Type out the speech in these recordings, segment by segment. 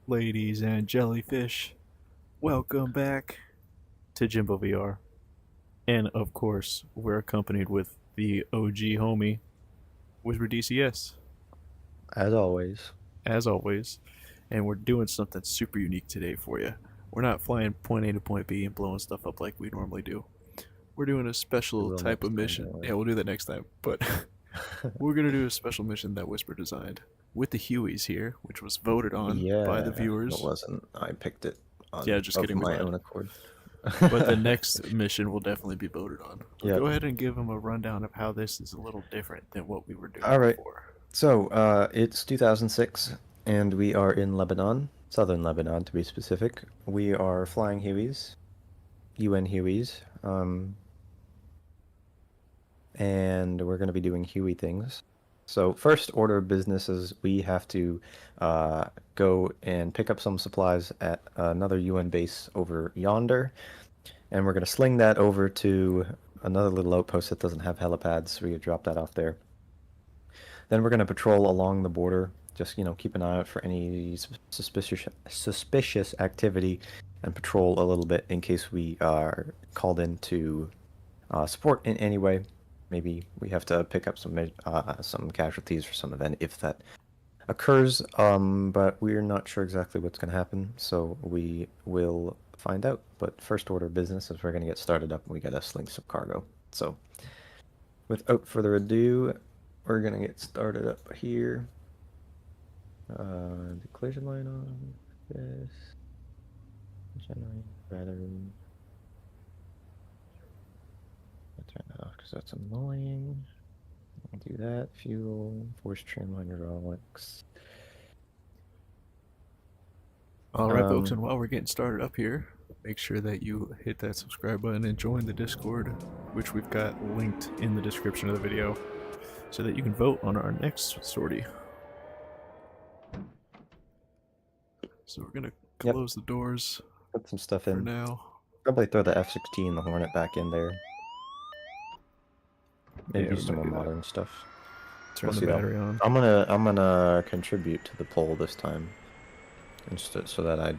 Ladies and jellyfish, welcome back to Jimbo VR. And of course, we're accompanied with the OG homie, Whisper DCS, As always. as always. And we're doing something super unique today for you. We're not flying point A to point B and blowing stuff up like we normally do. We're doing a We special will type of next time, mission. don't Yeah, worry. we'll do that next time. But we're going to do a special mission that Whisper designed with the Hueys here, which was voted on by the Yeah, it viewers. wasn't. I picked it Yeah, on just of kidding, we my lied. own accord. But the next mission will definitely be voted on. So Yep. go ahead and give them a rundown of how this is a little different than what we were doing All right. before. So, it's 2006, and we are in Lebanon, southern Lebanon to be specific. We are flying Hueys, UN Hueys, and we're going to be doing Huey things. So, first order of business is we have to go and pick up some supplies at another UN base over yonder. And we're going to sling that over to another little outpost that doesn't have helipads, so we can drop that off there. Then we're going to patrol along the border, just, keep an eye out for any suspicious activity and patrol a little bit in case we are called in to support in any way. Maybe we have to pick up some casualties for some event if that occurs, but we're not sure exactly what's going to happen, so we will find out. But first order of business is we're going to get started up and we got to sling some cargo. So without further ado, we're going to get started up here. The collision line on this. Generate battery. I'll turn that off because that's annoying. I'll do that. Fuel, force trim, hydraulics. Alright, folks, and while we're getting started up here, make sure that you hit that subscribe button and join the Discord, which we've got linked in the description of the video, so that you can vote on our next sortie. So we're going to close the doors Put some stuff for in. now. Probably throw the F-16, the Hornet back in there. Maybe Yeah, some we more might do that. modern stuff. Turn We'll the see though. battery on. I'm gonna contribute to the poll this time, instead, so that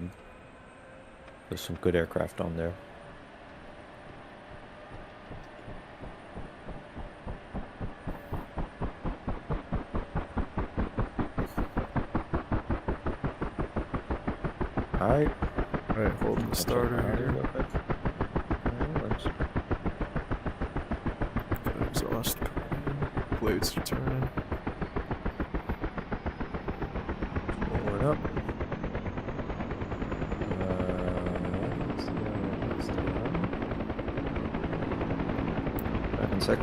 there's some good aircraft on there. Alright. Alright, holding the starter here. Got exhaust. Blades are turning. Forward up. Back in sec.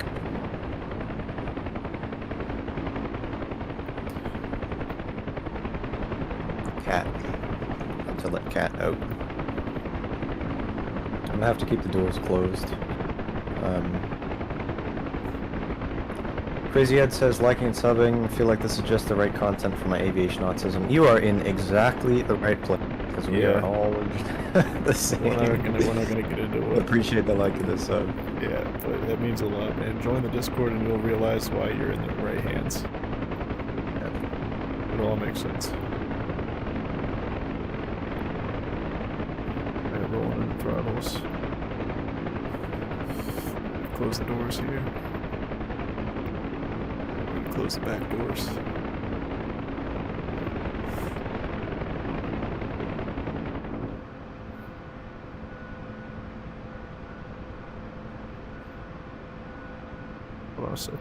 Cat. Have to let Cat out. I'm gonna have to keep the doors closed. Crazy Ed says, liking and subbing, feel like this is just the right content for my aviation autism. You are in exactly the right place, because we are all the same. We're not gonna get into it. Appreciate the like of this sub. Yeah, but that means a lot, man. Join the Discord and you'll realize why you're in the right hands. It all makes sense. Alright, rolling in the throttles. Close the doors here. Close the back doors. Awesome.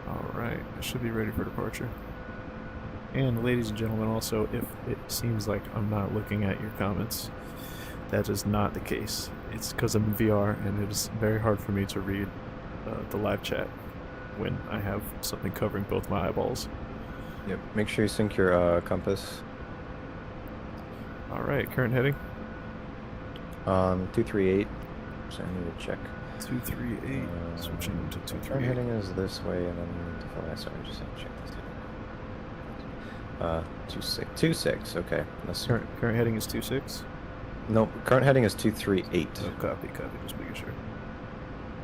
Alright, I should be ready for departure. And ladies and gentlemen, also, if it seems like I'm not looking at your comments, that is not the case. It's because I'm in VR and it is very hard for me to read the live chat when I have something covering both my eyeballs. Yep, make sure you sync your compass. Alright, current heading? 238. So I need to check. 238. Switching to 238. Current heading is this way, and then sorry, just have to check this. 26. Okay. Current heading is 26. Nope, current heading is 238. Oh, copy, just making sure.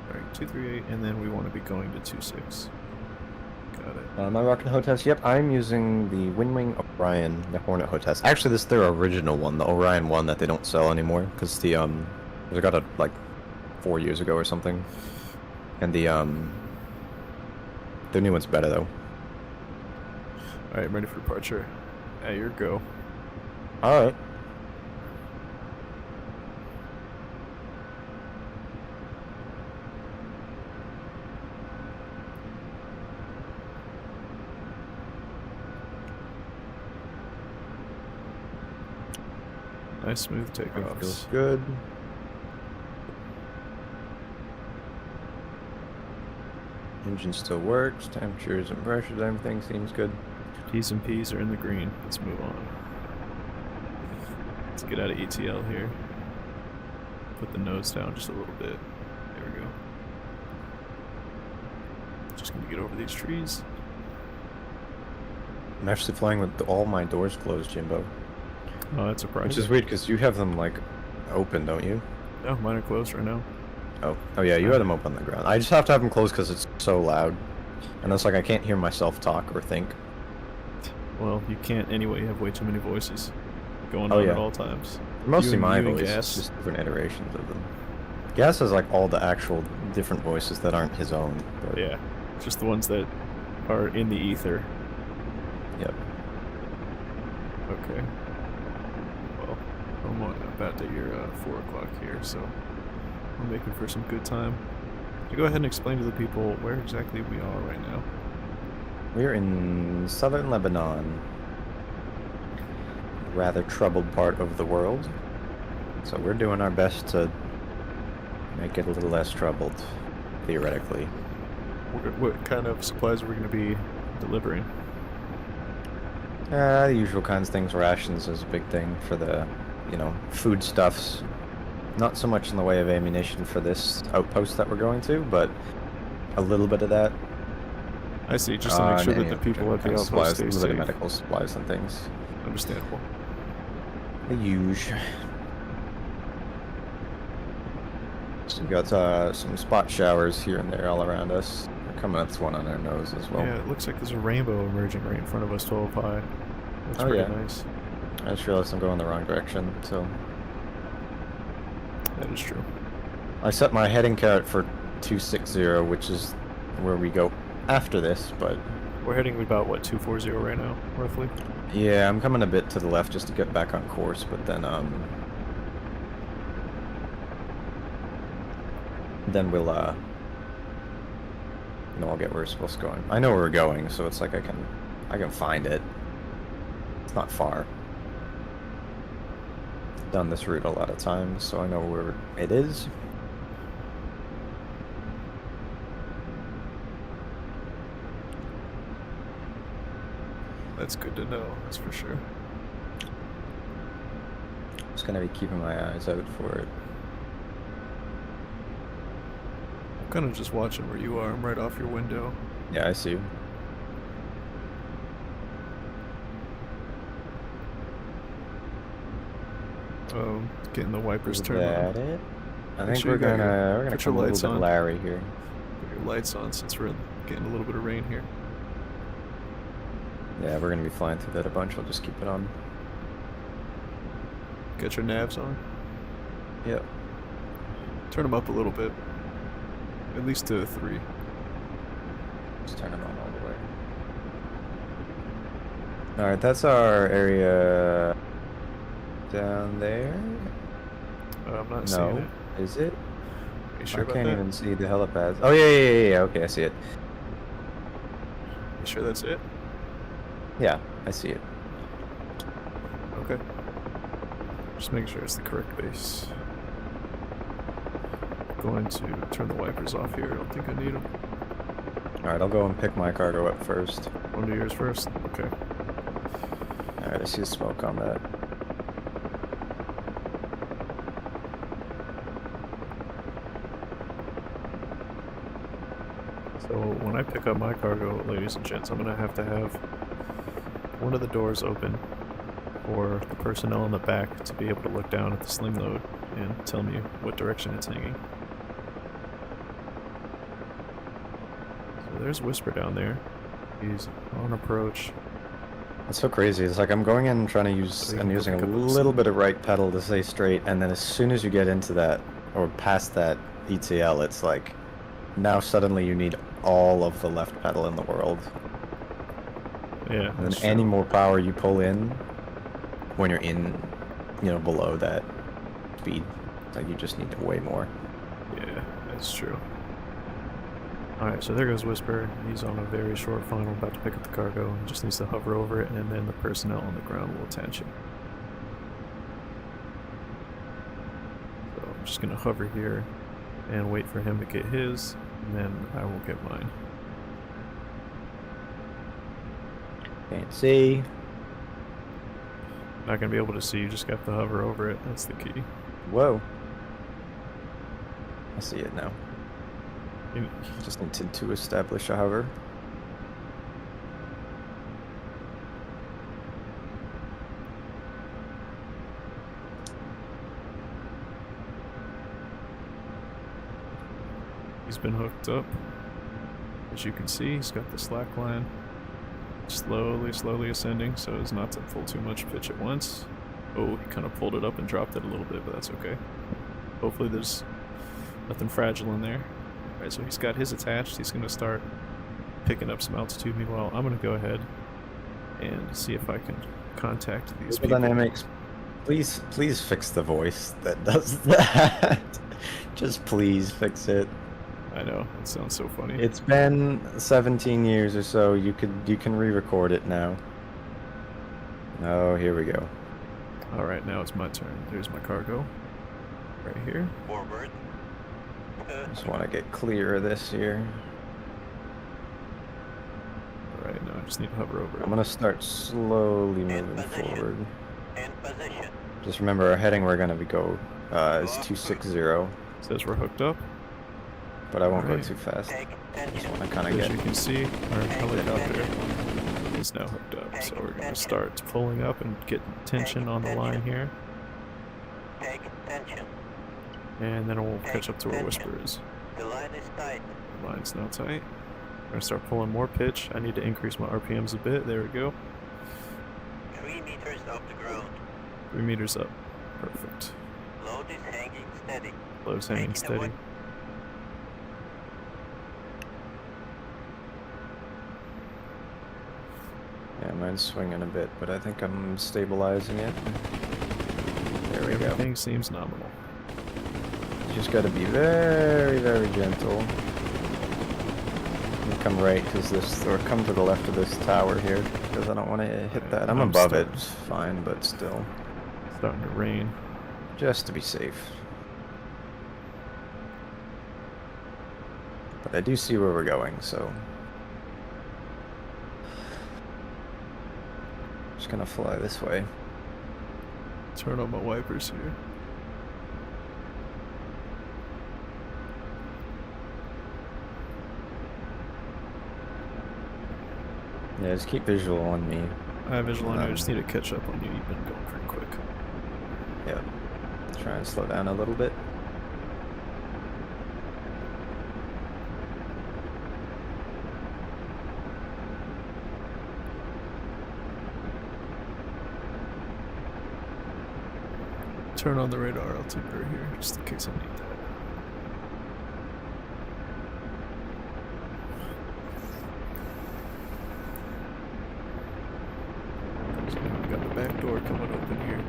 Alright, 238, and then we want to be going to 26. Got it. Am I rocking Hotess? Yep, I'm using the Windwing Orion, the Hornet Hotess. Actually, this is their original one, the Orion one that they don't sell anymore, because they got it like 4 years ago or something. And the new one's better though. Alright, I'm ready for departure. At your go. Alright. Nice smooth takeoffs. Feels good. Engine still works, temperatures and pressures, everything seems good. P's and P's are in the green. Let's move on. Let's get out of ETL here. Put the nose down just a little bit. There we go. Just gonna get over these trees. I'm actually flying with all my doors closed, Jimbo. Oh, that's surprising. Which is weird, because you have them, like, open, don't you? No, mine are closed right now. Oh yeah, you had them up on the ground. I just have to have them closed because it's so loud. And it's like I can't hear myself talk or think. Well, you can't anyway. You have way too many voices going on at all times. Mostly my you and voice, Gas. just different iterations of them. Gas has like all the actual different voices that aren't his own. But Yeah, just the ones that are in the ether. Yep. Okay. Well, I'm about to your 4 o'clock here, so we're making for some good time. You go ahead and explain to the people where exactly we are right now. We're in southern Lebanon. Rather troubled part of the world. So we're doing our best to make it a little less troubled, theoretically. What kind of supplies are we going to be delivering? The usual kinds of things. Rations is a big thing for the, foodstuffs. Not so much in the way of ammunition for this outpost that we're going to, but a little bit of that. I see, just to make sure that the people at the outpost supplies, stay a little bit of safe. medical supplies and things. Understandable. The usual. So we got some spot showers here and there all around us. We're coming up to one on our nose as well. Yeah, it looks like there's a rainbow emerging right in front of us 12 high. That's Oh, pretty yeah. nice. I just realized I'm going the wrong direction, so... That is true. I set my heading carrot for 260, which is where we go after this, but... We're heading about, what, 240 right now, roughly? Yeah, I'm coming a bit to the left just to get back on course, but then we'll, I'll get where we're supposed to go. I know where we're going, so it's like I can find it. It's not far. Done this route a lot of times, so I know where it is. That's good to know, that's for sure. Just gonna be keeping my eyes out for it. I'm kind of just watching where you are. I'm right off your window. Yeah, I see you. Getting the wipers Is turned that on. it? I Make think sure we're you got gonna put come your a lights little bit on. Larry here. Put your lights on since we're getting a little bit of rain here. Yeah, we're gonna be flying through that a bunch. I'll just keep it on. Get your navs on. Yep. Turn them up a little bit. At least to 3. Just turn them on all the way. Alright, that's our area down there. I'm not seeing No, it. is it? Are you sure I about can't that? even see the helipads. Oh yeah. Okay, I see it. You sure that's it? Yeah, I see it. Okay. Just making sure it's the correct base. Going to turn the wipers off here. I don't think I need them. Alright, I'll go and pick my cargo up first. One to yours first. Okay. Alright, I see the smoke on that. So when I pick up my cargo, ladies and gents, I'm gonna have one of the doors open for the personnel in the back to be able to look down at the sling load and tell me what direction it's hanging. So there's Whisper down there. He's on approach. It's so crazy. It's like I'm going in and trying to use, So you I'm can go using a pick up the little seat. bit of right pedal to stay straight, and then as soon as you get into that, or past that ETL, it's like, now suddenly you need all of the left pedal in the world. Yeah, And that's then any true. more power you pull in, when you're in, below that speed, it's like you just need way more. Yeah, that's true. Alright, so there goes Whisper. He's on a very short funnel, about to pick up the cargo. He just needs to hover over it, and then the personnel on the ground will attach him. So I'm just going to hover here and wait for him to get his, and then I will get mine. Can't see. Not going to be able to see, you just got to hover over it. That's the key. Whoa. I see it now. You- Just need to establish a hover. He's been hooked up. As you can see, he's got the slack line slowly ascending so as not to pull too much pitch at once. Oh, he kind of pulled it up and dropped it a little bit, but that's okay. Hopefully there's nothing fragile in there. Alright, so he's got his attached. He's going to start picking up some altitude. Meanwhile, I'm going to go ahead and see if I can contact these people. Dynamics, please fix the voice that does that. Just please fix it. I know, it sounds so funny. It's been 17 years or so. You can re-record it now. Oh, here we go. Alright, now it's my turn. There's my cargo. Right here. Forward. Just want to get clear of this here. Alright, now I just need to hover over it. I'm gonna start slowly In moving position. forward. In position. Just remember, our heading we're gonna go is 260, Says we're hooked up. but I won't go Alright. too fast. Take Just tension. want to kind As of you get. can see, our helicopter is now hooked up. So we're going to start pulling up and get tension on the line here. Take tension. And then we'll catch up to where Whisper is. The line is tight. The line's now tight. We're going to start pulling more pitch. I need to increase my RPMs a bit. There we go. 3 meters off the ground. 3 meters up. Perfect. Load is hanging steady. Load's hanging Making steady. away. Yeah, mine's swinging a bit, but I think I'm stabilizing it. There we go. Everything seems nominal. You just got to be very, very gentle. And come right, or come to the left of this tower here, because I don't want to hit that. I'm above it, it's fine, but still, Starting to rain. just to be safe. But I do see where we're going, so just gonna fly this way. Turn on my wipers here. Yeah, just keep visual on me. I have visual on you. I just need to catch up on you. You've been going pretty quick. Yep. Try and slow down a little bit. Turn on the radar altimeter here, just in case I need that. So now we got the back door coming open here.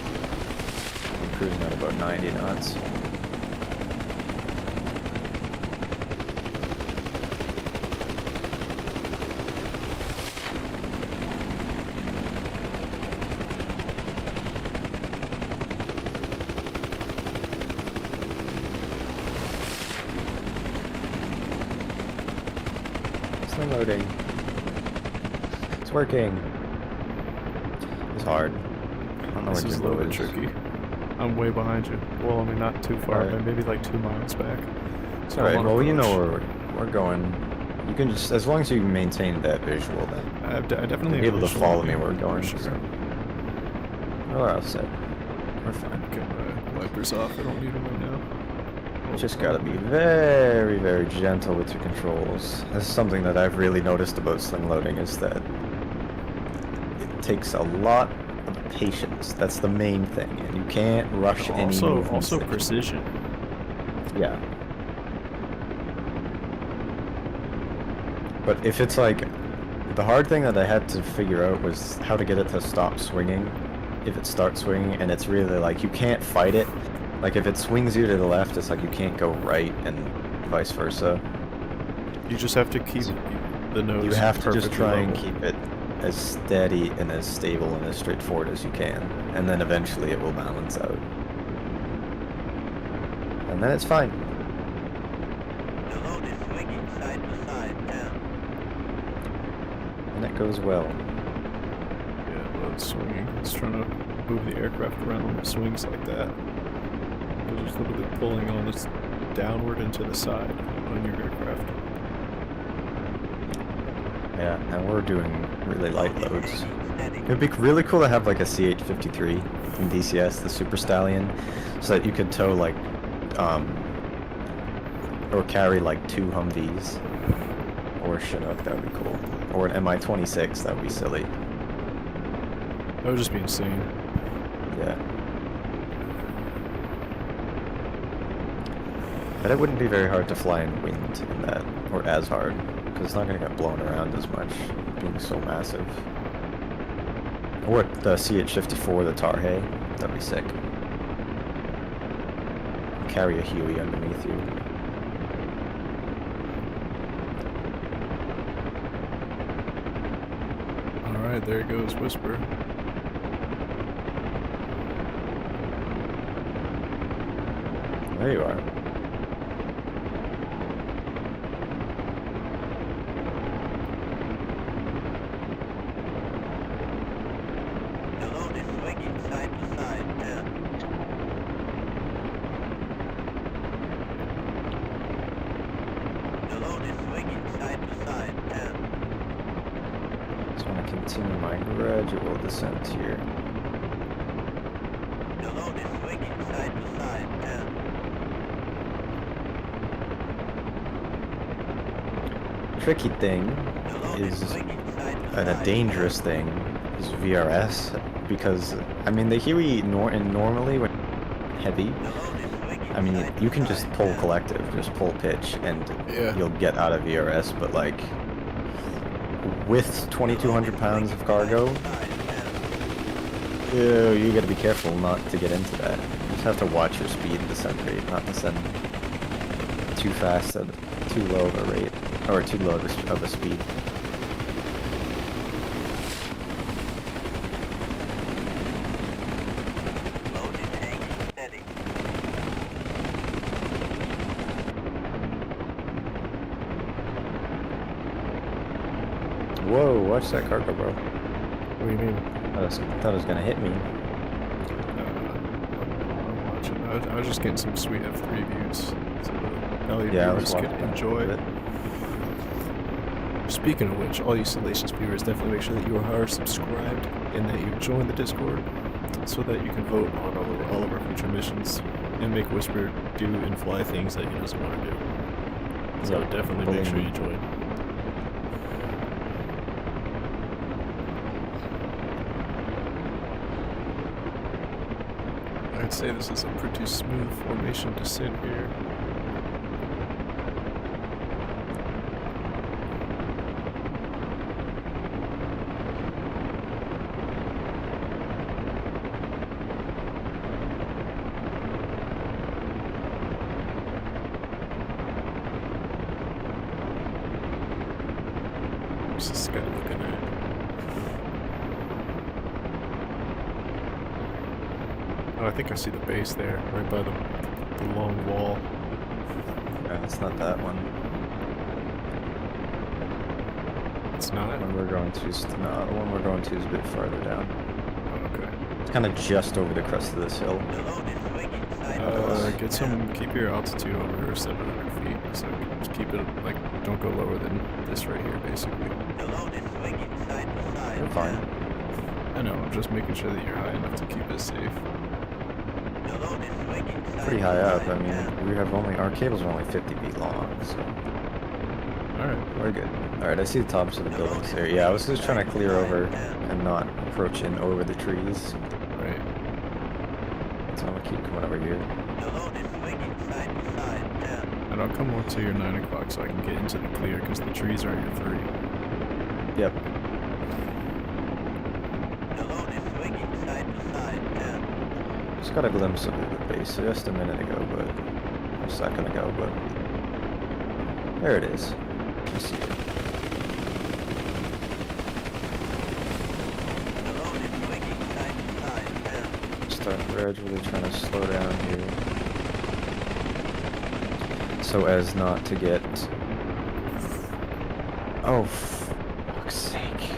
I'm cruising at about 90 knots. Slingloading. It's working. It's hard. I don't know This where is a your little load bit is. tricky. I'm way behind you. Well, I mean, not too far, Alright. but maybe like 2 miles back. So Alright, I'm on well, you know approach. where we're going. You can just, as long as you maintain that visual, then I definitely you'll be able to have follow visual me where on we're you, going. for sure. So. We're all set. We're fine. Get my wipers off. I don't need them right now. You just gotta be very, very gentle with your controls. This is something that I've really noticed about sling loading is that it takes a lot of patience. That's the main thing, and you can't rush any movements. Also precision. Yeah. But if it's like, the hard thing that I had to figure out was how to get it to stop swinging. If it starts swinging, and it's really like, you can't fight it. Like if it swings you to the left, it's like you can't go right, and vice versa. You just have to keep the nose. You have to just perfectly try and level. keep it as steady and as stable and as straightforward as you can, and then eventually it will balance out. And then it's fine. The load is swinging side to side, 10. And it goes well. Yeah, well, it's swinging. It's trying to move the aircraft around when it swings like that. You're just literally pulling on this downward and to the side on your aircraft. Yeah, and we're doing really light loads. Steady. It would be really cool to have like a CH-53 from DCS, the Super Stallion, so that you could tow like, or carry like 2 Humvees, or a Chinook, that would be cool. Or an Mi-26, that would be silly. That would just be insane. Yeah. But it wouldn't be very hard to fly in wind in that, or as hard, because it's not going to get blown around as much, being so massive. Or the CH-54, the Tarhe, that'd be sick. Carry a Huey underneath you. Alright, there goes Whisper. There you are. The load is swinging side to side, 10. The load is swinging side to side, 10. Just want to continue my gradual descent here. The load is swinging side to side, 10. Tricky thing The load is is, swinging side to and a side, dangerous 10. thing is VRS, because, I mean, the Huey normally when heavy, The load is swinging I mean, side to you can just side, pull 10. collective, just pull pitch, and Yeah. you'll get out of VRS, but like, with 2,200 pounds of cargo, you gotta be careful not to get into that. You just have to watch your speed descent rate, not descend too fast at too low of a rate, or too low of a speed. Load is hanging steady. Whoa, watch that cargo, bro. What do you mean? I thought it was gonna hit me. I'm watching. I was just getting some sweet F3 views so the valued Yeah, I viewers was could watching enjoy it. it. Speaking of which, all you salacious viewers, definitely make sure that you are subscribed and that you join the Discord so that you can vote on all of our future missions and make Whisper do and fly things that he doesn't want to do. So Yeah, definitely make sure bullying. you join. I'd say this is a pretty smooth formation descent here. What's this guy looking at? Oh, I think I see the base there, right by the long wall. Yeah, it's not that one. It's not? The one we're going to is, no, the one we're going to is a bit farther down. Oh, okay. It's kind of just over the crest of this hill. The load is swinging side to side, Get 10. some, keep your altitude over 700 feet. So just keep it, like, don't go lower than this right here, basically. The load is swinging side to side, We're fine. 10. I know, I'm just making sure that you're high enough to keep it safe. The load is swinging side Pretty to high up. side I mean, down. we have only our cables are only 50 feet long, so Alright. we're good. All right, I see the tops of the buildings there. Yeah, I was just trying to clear over and not approach in over the trees. Right. So I'm gonna keep coming over here. The load is swinging side to side down. And I'll come over to your 9 o'clock so I can get into the clear because the trees are at your 3. Yep. The load is swinging side to side down. Just got a glimpse of the base just a minute ago, but a second ago, but there it is. I see it. The load is swinging side to side down. Start gradually trying to slow down here, so as not to get. Oh, fuck's sake!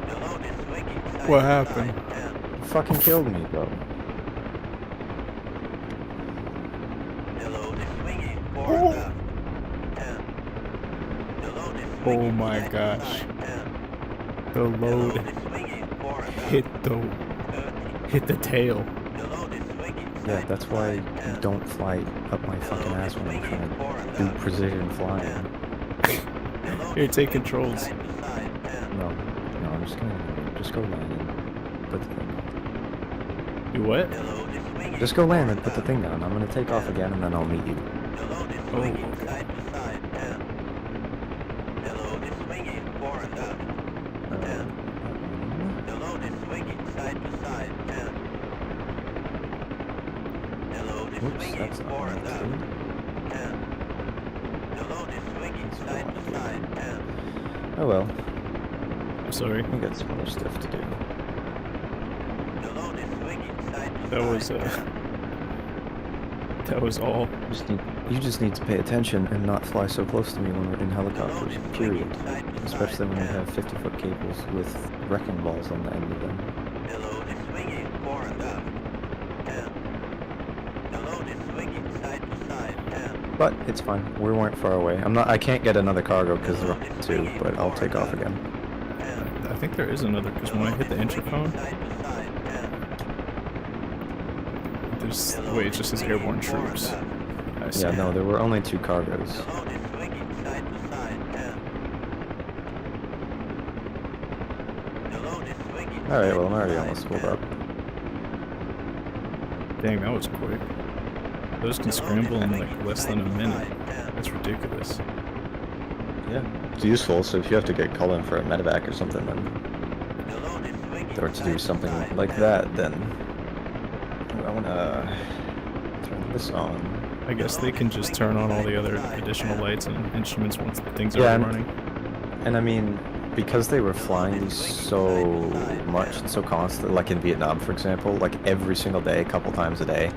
The load is swinging side What to happened? side down. You fucking killed me, bro. The load is swinging forward up. Down. The load is Oh swinging my side to gosh. side down. The The load load is swinging forward up. hit the tail. The load is swinging Yeah, side that's to why side you down. don't fly up my fucking ass when I'm trying to do precision flying. The load Here, is take swinging controls. side to side down. No, I'm just gonna go land and put the thing. Do what? The load is swinging Just go land and forward put the up. thing down. I'm gonna take off again and then I'll meet you. The load is Oh, swinging okay. side to side down. The load is swinging forward up. Down. The load is swinging side to side down. The load is Oops, swinging that's not what I forward meant to up. do. Down. The load is swinging That's what I side wanted to to do. side down. Oh well, I'm sorry. we got some other stuff to do. The load is swinging side to That was side down. that was all. You just need to pay attention and not fly so close to me when we're in helicopters, period. Especially when we have 50-foot cables with wrecking balls on the end of them. The load is swinging forward up. Down. The load is swinging side to side down. But it's fine. We weren't far away. I can't get another cargo because there are 2, but I'll take off again. Down. I think there is another because when I hit the interphone, Side to side down. there's wait, it just says airborne troops. I see. Yeah, no, there were only 2 cargos. The load is swinging side to side down. The load is swinging. Alright, well, I'm side to already side almost filled down. up. Dang, that was quick. Those can The load is scramble in like swinging less side than a to minute. side down. That's ridiculous. Yeah, it's useful, so if you have to get called in for a Medivac or something, then, The load is swinging or to side do something side like down. that, then I want to turn this on. I guess they can just turn on all the other additional lights and instruments once things are Yeah, and- running. And I mean, because they were flying these so much and so constant, like in Vietnam, for example, like every single day, a couple times a day,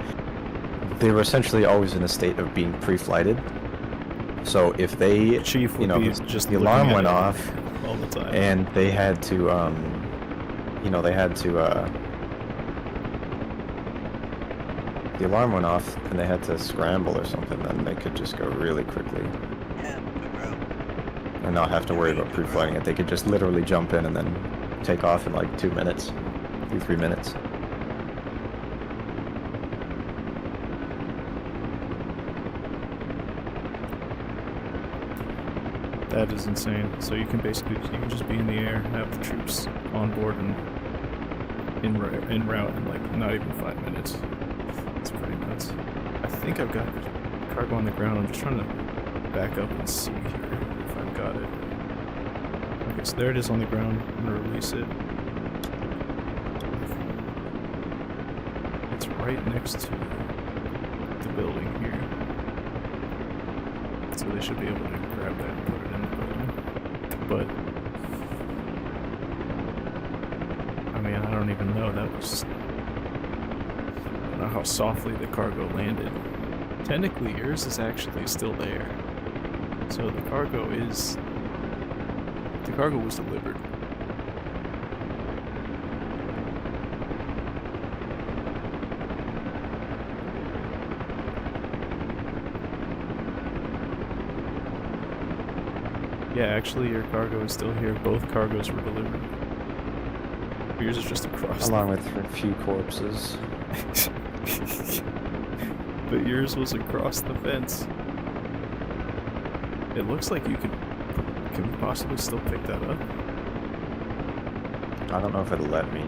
they were essentially always in a state of being pre-flighted. So if they, Chief would you know, be the- just the looking alarm at went it off, all the time. and they had to, the alarm went off and they had to scramble or something, then they could just go really quickly 10 to ground. and not have to worry about pre-flighting it. They could just literally jump in and then take off in like 2 minutes, 3 minutes. That is insane. So you can just be in the air, have the troops on board and en route in like not even 5 minutes. It's pretty nuts. I think I've got cargo on the ground. I'm just trying to back up and see here if I've got it. Okay, so there it is on the ground. I'm gonna release it. It's right next to the building here. So they should be able to grab that and put it in the building. But I mean, I don't even know. That was I don't know how softly the cargo landed. Technically, yours is actually still there. So the cargo was delivered. Yeah, actually, your cargo is still here. Both cargoes were delivered. Yours is just across. Along with a few corpses. But yours was across the fence. It looks like you could. Can we possibly still pick that up? I don't know if it'll let me.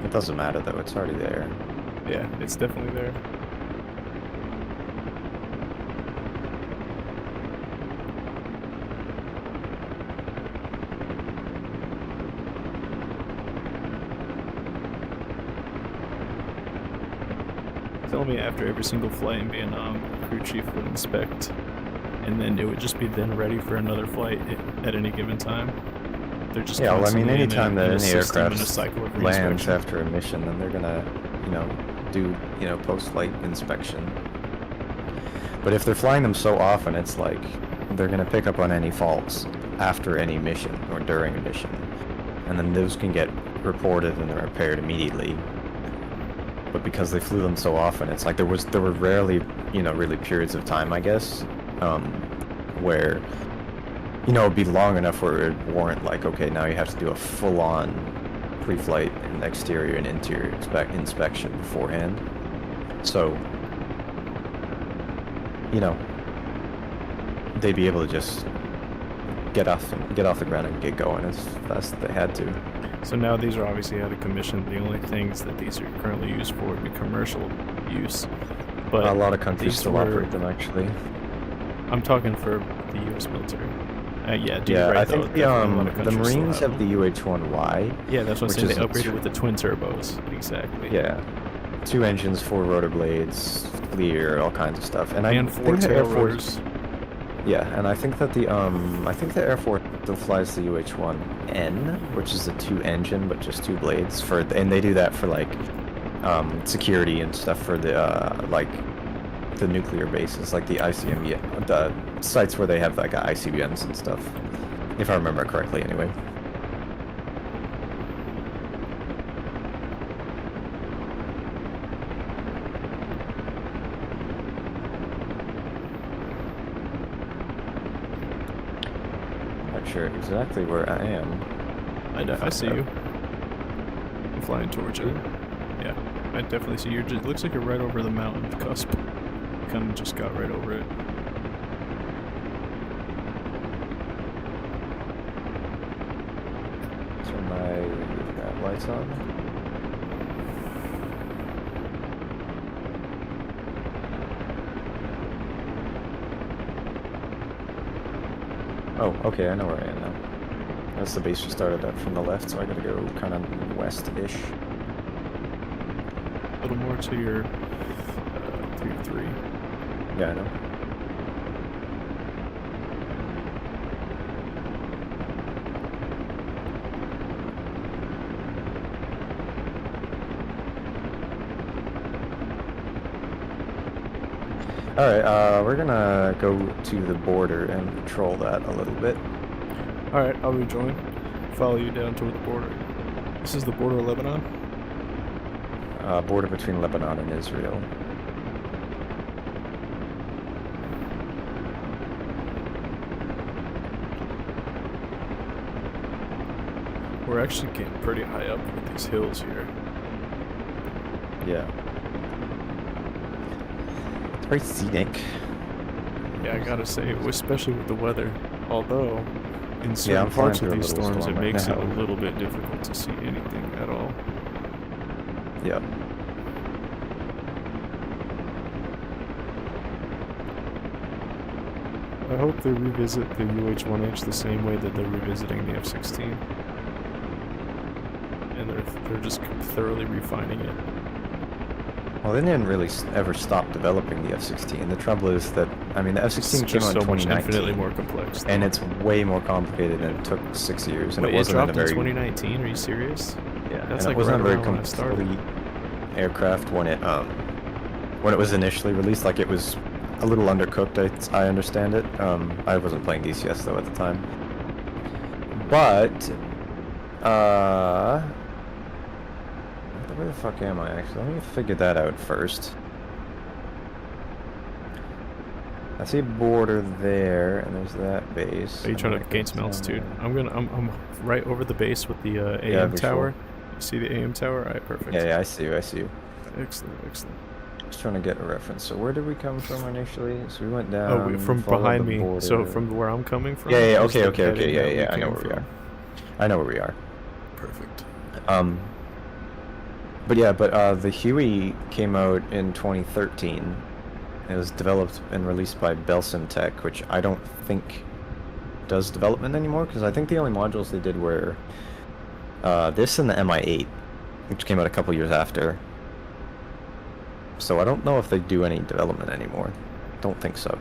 It doesn't matter though, it's already there. Yeah, it's definitely there. Tell me after every single flight in Vietnam, crew chief would inspect, and then it would just be then ready for another flight at any given time. They're just Yeah, well, I mean, constantly anytime that in a any system, in a aircraft cycle of lands reinspection. after a mission, then they're gonna, do, post-flight inspection. But if they're flying them so often, it's like they're gonna pick up on any faults after any mission or during a mission, and then those can get reported and repaired immediately. But because they flew them so often, it's like there were rarely, really periods of time, I guess, where, it'd be long enough where it would warrant like, okay, now you have to do a full-on pre-flight and exterior and interior inspection beforehand. So, they'd be able to just get off the ground and get going as fast as they had to. So now these are obviously out of commission. The only things that these are currently used for would be commercial use. But A lot of countries these still were- operate them, actually. I'm talking for the U.S. military. Yeah, dude, Yeah, right, I though, think definitely a lot of the countries still Marines have the them. UH-1Y. Yeah, that's what I'm which saying. They is a upgraded with the twin turbos. Exactly. Yeah, 2 engines, 4 rotor blades, clear, all kinds of stuff. And And I 4 think the tail Air Force, rotors. yeah, and I think that the Air Force still flies the UH-1N, which is a 2 engine but just 2 blades and they do that for like security and stuff for the the nuclear bases, like the ICBM, the sites where they have like ICBMs and stuff, if I remember correctly, anyway. Not sure exactly where I am. I see you. I'm flying towards you. Yeah, I definitely see you. It looks like you're right over the mountain cusp. Kind of just got right over it. Turn my lights on. Oh, okay, I know where I am now. That's the base we started at from the left, so I gotta go kind of west-ish. A little more to your 3-3. Yeah, I know. Alright, we're gonna go to the border and patrol that a little bit. Alright, I'll rejoin. Follow you down toward the border. This is the border of Lebanon? Border between Lebanon and Israel. We're actually getting pretty high up with these hills here. Yeah. It's very scenic. Yeah, I gotta say, especially with the weather. Although, in Yeah, certain I'm flying parts of through a these little storms, it storm right makes it now. a little bit difficult to see anything at all. Yep. I hope they revisit the UH-1H the same way that they're revisiting the F-16. And they're just thoroughly refining it. Well, they didn't really ever stop developing the F-16. The trouble is that, I mean, the It's F-16 came just out in so much 2019. infinitely more complex. And though. it's way more complicated, and it took 6 years, and Wait, it wasn't dropped a very in 2019? Are you serious? yeah, That's and like it wasn't right a very around when I started. complete aircraft when it was initially released. Like, it was a little undercooked, I understand it. I wasn't playing DCS though at the time, but where the fuck am I actually? Let me figure that out first. I see a border there, and there's that base. Are you and trying then to it gain goes some down altitude? there. I'm right over the base with the Yeah, AM visual. tower. You see the AM tower? Alright, perfect. Yeah, I see you, I see you. Excellent, excellent. Just trying to get a reference. So where did we come from initially? So we went down. From followed behind the me. border. So from where I'm coming from. Yeah, is okay, the okay, heading that we yeah. I know came where we from. are. I know where we are. Perfect. But the Huey came out in 2013. It was developed and released by Belsim Tech, which I don't think does development anymore, because I think the only modules they did were this and the MI8, which came out a couple years after. So I don't know if they do any development anymore. Don't think so.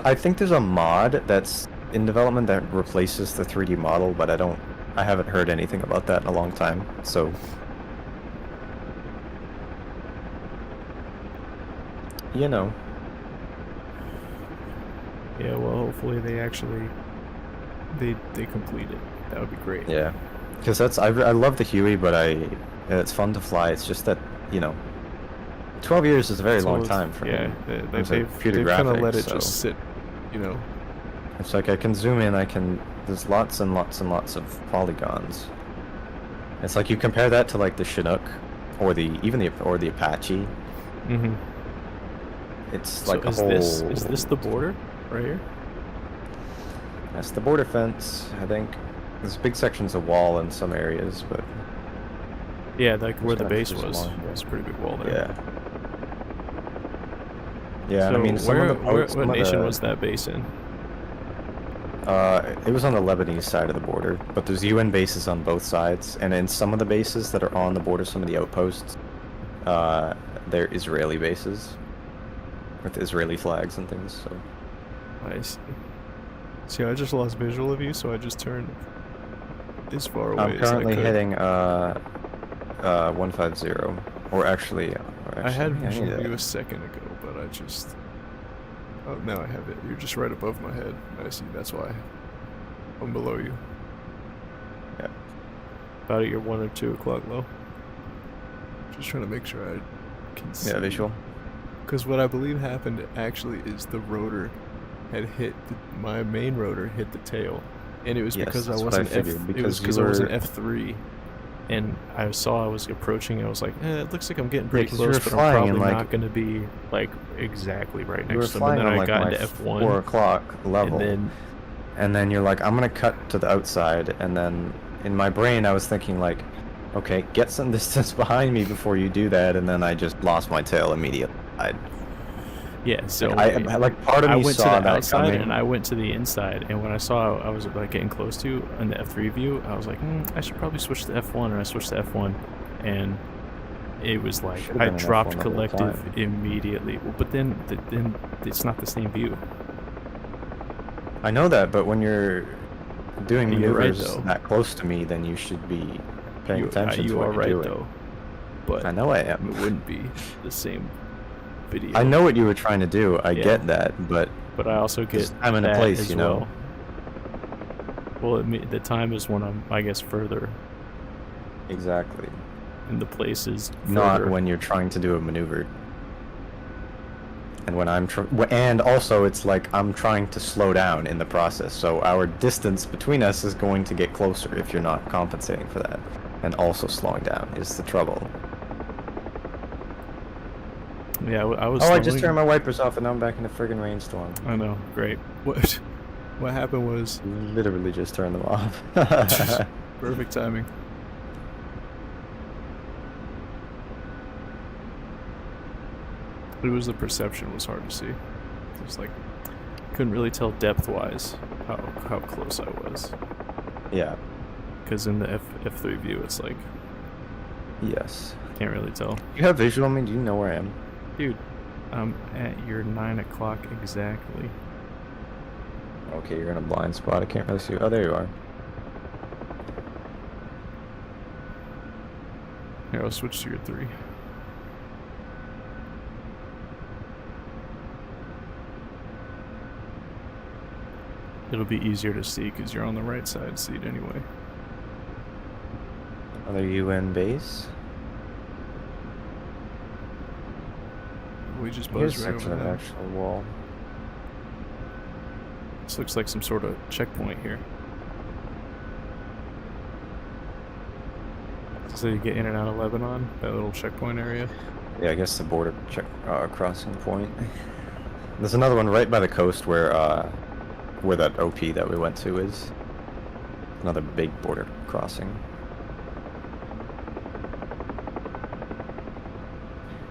I think there's a mod that's in development that replaces the 3D model, but I haven't heard anything about that in a long time. So you know. Yeah, well, hopefully they actually they complete it. That would be great. Yeah, because I love the Huey, but it's fun to fly. It's just that, you know, 12 years is a very long time for yeah, me. they've kind of let it just sit, you know. It's like I can zoom in. There's lots and lots and lots of polygons. It's like you compare that to like the Chinook, or the Apache. Mm-hmm. It's So like a is whole. this the border right here? That's the border fence, I think. There's big sections of wall in some areas, but Yeah, like where the There's base just was. one, yeah. It's a pretty big wall there. yeah. Yeah, So and I mean, some of the what nation was that base in? It was on the Lebanese side of the border, but there's UN bases on both sides, and in some of the bases that are on the border, some of the outposts, they're Israeli bases with Israeli flags and things. So I see. See, I just lost visual of you, so I just turned as far away I'm as I currently could. hitting 150, or actually, I had yeah, visual of yeah. you a second ago, but I just... Oh, now I have it. You're just right above my head. I see, that's why. I'm below you. Yeah. About at your 1 or 2 o'clock low. Just trying to make sure I can see. Yeah, visual. Because what I believe happened actually is the rotor had hit, my main rotor hit the tail. And it was Yes, because I that's what I wasn't figured, it because was you because I was were- an F3. And I saw I was approaching, and I was like, it looks like I'm getting Yeah, pretty 'cause you close, were but I'm flying in, probably like- not going to be, like, exactly right You were next to them. And flying then on I like got my into F1. 4 o'clock level, And then, and you're like, I'm gonna cut to the outside, and then in my brain I was thinking like, okay, get some distance behind me before you do that, and then I just lost my tail immediately. yeah, so Like part of I me went to saw the that outside, coming. and I went to the inside. And when I saw I was, like, getting close to, in the F3 view, I was like, I should probably switch to F1, and I switched to F1. And it was like, Should've I been an dropped F1 the whole collective time. immediately. Well, but then it's not the same view. I know that, but when you're doing You're right, maneuvers though. that close to me, then you should be paying attention to You what are you're right, doing. though. But I know I it am. wouldn't be the same video. I know what you were trying to do. I Yeah. get that, but But I also get Just time and a that place, as you know? well. Well, the time is when I'm, I guess, further, exactly. and the place is Not further. when you're trying to do a maneuver. And when and also it's like I'm trying to slow down in the process, so our distance between us is going to get closer if you're not compensating for that. And also slowing down is the trouble. Yeah, I was. Oh, I just slowing- turned my wipers off and now I'm back in a friggin' rainstorm. I know, great. What happened was Literally just turned them off. perfect timing. It was the perception was hard to see. It was like couldn't really tell depth-wise how close I was. Yeah. Because in the F3 view, it's like Yes. can't really tell. You have visual on me? Do you know where I am? Dude, I'm at your 9 o'clock exactly. Okay, you're in a blind spot. I can't really see you. Oh, there you are. Here, I'll switch to your 3. It'll be easier to see because you're on the right side seat anyway. Another UN base. We just Here's buzzed a right section over of there. actual wall. This looks like some sort of checkpoint here. So you get in and out of Lebanon, that little checkpoint area. Yeah, I guess the border crossing point. There's another one right by the coast where that OP that we went to is. Another big border crossing.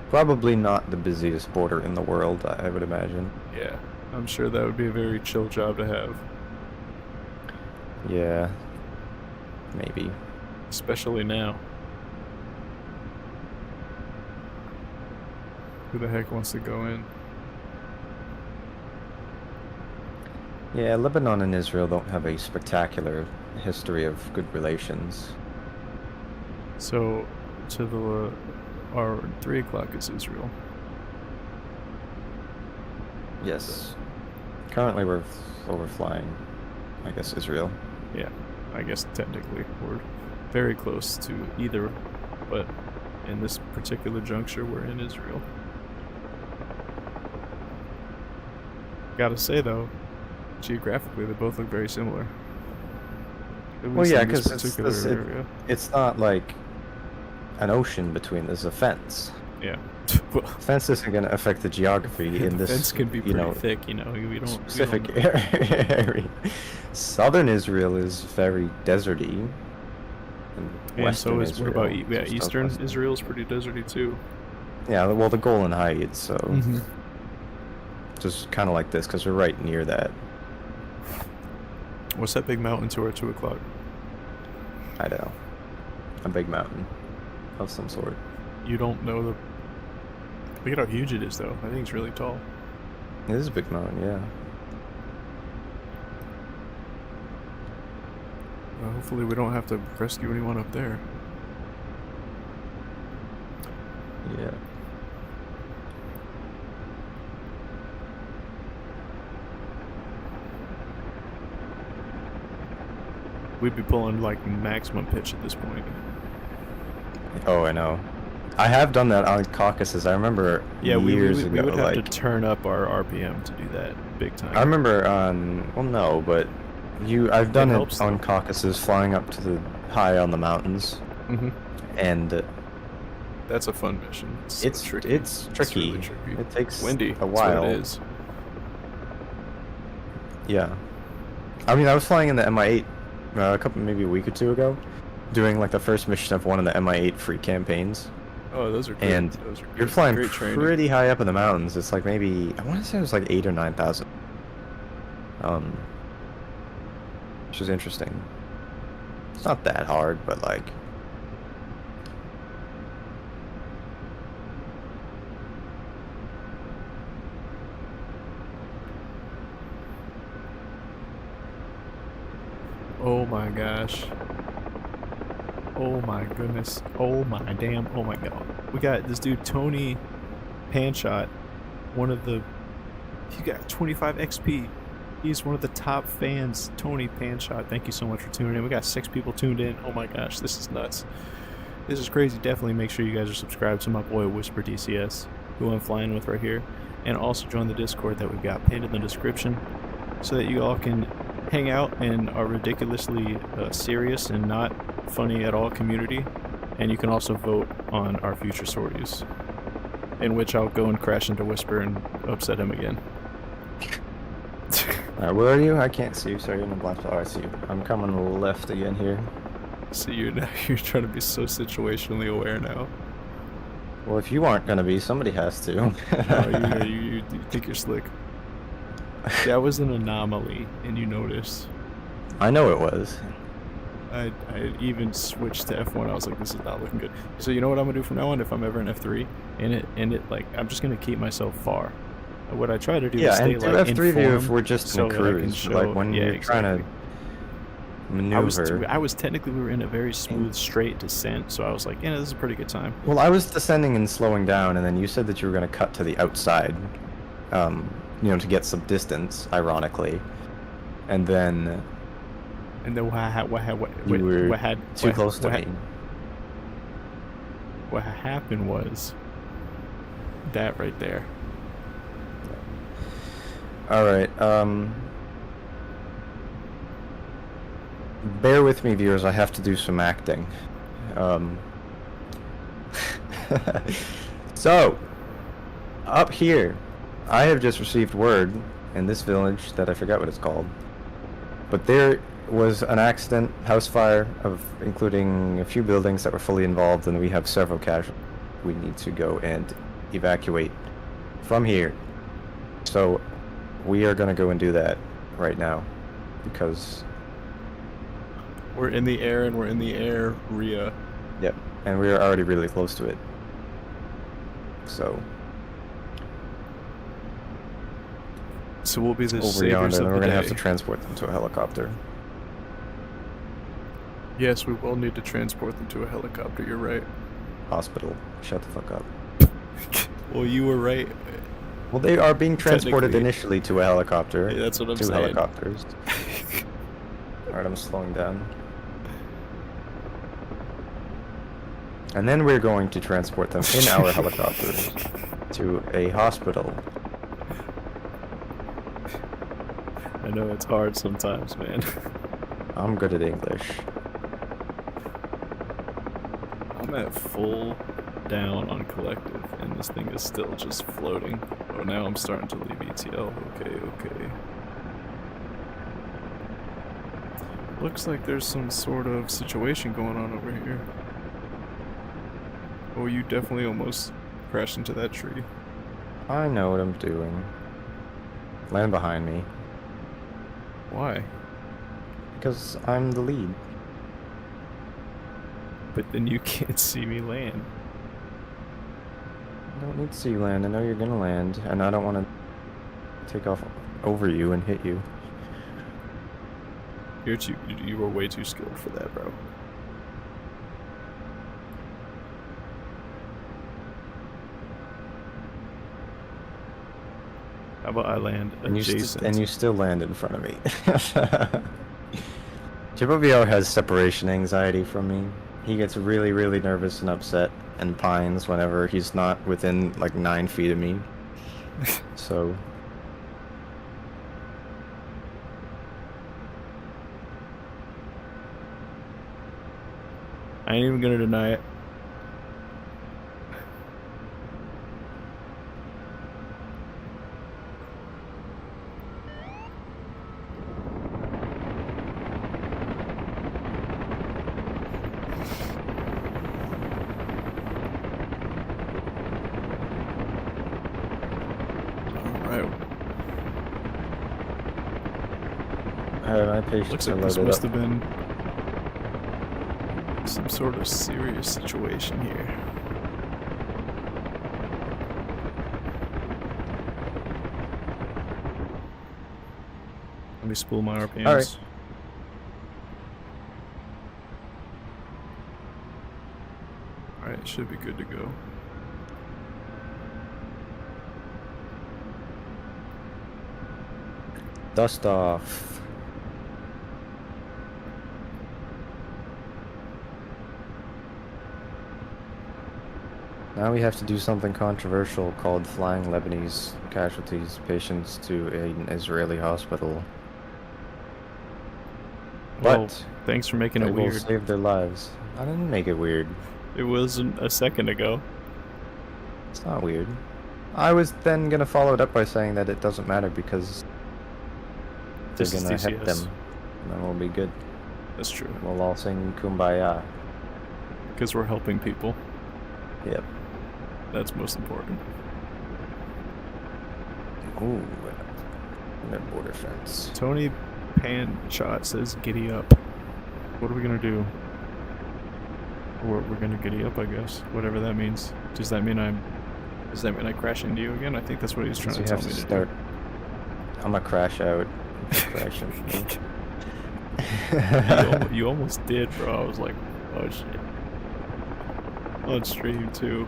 Probably not the busiest border in the world, I would imagine. Yeah, I'm sure that would be a very chill job to have. Yeah, maybe. Especially now. Who the heck wants to go in? Yeah, Lebanon and Israel don't have a spectacular history of good relations. So, to the our 3 o'clock is Israel. Yes. Currently we're overflying, I guess, Israel. Yeah, I guess technically we're very close to either, but in this particular juncture, we're in Israel. Gotta say though, geographically they both look very similar. At Well, least yeah, in this because particular area. it's not like an ocean between. There's a fence. Yeah. Well, Fence isn't going to affect the geography in the this. fence can be you pretty know, thick, you know. We don't specific area. Southern Israel is very deserty. And so is Israel, what about just Eastern southwestern. Israel's pretty deserty too. Yeah, well, the Golan Heights, so Mm-hmm. just kind of like this because we're right near that. What's that big mountain to our 2 o'clock? I know, a big mountain of some sort. You don't know the. Look at how huge it is, though. I think it's really tall. It is a big mountain, yeah. Hopefully, we don't have to rescue anyone up there. Yeah. We'd be pulling like maximum pitch at this point. Oh, I know. I have done that on Caucasus. I remember years ago. We would have like, to turn up our RPM to do that big time. I remember on. Well, no, but I've done helps, it on though. Caucasus, flying up to the high on the mountains, Mm-hmm. and That's a fun mission. it's tricky. It's tricky. really tricky. It takes Windy. a That's while. what it is. Yeah. I mean, I was flying in the MI8 maybe a week or two ago, doing like the first mission of one of the MI8 free campaigns. Oh, those are good. And those are you're good. flying Great training. pretty high up in the mountains. It's like maybe, I want to say it was like 8,000 or 9,000. Which is interesting. It's not that hard, but like. Oh my gosh. Oh my goodness. Oh my damn. Oh my god. We got this dude, Tony Panshot. He got 25 XP. He's one of the top fans. Tony Panshot. Thank you so much for tuning in. We got 6 people tuned in. Oh my gosh. This is nuts. This is crazy. Definitely make sure you guys are subscribed to my boy Whisper DCS, who I'm flying with right here. And also join the Discord that we've got pinned in the description so that you all can hang out in our ridiculously serious and not funny at all community, and you can also vote on our future sorties, in which I'll go and crash into Whisper and upset him again. Alright, where are you? I can't see you. Sorry, you're in the black spot. Oh, I see you. I'm coming left again here. So you're trying to be so situationally aware now. Well, if you aren't gonna be, somebody has to. No, you think you're slick. That was an anomaly, and you noticed. I know it was. I even switched to F1. I was like, this is not looking good. So you know what I'm gonna do from now on if I'm ever in F3, and it like I'm just gonna keep myself far. What I try to do is stay and like F3 view if informed we're just so in that I can cruise. show, Like when you're trying to maneuver. I was technically, we were in a very smooth straight descent, so I was like, yeah, this is a pretty good time. Well, I was descending and slowing down, and then you said that you were going to cut to the outside, to get some distance, ironically, and then What too close to me. What happened was that right there. All right. Bear with me, viewers. I have to do some acting. So, up here, I have just received word in this village that I forgot what it's called, but there was an accident, house fire, including a few buildings that were fully involved, and we have several casualties. We need to go and evacuate from here. So, we are going to go and do that right now, because... We're in the air, and we're in the area. Yep, and we are already really close to it. So we'll be the over saviors yonder, of and we're the gonna day. have to transport them to a helicopter. Yes, we will need to transport them to a helicopter. You're right. Hospital. Shut the fuck up. Well, you were right. Well, they are being transported Technically. initially to a helicopter. Yeah, that's what I'm Two saying. helicopters. Alright, I'm slowing down. And then we're going to transport them in our helicopters to a hospital. I know it's hard sometimes, man. I'm good at English. I'm at full down on collective, and this thing is still just floating. Oh, now I'm starting to leave ETL. Okay. Looks like there's some sort of situation going on over here. Oh, you definitely almost crashed into that tree. I know what I'm doing. Land behind me. Why? Because I'm the lead. But then you can't see me land. I don't need to see you land. I know you're gonna land, and I don't want to take off over you and hit you. You were way too skilled for that, bro. How about I land adjacent? And you still land in front of me. Chibovio has separation anxiety from me. He gets really, really nervous and upset and pines whenever he's not within like 9 feet of me. So... I ain't even gonna deny it. my patience Looks are like this loaded must up. have been some sort of serious situation here. Let me spool my RPMs. All right. Alright, should be good to go. Dust off. Now we have to do something controversial called flying Lebanese casualties patients to an Israeli hospital. Well, But thanks for making it it will weird. save their lives. I didn't make it weird. It wasn't a second ago. It's not weird. I was then gonna follow it up by saying that it doesn't matter because they're This is gonna hit DCS. them. And then we'll be good. That's true. We'll all sing Kumbaya. Because we're helping people. Yep. That's most important. Ooh. That border fence. Tony Panshot says giddy up. What are we gonna do? We're gonna giddy up, I guess. Whatever that means. Does that mean I crash into you again? I think that's what he was trying So to you tell have me to to start. I'm gonna crash out. Crash into me. do. You almost did, bro. I was like, oh shit. On stream too.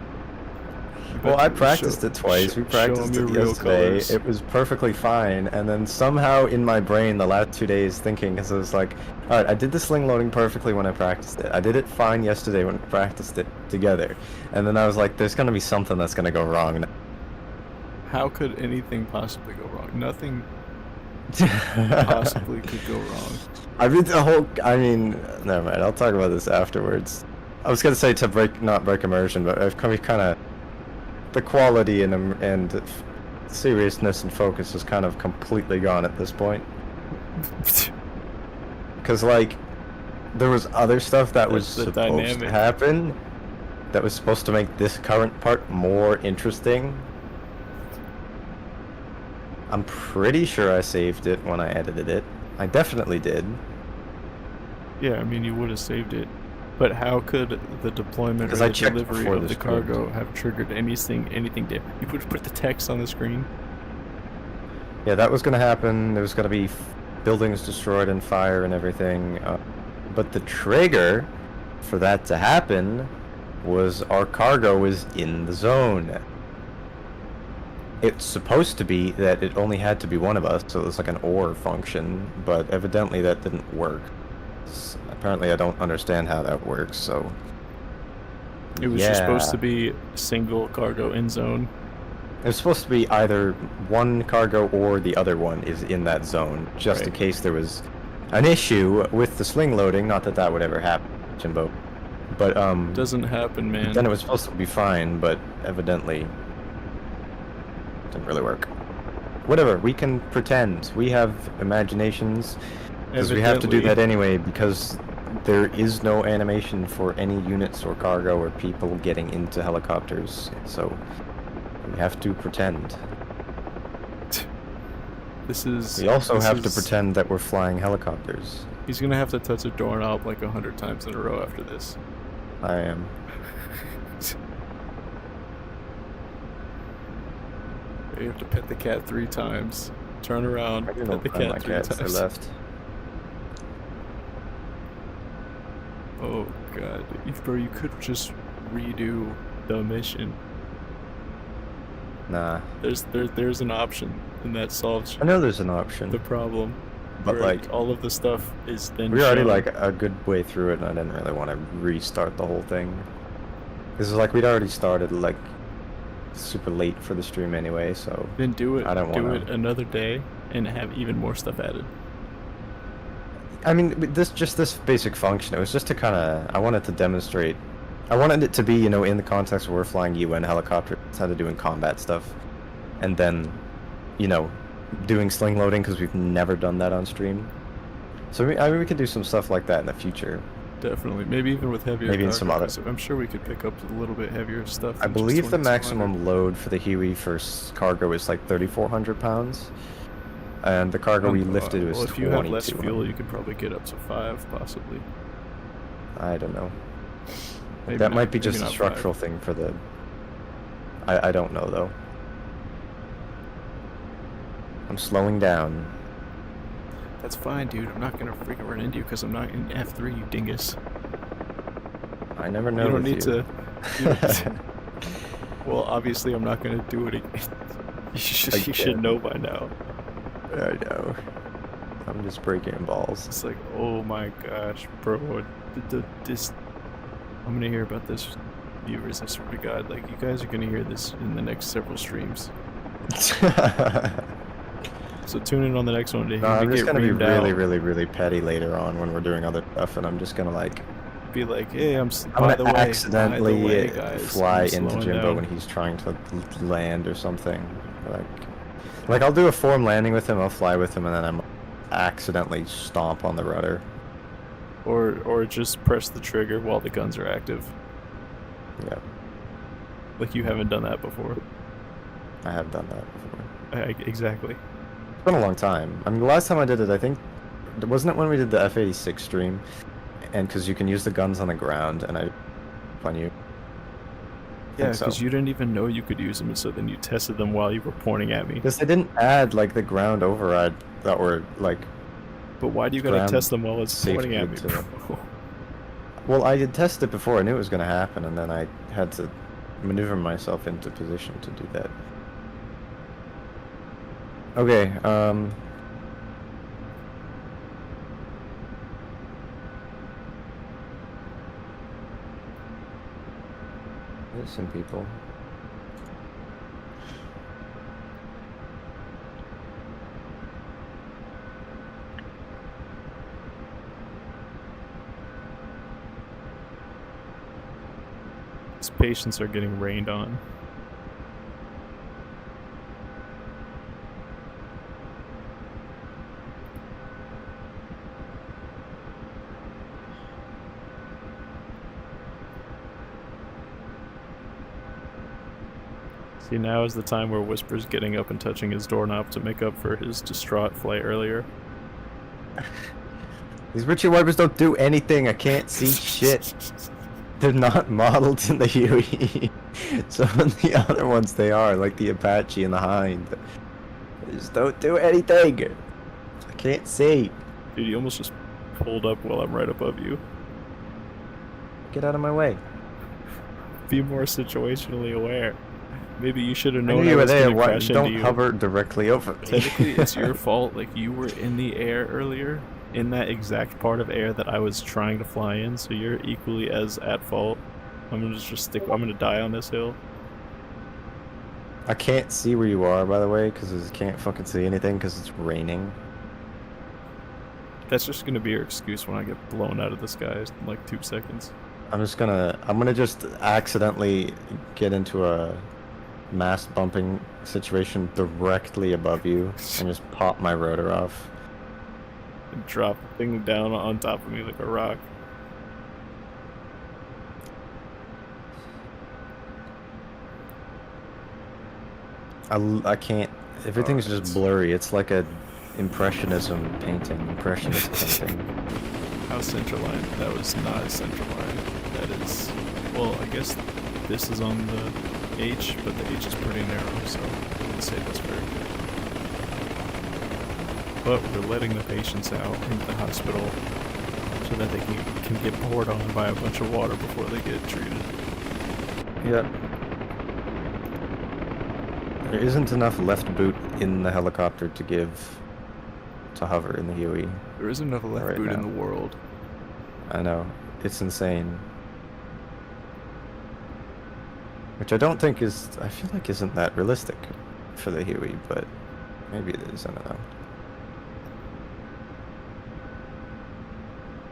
Well, I practiced it twice. We practiced it yesterday. It was perfectly fine, and then somehow in my brain the last 2 days thinking, because I was like, alright, I did the sling loading perfectly when I practiced it. I did it fine yesterday when we practiced it together. And then I was like, there's gonna be something that's gonna go wrong. How could anything possibly go wrong? Nothing. possibly could go wrong. I mean, never mind. I'll talk about this afterwards. I was gonna say to not break immersion, but I've kind of the quality and seriousness and focus is kind of completely gone at this point. Because like, there was other stuff that was the supposed dynamic. to happen, that was supposed to make this current part more interesting. I'm pretty sure I saved it when I edited it. I definitely did. Yeah, I mean, you would have saved it. But how could the deployment Because or I the checked delivery before of the the script. cargo have triggered anything different? You would put the text on the screen. Yeah, that was gonna happen. There was gonna be buildings destroyed and fire and everything. But the trigger for that to happen was our cargo was in the zone. It's supposed to be that it only had to be one of us, so it was like an OR function, but evidently that didn't work. Apparently I don't understand how that works, so... It was just supposed Yeah. to be single cargo in zone. It was supposed to be either one cargo or the other one is in that zone, just in Right. case there was an issue with the sling loading. Not that that would ever happen, Jimbo. But Doesn't happen, man. then it was supposed to be fine, but evidently didn't really work. Whatever, we can pretend. We have imaginations, because we have to do Evidently. that anyway, because there is no animation for any units or cargo or people getting into helicopters, so we have to pretend. This is. We also this have to is- pretend that we're flying helicopters. He's gonna have to touch a doorknob like 100 times in a row after this. I am. You have to pet the cat 3 times. Turn around, I do pet not the find my cat 3 cats. They times. left. Oh god, bro, you could just redo the mission. Nah. There's an option, and that solves I know there's an option, the problem. but where like, all of the stuff is then. we're already shown. like a good way through it, and I didn't really want to restart the whole thing. This is like we'd already started like super late for the stream anyway, so Then do it. I don't do wanna- it another day and have even more stuff added. I mean, this basic function. It was just to kind of. I wanted to demonstrate. I wanted it to be, you know, in the context where we're flying UN helicopters, how to doing combat stuff, and then, you know, doing sling loading because we've never done that on stream. So I mean, we could do some stuff like that in the future. Definitely, maybe even with heavier. Maybe in some cargo, other- 'cause I'm sure we could pick up a little bit heavier stuff. I than just believe the 2200. maximum load for the Huey for cargo is like 3,400 pounds, and the cargo we lifted was well, if you have less 2,200. fuel, you could probably get up to 5, possibly. I don't know. Maybe That not- might be maybe just a not 5. structural thing for the. I don't know though. I'm slowing down. That's fine, dude. I'm not gonna freaking run into you because I'm not in F3, you dingus. I never know. You don't with need to. you don't need to- Well, obviously, I'm not gonna do it again. You should Again. know by now. I know. I'm just breaking balls. It's like, oh my gosh, bro. This. I'm gonna hear about this, viewers. I swear to God, like you guys are gonna hear this in the next several streams. So tune in on the next one to hear No, me I'm just get gonna be reamed really, out. really, really petty later on when we're doing other stuff, and I'm just gonna like. Be like, hey, I'm by the gonna way, accidentally by the way, guys, fly I'm into slowing Jimbo down. when he's trying to land or something. Like I'll do a form landing with him, I'll fly with him, and then I'm accidentally stomp on the rudder. Or just press the trigger while the guns are active. Yeah, Like you haven't done that before. I have done that before. Exactly. It's been a long time. I mean, the last time I did it, I think, wasn't it when we did the F-86 stream? And because you can use the guns on the ground, and I on you. Yeah, Think so. because you didn't even know you could use them, and so then you tested them while you were pointing at me. Because they didn't add like the ground override that were like. But why do you gotta ground test them while it's safety pointing at me, to- bro? Well, I had tested it before. I knew it was going to happen, and then I had to maneuver myself into position to do that. Okay. There's some people. His patients are getting rained on. See, now is the time where Whisper's getting up and touching his doorknob to make up for his distraught flight earlier. These windshield wipers don't do anything. I can't see shit. They're not modeled in the Huey. Some of the other ones they are, like the Apache and the Hind. They just don't do anything. I can't see. Dude, you almost just pulled up while I'm right above you. Get out of my way. Be more situationally aware. Maybe you should have I known knew I you were was there. gonna Why crash into don't you. hover directly over me? Technically, it's your fault. Like, you were in the air earlier, in that exact part of air that I was trying to fly in, so you're equally as at fault. I'm gonna just stick. I'm gonna die on this hill. I can't see where you are, by the way, because I can't fucking see anything because it's raining. That's just gonna be your excuse when I get blown out of the sky in like 2 seconds. I'm gonna just accidentally get into a mast bumping situation directly above you and just pop my rotor off. And drop the thing down on top of me like a rock. I can't. Everything's just blurry. It's like a impressionism painting. Impressionist painting. How centerline? That was not centerline. That is. Well, I guess this is on the H, but the H is pretty narrow, so I wouldn't say that's very good. But we're letting the patients out into the hospital so that they can get poured on by a bunch of water before they get treated. Yep. There isn't enough left boot in the helicopter to give to hover in the Huey. There isn't enough left Right boot now. in the world. I know. It's insane. Which I don't think is, I feel like isn't that realistic for the Huey, but maybe it is, I don't know.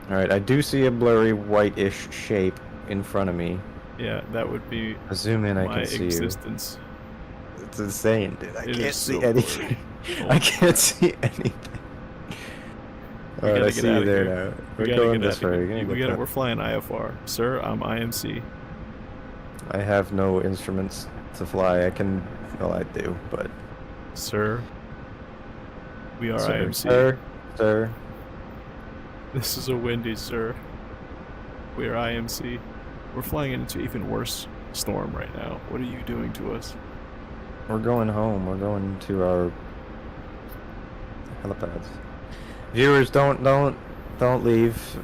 Alright, I do see a blurry whitish shape in front of me. Yeah, that would be I zoom in, I my can see existence. you. It's insane, dude. I It can't is see so anything. blurry. I can't see anything. We Alright, gotta I get see you outta there here. now. We We're gotta going get this out of way. here. We're gonna get We're flying IFR. Sir, I'm IMC. I have no instruments to fly. I can, well, I do, but Sir, we are sir, IMC. sir. This is a Wendy's, sir. We are IMC. We're flying into even worse storm right now. What are you doing to us? We're going home. We're going to our helipads. Viewers, don't leave.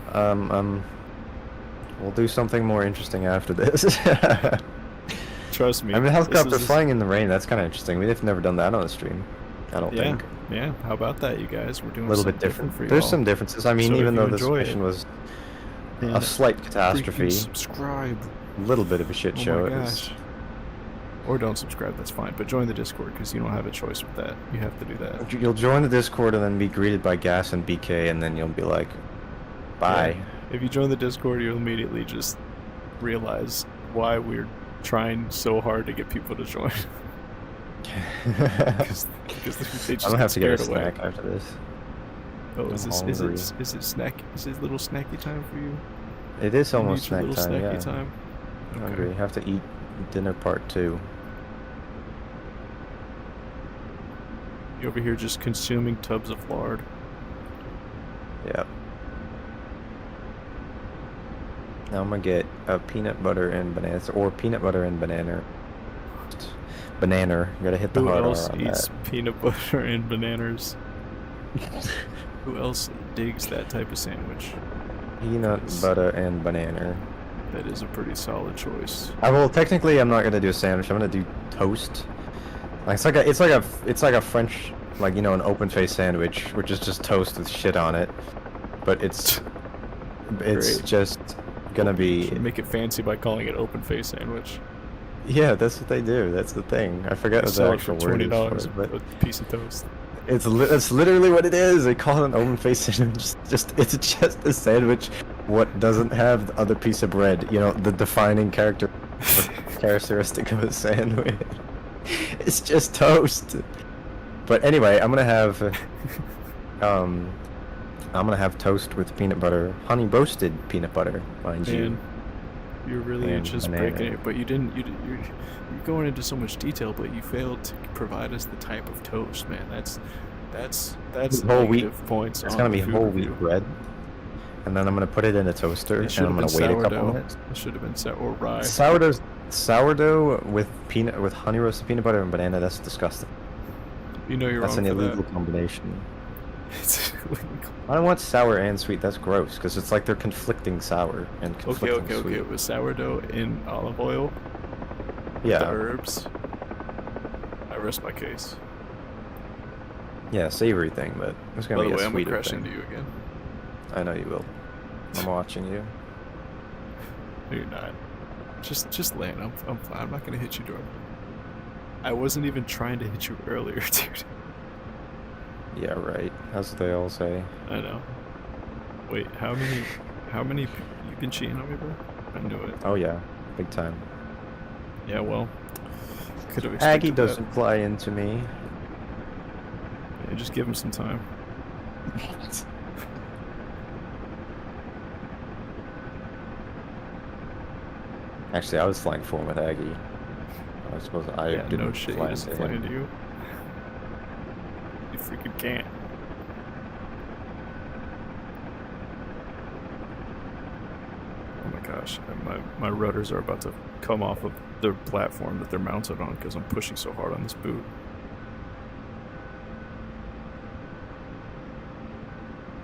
We'll do something more interesting after this. Trust me. I mean, helicopter this is- flying in the rain. That's kind of interesting. We've never done that on a stream. I don't Yeah, think. yeah. How about that, you guys? We're doing A little something bit different. for you There's all. some differences. I mean, So if even you though this enjoy it, mission was then a slight catastrophe, freaking subscribe. a little bit of a shit Oh show. my It was- gosh. Or don't subscribe, that's fine. But join the Discord, because you don't have a choice with that. You have to do that. You'll join the Discord and then be greeted by Gas and BK, and then you'll be like, bye. Yeah. If you join the Discord, you'll immediately just realize why we're trying so hard to get people to join. Because they just I'm gonna have to get a scared away. snack after this. Oh, is I'm this hungry. is it snack? Is it little snacky time for you? It is You almost need your snack little time, snacky yeah. time. I'm hungry. Have to eat dinner part 2. You over here just consuming tubs of lard. Yep. Now I'm gonna get a peanut butter and bananas, or peanut butter and banana. Banana. Gotta hit the Who hard R else on eats that. peanut butter and bananas? Who else digs that type of sandwich? Peanut Yes. butter and banana. That is a pretty solid choice. Well, technically, I'm not gonna do a sandwich. I'm gonna do toast. Like it's like a French, like, you know, an open face sandwich, which is just toast with shit on it. But it's Great. just gonna be. Should make it fancy by calling it open face sandwich. Yeah, that's what they do. That's the thing. I forget They what the sell it for actual word is $20 for it, but a piece of toast. it's literally what it is. They call it an open face sandwich. It's just a sandwich what doesn't have the other piece of bread. You know, the defining character characteristic of a sandwich. It's just toast. But anyway, um I'm gonna have toast with peanut butter, honey roasted peanut butter, mind you. Man, you're really And just banana. breaking it, but you didn't. You're going into so much detail, but you failed to provide us the type of toast, man. That's the Whole wheat. negative points. It's on gonna the be food whole review. wheat bread, and then I'm gonna put it in a toaster, It and should I'm have gonna been wait a couple sourdough. minutes. It should have been or rye. Sourdough with honey roasted peanut butter and banana. That's disgusting. You know you're That's wrong an for illegal that. combination. It's illegal. I don't want sour and sweet. That's gross because it's like they're conflicting sour and conflicting Okay. sweet. It was sourdough in olive oil. Yeah. The herbs. I rest my case. Yeah, savory thing, but it's By gonna the be way, a I'm gonna sweeter crash thing. into you again. I know you will. I'm watching you. No, you're not. Just land. I'm fine. I'm not gonna hit you, Jordan. I wasn't even trying to hit you earlier, dude. Yeah, right. As they all say. I know. Wait, how many you been cheating on me, bro? I knew it. Oh yeah, big time. Yeah, well, could have Aggie expected doesn't fly into me. that. Yeah, just give him some time. Actually, I was flying forward with Aggie. I suppose I Yeah, didn't no shit. He fly doesn't into fly him. into you. You freaking can't. Oh my gosh, my rudders are about to come off of the platform that they're mounted on because I'm pushing so hard on this boot.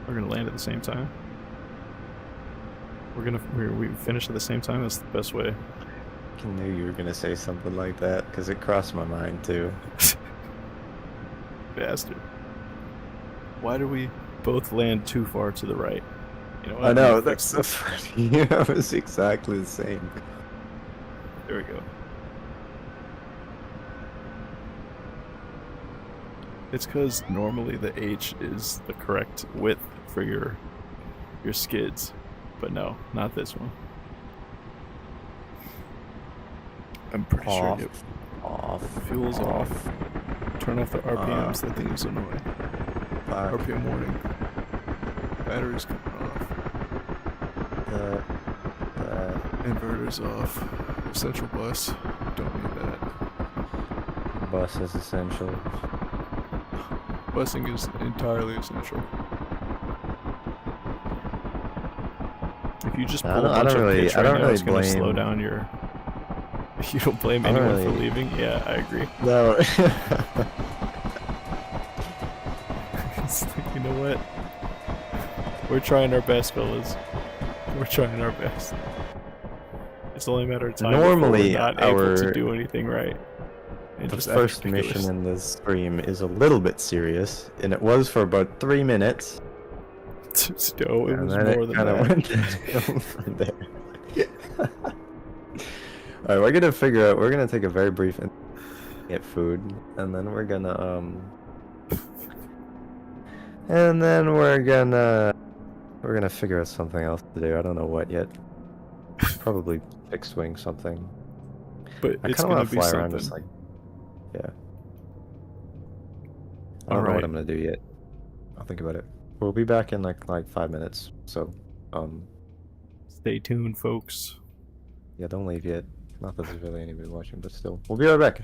We're gonna land at the same time. We finish at the same time. That's the best way. I knew you were gonna say something like that because it crossed my mind too. Bastard. Why do we both land too far to the right? You know what? I know, I'm gonna that's fix so this. funny. Yeah, it was exactly the same. There we go. It's because normally the H is the correct width for your skids, but no, not this one. I'm pretty Off. sure Off. fuel's off. Turn off the RPMs. That thing is annoying. Fuck. RPM warning. Battery's coming off. Inverter's off. Central bus. Don't need that. Bus is essential. Busing is entirely essential. If you just I pull don't- a I bunch don't of really- pitch I right don't now, really it's gonna slow blame- down your... You don't blame I don't anyone for really- leaving? Yeah, I agree. No. It's like, you know what? We're trying our best, fellas. We're trying our best. It's only a matter of time Normally, before we're not able to our- do anything right. And The just act first ridiculous. mission in this stream is a little bit serious, and it was for about 3 minutes. No, it And was then more it than kinda that. went downhill from there. Alright, we're gonna take a very brief and get food, and then we're gonna we're gonna figure out something else to do. I don't know what yet. Probably fixed wing something. But I it's kinda gonna wanna be fly something. around just like, yeah. I don't know what I'm gonna do yet. I'll think about it. We'll be back in like 5 minutes, so Stay tuned, folks. yeah, don't leave yet. Not that there's really anybody watching, but still. We'll be right back.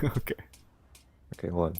Okay. Okay, hold on.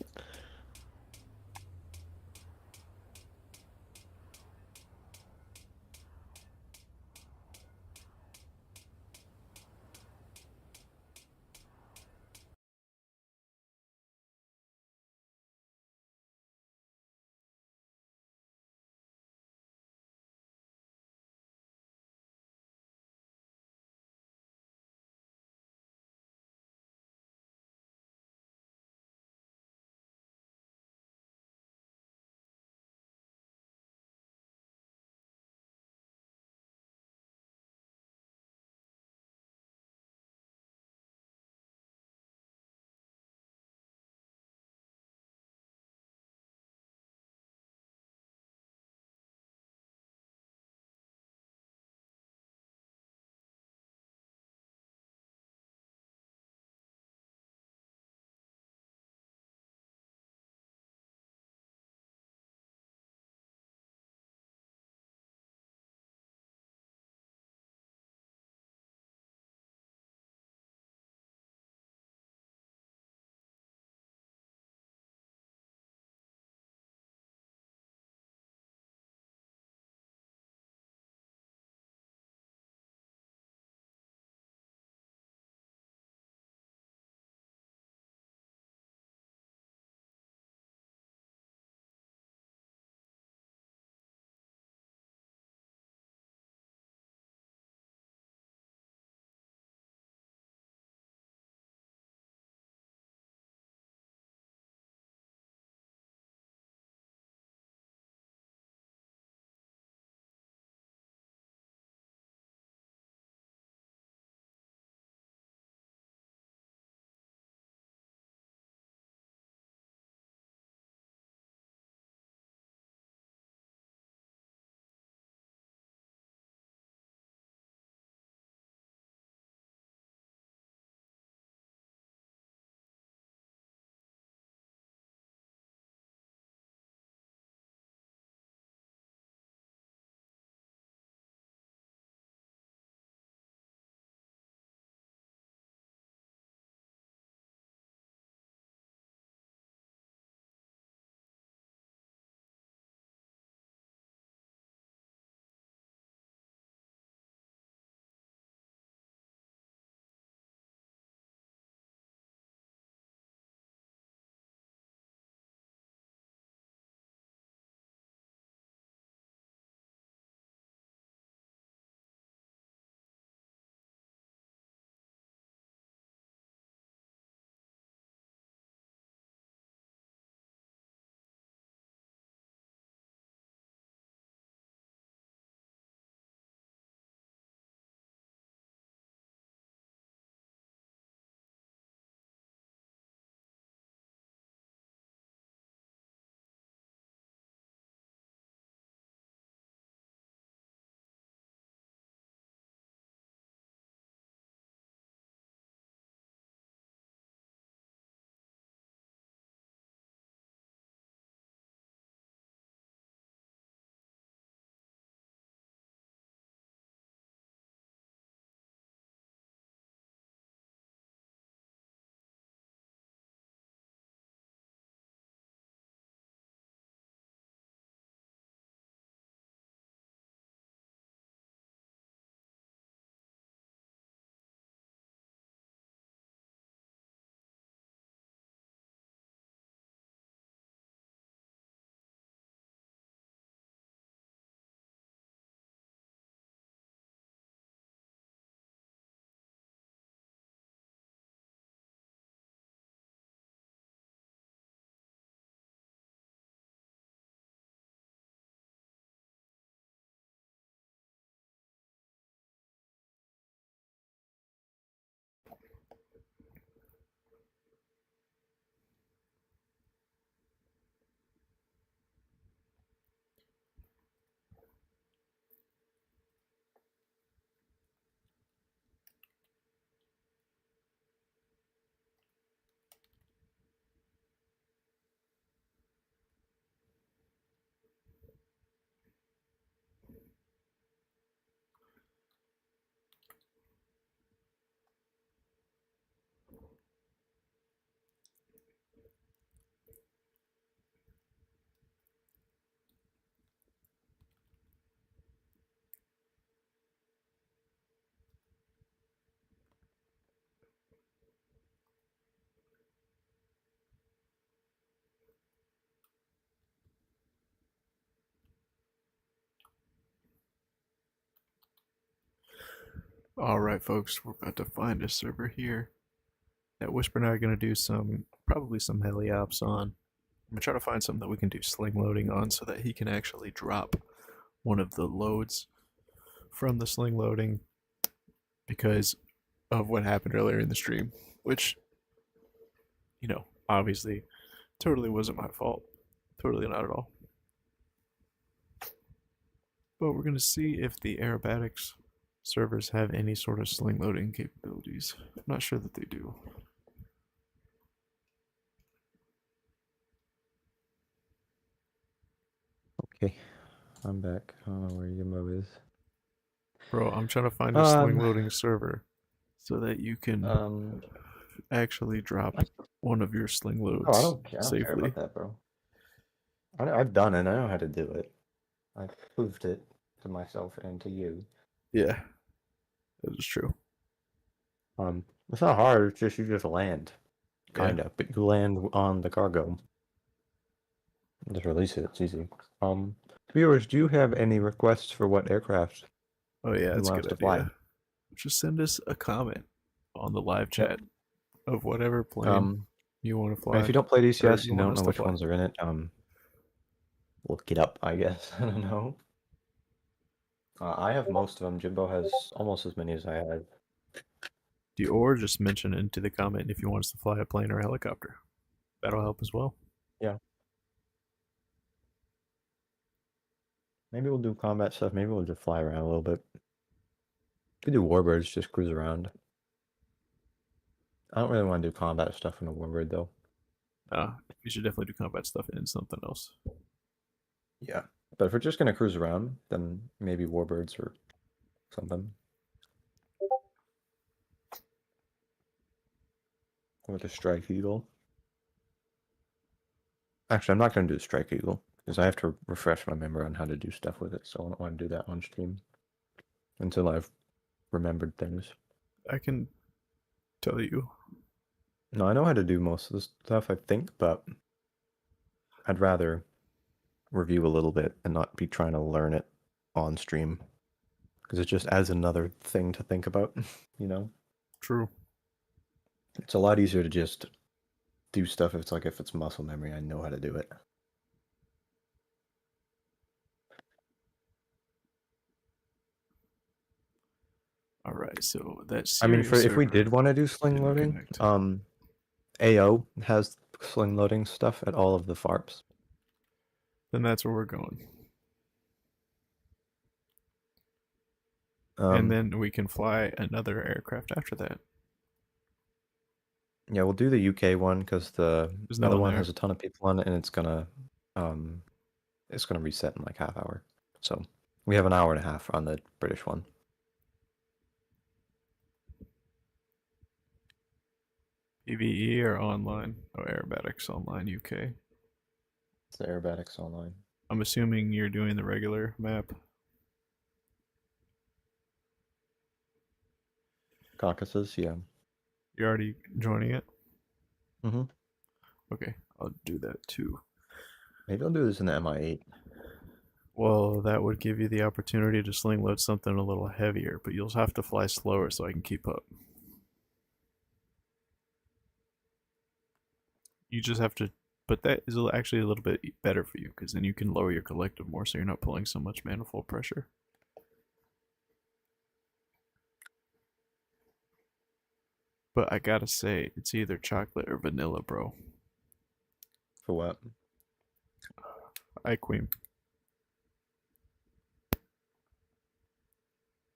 Alright, folks, we're about to find a server here that Whisper and I are going to do probably some heli ops on. I'm going to try to find something that we can do sling loading on so that he can actually drop one of the loads from the sling loading because of what happened earlier in the stream, which, obviously totally wasn't my fault. Totally not at all. But we're going to see if the aerobatics servers have any sort of sling loading capabilities. I'm not sure that they do. Okay, I'm back. I don't know where Yimbo is. Bro, I'm trying to find a sling loading server so that you can actually drop one of your sling loads I don't care safely. about that, bro. I've done it. I know how to do it. I've proved it to myself and to you. Yeah, that is true. It's not hard. It's just you just land, kinda. Yeah. But you land on the cargo. Just release it. It's easy. Viewers, do you have any requests for what aircraft Oh yeah, that's a want good us to idea. fly? Just send us a comment on the live chat of whatever plane you want to fly. And if you don't play DCS, you you want don't us know to which fly. ones are in it. Look it up, I guess. I don't know. I have most of them. Jimbo has almost as many as I have. Or just mention into the comment if you want us to fly a plane or a helicopter. That'll help as well. Yeah. Maybe we'll do combat stuff. Maybe we'll just fly around a little bit. We could do warbirds, just cruise around. I don't really want to do combat stuff in a warbird, though. You should definitely do combat stuff in something else. Yeah. But if we're just going to cruise around, then maybe warbirds or something. Or the Strike Eagle. Actually, I'm not going to do the Strike Eagle, because I have to refresh my memory on how to do stuff with it, so I don't want to do that on stream until I've remembered things. I can tell you. No, I know how to do most of this stuff, I think, but I'd rather review a little bit and not be trying to learn it on stream, because it just adds another thing to think about, you know? True. It's a lot easier to just do stuff if it's muscle memory, I know how to do it. All right, so that's. I mean, if we did want to do sling loading, AO has sling loading stuff at all of the FARPs. Then that's where we're going. And then we can fly another aircraft after that. Yeah, we'll do the UK one because the other one has a ton of people on it, and it's gonna reset in like half hour. So we have an hour and a half on the British one. PvE or online? Oh, aerobatics online UK. It's the aerobatics online. I'm assuming you're doing the regular map. Caucasus, yeah. You're already joining it? Mm-hmm. Okay, I'll do that too. Maybe I'll do this in the MI8. Well, that would give you the opportunity to sling load something a little heavier, but you'll have to fly slower so I can keep up. You just have to, but that is actually a little bit better for you, because then you can lower your collective more so you're not pulling so much manifold pressure. But I gotta say, it's either chocolate or vanilla, bro. For what? Queen.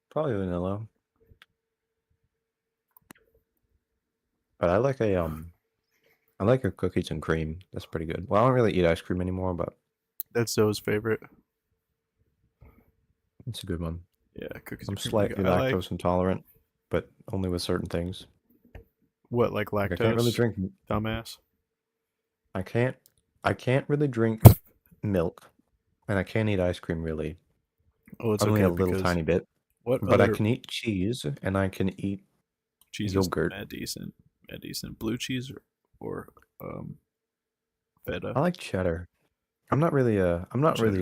Probably vanilla. But I like a cookies and cream. That's pretty good. Well, I don't really eat ice cream anymore, but that's Zoe's favorite. It's a good one. Yeah, cookies. I'm slightly lactose intolerant, but only with certain things. What, like lactose? I can't really drink. Dumbass. I can't really drink milk, and I can't eat ice cream really. Oh, it's only okay, a little tiny bit. But I can eat cheese, and I can eat cheese yogurt. Is mad decent. Blue cheese or feta. I like cheddar. I'm not really a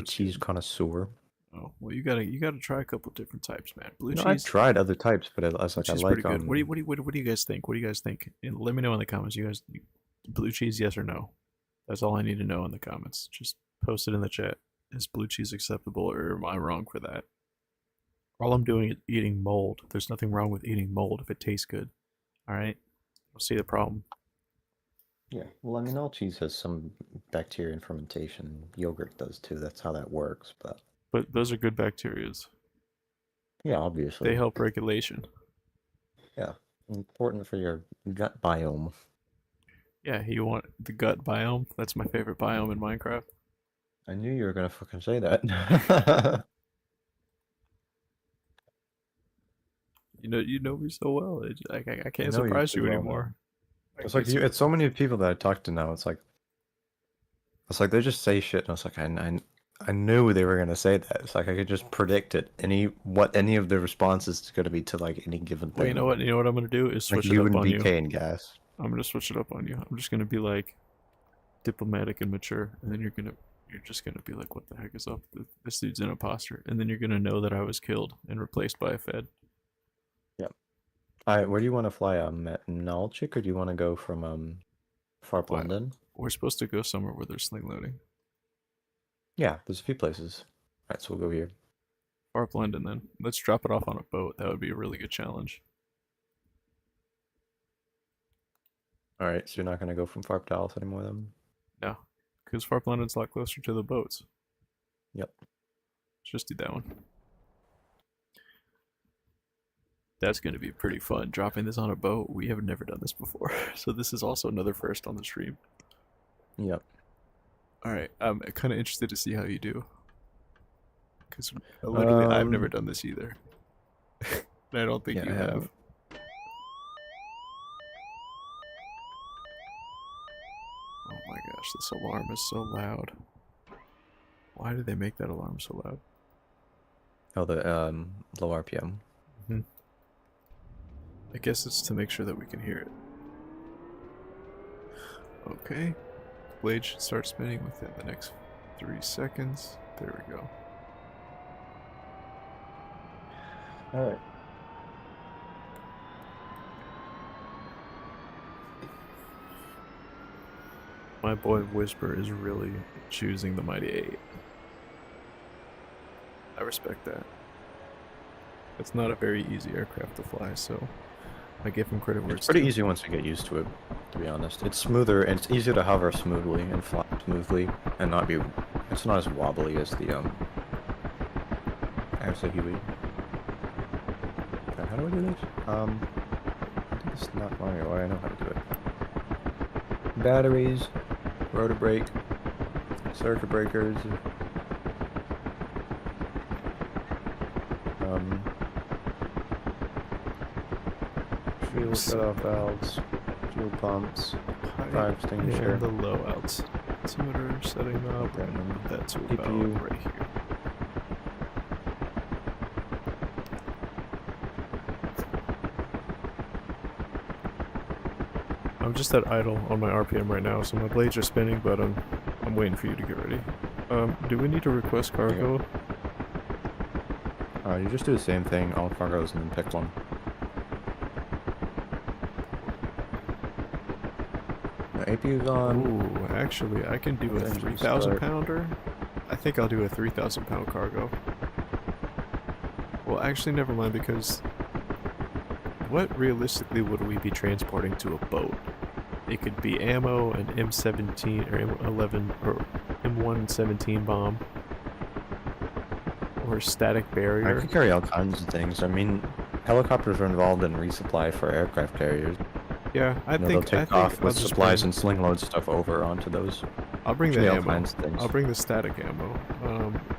cheese connoisseur. Oh well, you gotta try a couple different types, man. Blue No, cheese. I've tried other types, but I was Blue like, I cheese is like pretty good. What do you guys think? What do you guys think? And let me know in the comments. You guys, blue cheese, yes or no? That's all I need to know in the comments. Just post it in the chat. Is blue cheese acceptable, or am I wrong for that? All I'm doing is eating mold. There's nothing wrong with eating mold if it tastes good. All right. I'll see the problem. Yeah, well, I mean, all cheese has some bacteria and fermentation. Yogurt does too. That's how that works. But those are good bacterias. Yeah, obviously. They help regulation. Yeah, important for your gut biome. Yeah, you want the gut biome? That's my favorite biome in Minecraft. I knew you were gonna fucking say that. You know me so well. I can't know you surprise too you well, anymore. It's like it's so many people that I talk to now. It's like they just say shit, and I was like, I knew they were gonna say that. It's like I could just predict it. What any of the responses is gonna be to like any given thing. Well, you know what? You know what I'm gonna do is Like switch it you up and on you. BK and gas. I'm gonna switch it up on you. I'm just gonna be like diplomatic and mature, and then you're just gonna be like, what the heck is up? This dude's an imposter, and then you're gonna know that I was killed and replaced by a Fed. Yep. All right, where do you want to fly? Nalchik, or do you want to go from Farp Wow. London? We're supposed to go somewhere where there's sling loading. Yeah, there's a few places. All right, so we'll go here. Farp London, then. Let's drop it off on a boat. That would be a really good challenge. All right, so you're not gonna go from Farp Dallas anymore, then? No, because Farp London's a lot closer to the boats. Yep. Let's just do that one. That's going to be pretty fun, dropping this on a boat. We have never done this before, so this is also another first on the stream. Yep. Alright, I'm kind of interested to see how you do. Because literally, I've never done this either. And I don't think you have. Oh my gosh, this alarm is so loud. Why did they make that alarm so loud? Oh, the low RPM. Mm-hmm. I guess it's to make sure that we can hear it. Okay. Blade should start spinning within the next 3 seconds. There we go. Alright. My boy Whisper is really choosing the Mighty 8. I respect that. It's not a very easy aircraft to fly, so I give him credit where it's pretty easy once you get used to it, to be honest. It's smoother, and it's easier to hover smoothly and fly smoothly, and not be... It's not as wobbly as the, actually Huey. Okay, how do I do this? I think it's not flying away. I know how to do it. Batteries, rotor brake, circuit breakers, fuel shutoff valves, fuel pumps, fire extinguisher. And the low altimeter setting up, and that's about CPU. right here. I'm just at idle on my RPM right now, so my blades are spinning, but I'm waiting for you to get ready. Do we need to request cargo? You just do the same thing, all cargoes, and then pick one. The APU's on. Ooh, actually, I can do a 3,000 pounder. I think I'll do a 3,000 pound cargo. Well, actually, never mind, because what realistically would we be transporting to a boat? It could be ammo, an M17 or M11 or M117 bomb, or static barrier. I could carry all kinds of things. I mean, helicopters are involved in resupply for aircraft carriers. Yeah, I think they'll take off with supplies and sling load stuff over onto those. I'll bring the all ammo. kinds of things. I'll bring the static ammo.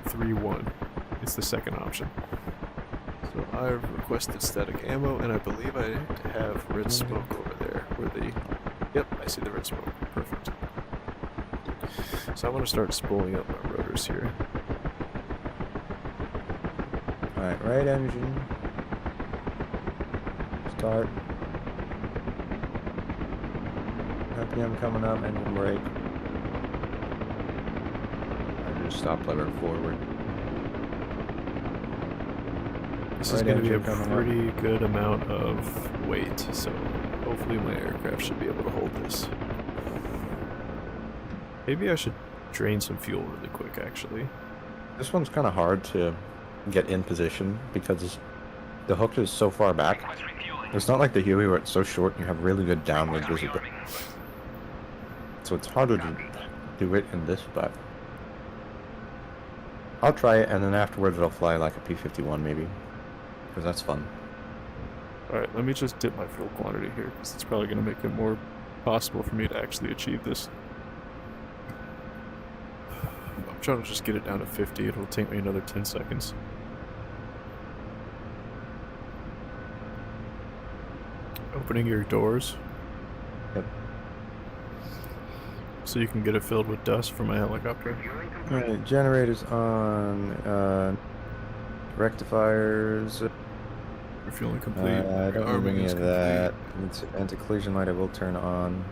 3-1. It's the second option. So I've requested static ammo, and I believe I have red smoke over there. Where the... Yep, I see the red smoke. Perfect. So I want to start spooling up my rotors here. Alright, right engine. Start. RPM coming up, engine brake. I just stop lever forward. This is Right going to be a engine coming up. pretty good amount of weight, so hopefully my aircraft should be able to hold this. Maybe I should drain some fuel really quick, actually. This one's kind of hard to get in position because the hook is so far back. It's not like the Huey where it's so short and you have really good downward visibility. So it's harder to do it in this spot. I'll try it and then afterwards it'll fly like a P-51 maybe. Because that's fun. Alright, let me just dip my fuel quantity here, because it's probably going to make it more possible for me to actually achieve this. I'm trying to just get it down to 50. It'll take me another 10 seconds. Opening your doors. Yep. So you can get it filled with dust from my helicopter. Alright, generators on, rectifiers. Refueling complete. I don't Rearming need any is of complete. that. Anti-collision light I will turn on.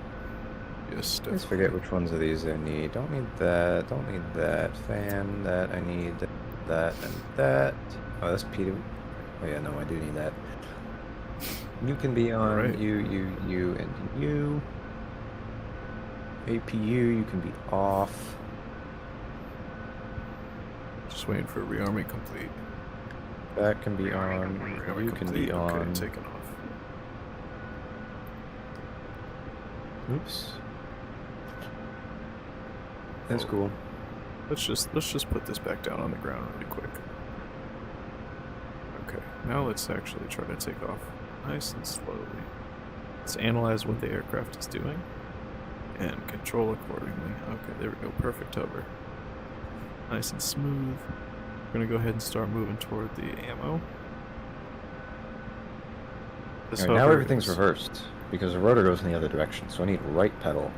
Yes, Let's definitely. forget which ones of these I need. Don't need that. Don't need that. Fan. That. I need that and that. Oh, that's P2. Oh yeah, no, I do need that. You can be on Right. you, and you. APU, you can be off. Just waiting for rearming complete. That can be on. Rearming You can complete. be Okay, on. taken off. Oops. That's Oh. cool. Let's just put this back down on the ground really quick. Okay, now let's actually try to take off nice and slowly. Let's analyze what the aircraft is doing and control accordingly. Okay, there we go. Perfect hover. Nice and smooth. We're gonna go ahead and start moving toward the ammo. This Alright, now hover everything's is- reversed because the rotor goes in the other direction, so I need right pedal.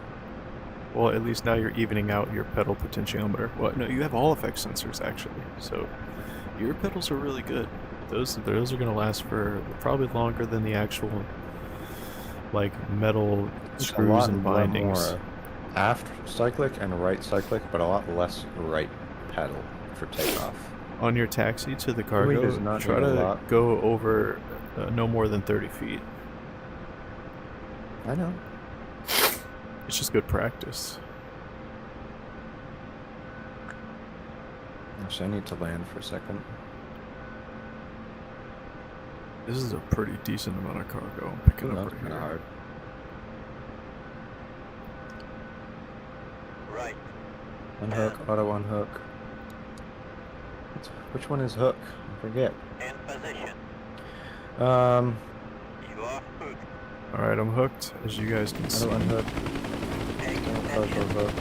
Well, at least now you're evening out your pedal potentiometer. Well, no, you have all effects sensors actually, so your pedals are really good. Those are gonna last for probably longer than the actual like metal It's a screws lot and bindings. more aft cyclic and right cyclic, but a lot less right pedal for takeoff. On your taxi to the does cargo, not try need a to lot. go over no more than 30 feet. I know. It's just good practice. Actually, I need to land for a second. This is a pretty decent amount of cargo I'm picking Ooh, up that's right kind of here. hard. Right. Unhook, auto unhook. Which one is hook? I forget. In position. Um, You are hooked. Alright, I'm hooked, as you guys can see. auto unhook. Take Auto attention. hook.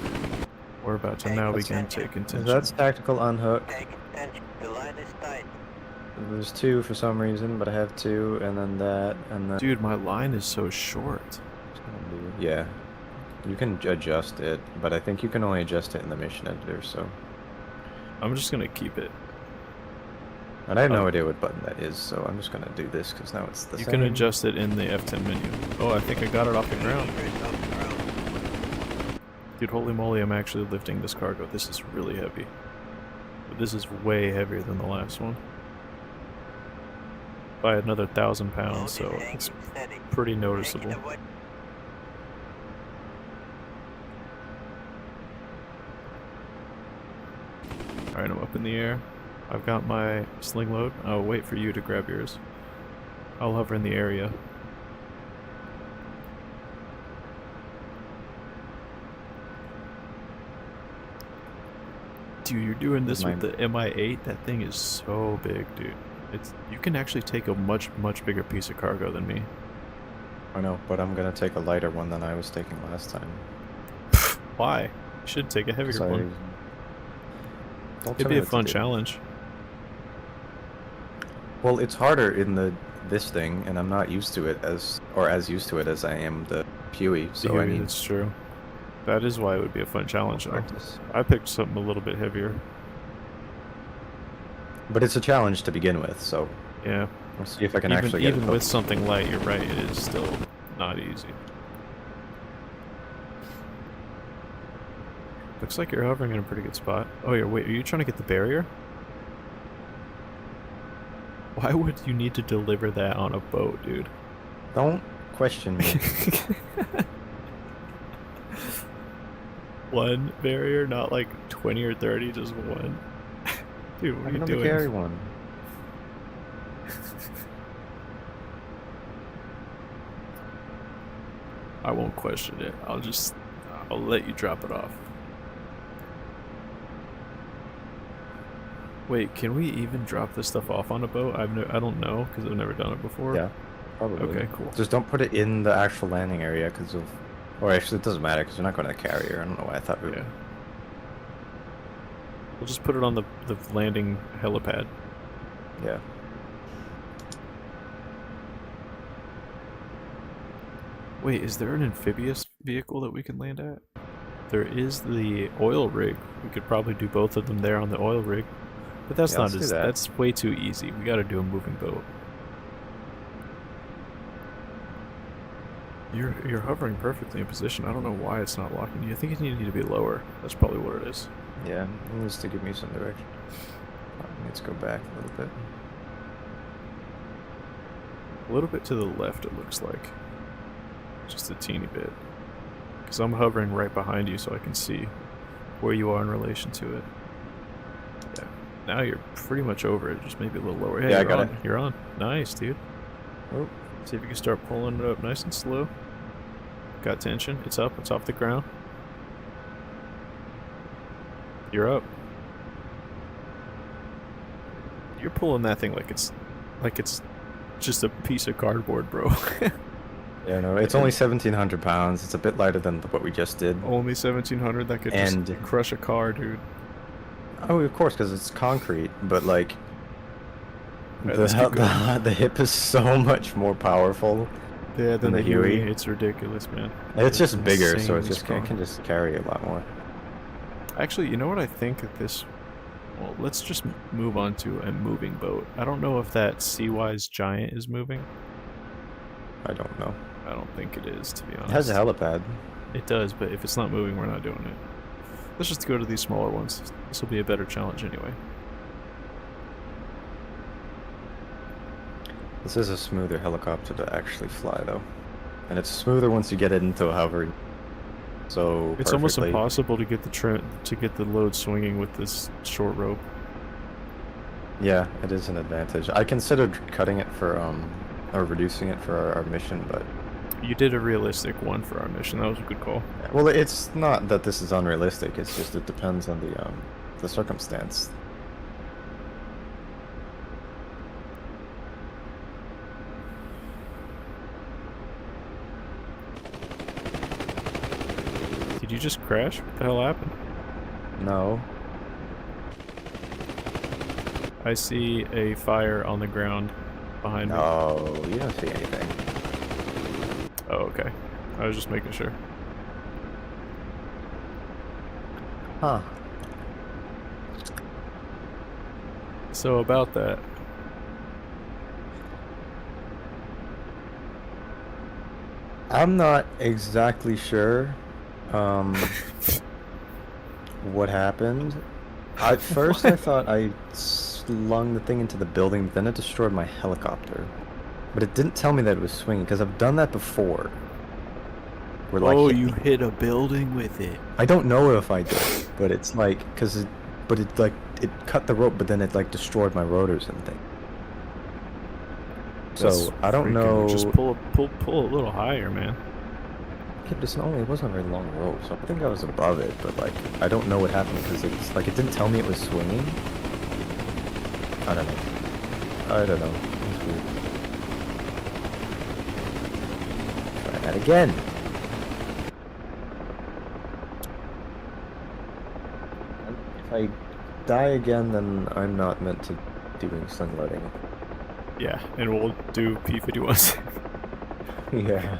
We're about to Take now attention. begin taking So tension. that's tactical unhook. Take attention. The line is tight. There's two for some reason, but I have two, and then that, and then. Dude, my line is so short. Yeah. You can adjust it, but I think you can only adjust it in the mission editor, so. I'm just gonna keep it. And I have no Oh. idea what button that is, so I'm just gonna do this because now it's the You same. can adjust it in the F10 menu. Oh, I think I got it off the ground. Straight off the ground. Dude, holy moly, I'm actually lifting this cargo. This is really heavy. But this is way heavier than the last one. By another 1,000 Load pounds, is so hanging it's steady. pretty Take it noticeable. away. Alright, I'm up in the air. I've got my sling load. I'll wait for you to grab yours. I'll hover in the area. Dude, you're doing this with the MI8? That thing is so big, dude. You can actually take a much bigger piece of cargo than me. I know, but I'm gonna take a lighter one than I was taking last time. Why? You should take a heavier So one. Don't It'd tell be me a what to fun do. challenge. Well, it's harder in this thing, and I'm not used to it as used to it as I am the Huey. So I need That's true. That is why it would be a fun challenge. Though. practice. I picked something a little bit heavier. But it's a challenge to begin with, so Yeah. we'll see if I can actually get even it with hooked. something light, you're right. It is still not easy. Looks like you're hovering in a pretty good spot. Oh, yeah. Wait, are you trying to get the barrier? Why would you need to deliver that on a boat, dude? Don't question me. One barrier, not like 20 or 30, just one. Dude, what I are can you only doing? carry one. I won't question it. I'll let you drop it off. Wait, can we even drop this stuff off on a boat? I don't know because I've never done it before. Yeah, probably. Okay, cool. Just don't put it in the actual landing area because of... Or actually, it doesn't matter because we're not going to the carrier. I don't know why I thought we were... Yeah. We'll just put it on the landing helipad. Yeah. Wait, is there an amphibious vehicle that we can land at? There is the oil rig. We could probably do both of them there on the oil rig. But that's Yeah, not let's do as... that. That's way too easy. We gotta do a moving boat. You're hovering perfectly in position. I don't know why it's not locking you. I think you need to be lower. That's probably what it is. Yeah, it needs to give me some direction. Let's go back a little bit. A little bit to the left, it looks like. Just a teeny bit. Because I'm hovering right behind you so I can see where you are in relation to it. Yeah. Now you're pretty much over it, just maybe a little lower. Hey, Yeah, I you're got on. it. You're on. Nice, dude. Oh, See if you can start pulling it up nice and slow. Got tension. It's up. It's off the ground. You're up. You're pulling that thing like it's just a piece of cardboard, bro. yeah, no, it's only 1,700 pounds. It's a bit lighter than what we just did. Only 1,700. That could And- just crush a car, dude. Oh, of course, because it's concrete, but like... Alright, let's keep going. The hip is so much more powerful. Yeah, than the the Huey. Huey. It's ridiculous, man. It's just bigger, so insanely it's just strong. it can just carry a lot more. Actually, you know what I think that this... Well, let's just move on to a moving boat. I don't know if that Sea-Wise Giant is moving. I don't know. I don't think it is, to be honest. It has a helipad. It does, but if it's not moving, we're not doing it. Let's just go to these smaller ones. This will be a better challenge anyway. This is a smoother helicopter to actually fly, though. And it's smoother once you get it into a hover. So It's almost perfectly- impossible to get the load swinging with this short rope. Yeah, it is an advantage. I considered cutting it for, or reducing it for our mission, but... You did a realistic one for our mission. That was a good call. Well, it's not that this is unrealistic, it's just it depends on the circumstance. Did you just crash? What the hell happened? No. I see a fire on the ground behind me. No, you don't see anything. Oh, okay. I was just making sure. Huh. So about that. I'm not exactly sure what happened. At first I thought I slung the thing into the building, but then it destroyed my helicopter. But it didn't tell me that it was swinging, because I've done that before. Where, like, Oh, hit- you hit a building with it. I don't know if I did, but it's like, it cut the rope, but then it like destroyed my rotors and things. That's So I don't freaking- know. Just pull a little higher, man. Yeah, but it wasn't a very long rope, so I think I was above it, but like, I don't know what happened because it's like, it didn't tell me it was swinging. I don't know. I don't know. It's weird. Try that again. If I die again, then I'm not meant to doing slingloading. Yeah, and we'll do P-51s. Yeah.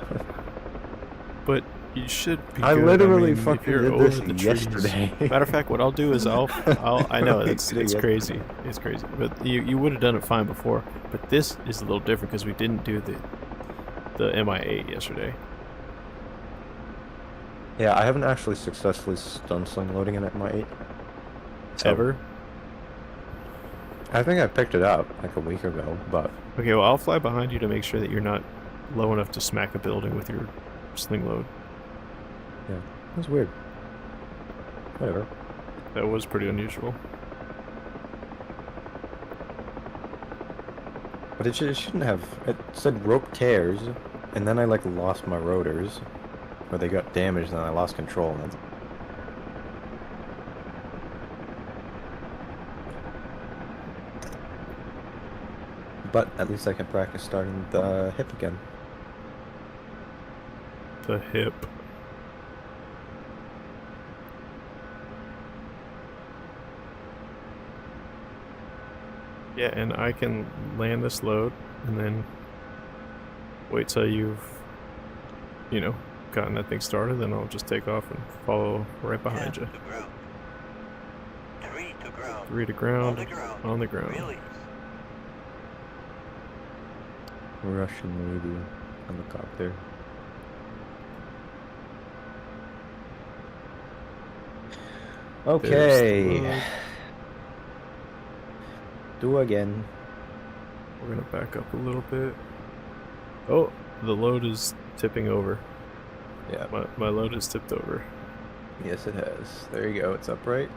But you should be I good. literally if fucking you're did over this the trees. yesterday. Matter of fact, what I'll do is I know it's Yeah. crazy. It's crazy. But you would have done it fine before. But this is a little different because we didn't do the MI8 yesterday. Yeah, I haven't actually successfully done slingloading in my 8. Ever? I think I picked it up like a week ago, but Okay, well, I'll fly behind you to make sure that you're not low enough to smack a building with your sling load. yeah, that's weird. Whatever. That was pretty unusual. But it shouldn't have. It said rope tears, and then I like lost my rotors, or they got damaged, and I lost control. And that's... But at least I can practice starting the hip again. The hip. Yeah, and I can land this load and then wait till you've, you know, gotten that thing started, then I'll just take off and follow right behind 10 you. to ground. 3 to ground. 3 to ground, On the ground. on the ground. Release. Russian Navy helicopter. Okay. load. Do again. We're gonna back up a little bit. Oh, the load is tipping over. Yeah. My load is tipped over. Yes, it has. There you go. It's upright.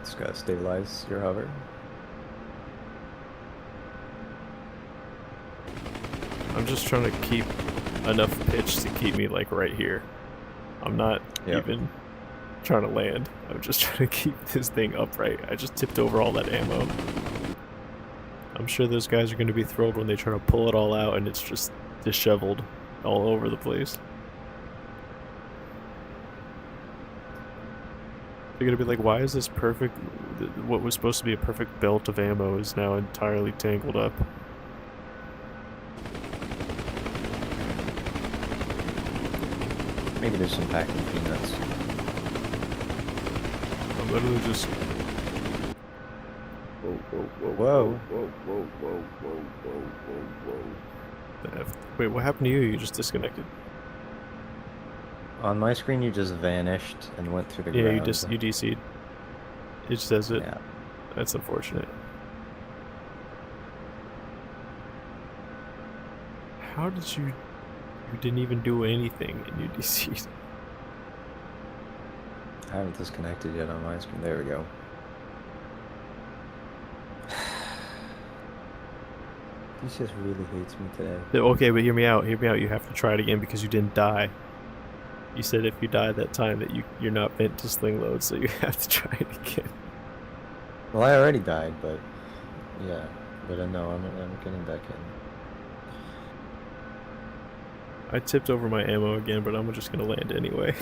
Just gotta stabilize your hover. I'm just trying to keep enough pitch to keep me like right here. I'm not even trying to land. I'm just trying to keep this thing upright. I just tipped over all that ammo. I'm sure those guys are going to be thrilled when they try to pull it all out and it's just disheveled all over the place. They're going to be like, why is this perfect, what was supposed to be a perfect belt of ammo is now entirely tangled up? Maybe there's some packing peanuts. I'm literally just... Whoa. Wait, what happened to you? You just disconnected. On my screen, you just vanished and went through the Yeah, ground. you DC'd. It says it. Yeah. That's unfortunate. How did you... You didn't even do anything and you DC'd. I haven't disconnected yet on my screen. There we go. DCS really hates me today. Okay, but hear me out. Hear me out. You have to try it again because you didn't die. You said if you died that time that you're not meant to sling load, so you have to try it again. Well, I already died, but yeah. But no, I'm getting back in. I tipped over my ammo again, but I'm just gonna land anyway.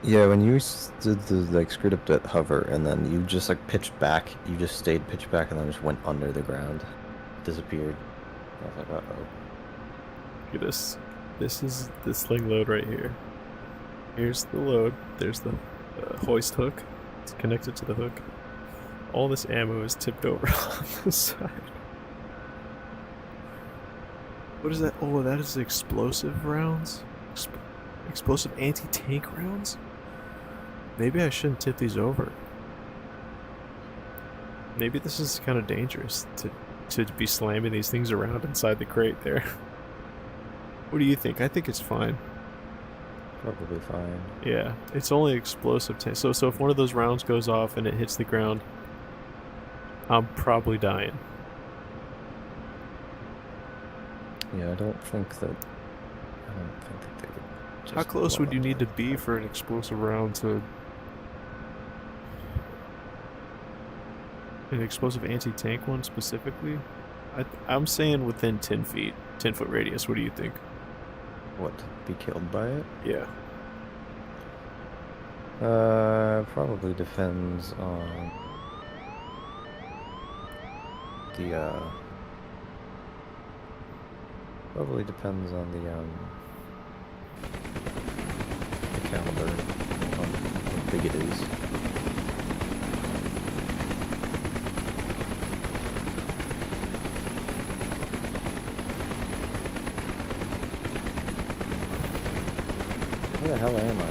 Yeah, when you did the like screwed up that hover, and then you just like pitched back. You just stayed pitched back, and then just went under the ground, disappeared. I was like, uh-oh. Look at this. This is the sling load right here. Here's the load. There's the hoist hook. It's connected to the hook. All this ammo is tipped over on the side. What is that? Oh, that is explosive rounds? Explosive anti-tank rounds? Maybe I shouldn't tip these over. Maybe this is kind of dangerous to be slamming these things around inside the crate there. What do you think? I think it's fine. Probably fine. Yeah, it's only explosive. So if one of those rounds goes off and it hits the ground, I'm probably dying. Yeah, I don't think that they would. How close would you need to be for an explosive round to... An explosive anti-tank one specifically? I'm saying within 10 feet. 10-foot radius. What do you think? What? Be killed by it? Yeah. Probably depends on the probably depends on the caliber, on how big it is. Where the hell am I?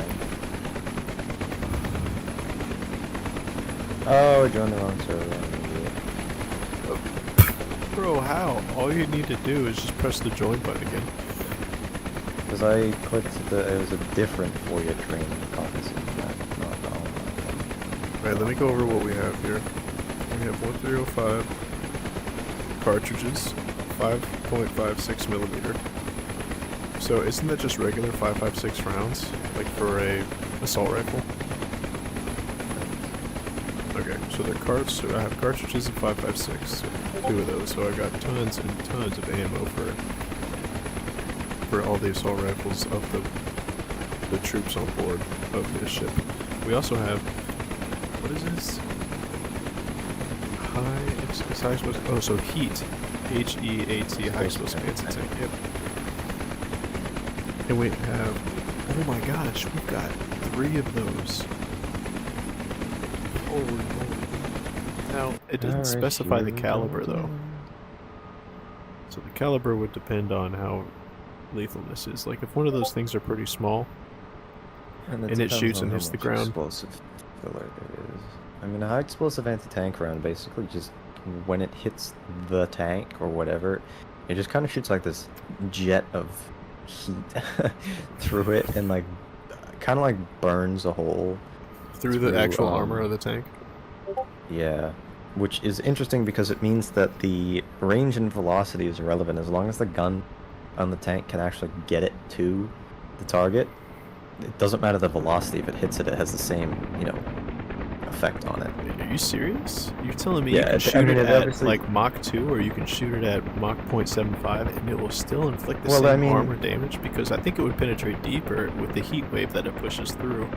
Oh, I joined the wrong server. I'm an idiot. Bro, how? All you need to do is just press the join button again. Because I clicked it was a different FOIA training competency. Not the online one. Alright, let me go over what we have here. We have 1305 cartridges, 5.56 millimeter. So isn't that just regular 5.56 rounds, like for a assault rifle? Okay, so the carts. So I have cartridges of 5.56, so 2 of those. So I got tons and tons of ammo for all the assault rifles of the troops on board of this ship. We also have, what is this? High explosive. Oh, so heat. H-E-A-T, high explosive anti-tank. Yep. And we have, oh my gosh, we've got 3 of those. Holy moly. Now, it doesn't specify the caliber though. So the caliber would depend on how lethal this is. Like if one of those things are pretty small, and it shoots and hits the ground. Explosive filler there is. I mean, a high explosive anti-tank round basically just, when it hits the tank or whatever, it just kind of shoots like this jet of heat through it and like kind of like burns a hole through the actual armor of the tank. Yeah, which is interesting because it means that the range and velocity is irrelevant as long as the gun on the tank can actually get it to the target. It doesn't matter the velocity. If it hits it, it has the same, you know, effect on it. Are you serious? You're telling me Yeah, you can it- shoot I mean, it it at obviously- like Mach 2, or you can shoot it at Mach 0.75 and it will still inflict the Well, same I mean- armor damage? Because I think it would penetrate deeper with the heat wave that it pushes through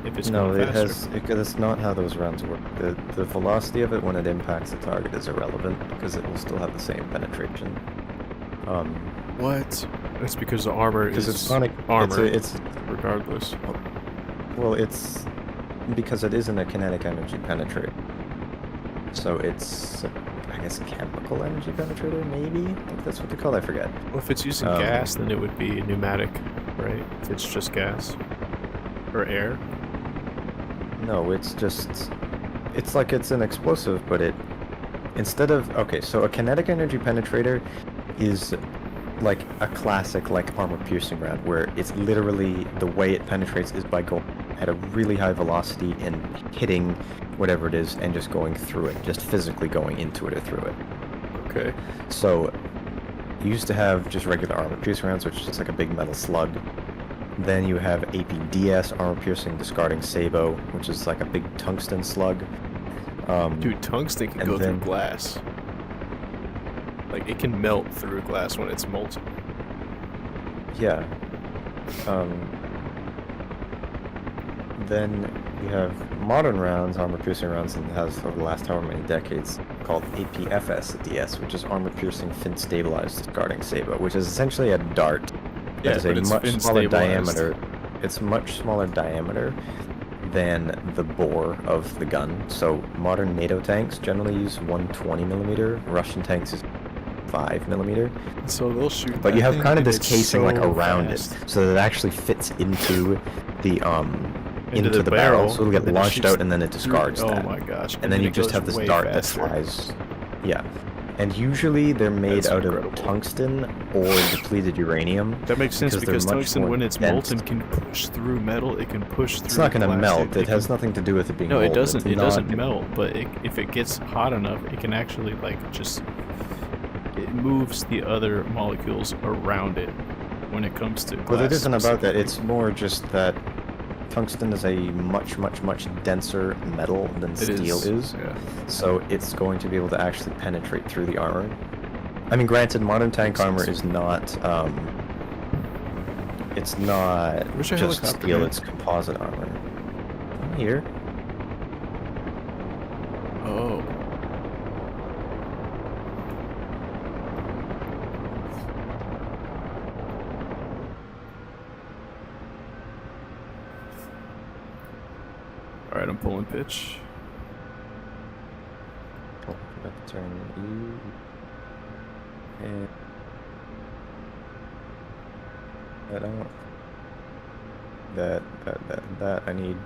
if it's No, going it faster. has. That's not how those rounds work. The velocity of it when it impacts the target is irrelevant because it will still have the same penetration. What? That's because the armor Because is it's sonic armor, It's regardless. well, it's because it isn't a kinetic energy penetrator. So it's, I guess, chemical energy penetrator. Maybe I think that's what they call it. I forget. Well, if it's using gas, then it would be pneumatic, right? If it's just gas or air. No, it's just, it's like it's an explosive, but it, instead of, okay, so a kinetic energy penetrator is like a classic like armor piercing round where it's literally the way it penetrates is by going at a really high velocity and hitting whatever it is and just going through it, just physically going into it or through it. Okay. So you used to have just regular armor piercing rounds, which is just like a big metal slug. Then you have APDS, armor piercing discarding sabot, which is like a big tungsten slug. Dude, tungsten can and go then- through glass. Like, it can melt through glass when it's molten. Yeah. Then you have modern rounds, armor piercing rounds, and it has over the last however many decades called APFS DS, which is armor piercing fin stabilized discarding sabot, which is essentially a dart. Yeah, That is but a it's much fin smaller stabilized. diameter. It's much smaller diameter than the bore of the gun. So modern NATO tanks generally use 120 millimeter. Russian tanks is 5 millimeter. So they'll shoot. But you that have thing kind of and this it's casing like so around fast. it, so that it actually fits into the into the barrel, barrel, so it'll get and then it launched shoots out and then it discards through- that. Oh my gosh! And then you it just goes have this way dart faster. that flies. Yeah. And usually they're made That's out incredible. of tungsten or depleted uranium. That makes sense because they're because much tungsten, more when it's dense. molten, can push through metal. It can push through. It's not going to glass, melt. dude. It has nothing to do with it being No, it molten. doesn't. It's It not doesn't gonna- melt. But if it gets hot enough, it can actually like just. It moves the other molecules around it when it comes to glass. Well, it isn't about that. specifically. It's more just that tungsten is a much denser metal than It steel is. Yeah. So it's going to be able to actually penetrate through the armor. I mean, granted, modern tank Makes armor sense. is not, it's not Where's your just helicopter, steel, man? it's composite armor. I'm here. Oh. All right, I'm pulling pitch. Oh, I forgot to turn E. And I don't. That I need.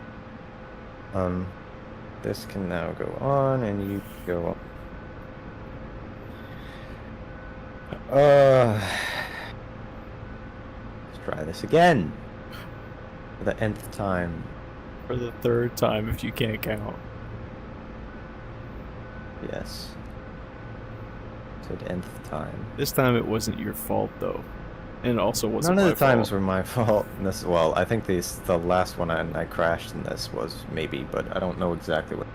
This can now go on, and you go up. Let's try this again. For the nth time. For the third time, if you can't count. Yes. To the nth time. This time it wasn't your fault though, and it also wasn't None my of the times fault. were my fault. In this, well, I think the last one I crashed in this was maybe, but I don't know exactly what.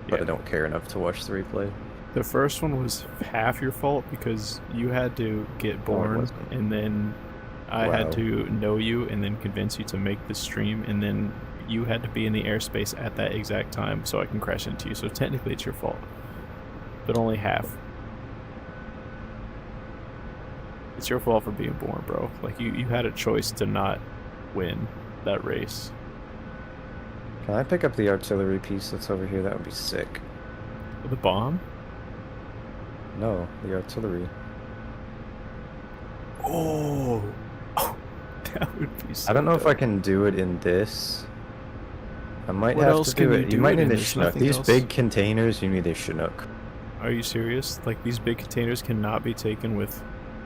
But I don't care enough to watch the replay. The first one was half your fault because you had to get No, it born, wasn't. and then I Wow. had to know you and then convince you to make the stream, and then you had to be in the airspace at that exact time so I can crash into you. So technically it's your fault, but only half. It's your fault for being born, bro. Like you had a choice to not win that race. Can I pick up the artillery piece that's over here? That would be sick. The bomb? No, the artillery. Oh, that would be so I don't know if dope. I can do it in this. I might What have else to do can you it. do You might it in? need a There's Chinook. nothing These else. big containers, you need a Chinook. Are you serious? Like these big containers cannot be taken with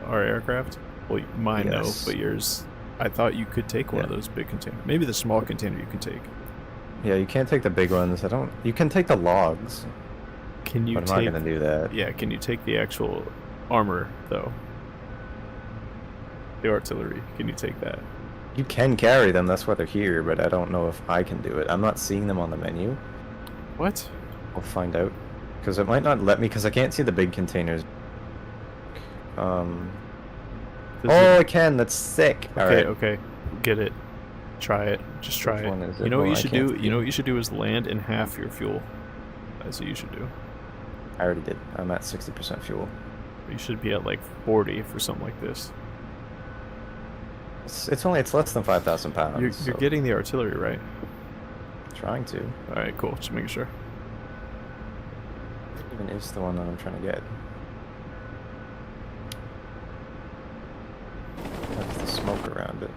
our aircraft? Well, mine Yes. no, but yours. I thought you could take one of those big containers. Maybe the small container you can take. Yeah, you can't take the big ones. I don't. You can take the logs, Can you but I'm take? not gonna do that. Yeah, can you take the actual armor though? The artillery. Can you take that? You can carry them. That's why they're here. But I don't know if I can do it. I'm not seeing them on the menu. What? We'll find out. Because it might not let me. Because I can't see the big containers. Does Oh, it- I can. That's sick. All okay, right. okay. Get it. Try it. Just try Which one it. is You it? know what Well, you I should can't do? see You know it. what you should do is land in half your fuel. That's what you should do. I already did. I'm at 60% fuel. You should be at like 40 for something like this. It's less than 5,000 pounds. You're so getting the artillery, right? trying to. All right, cool. Just making sure. What even is the one that I'm trying to get? That's the smoke around it.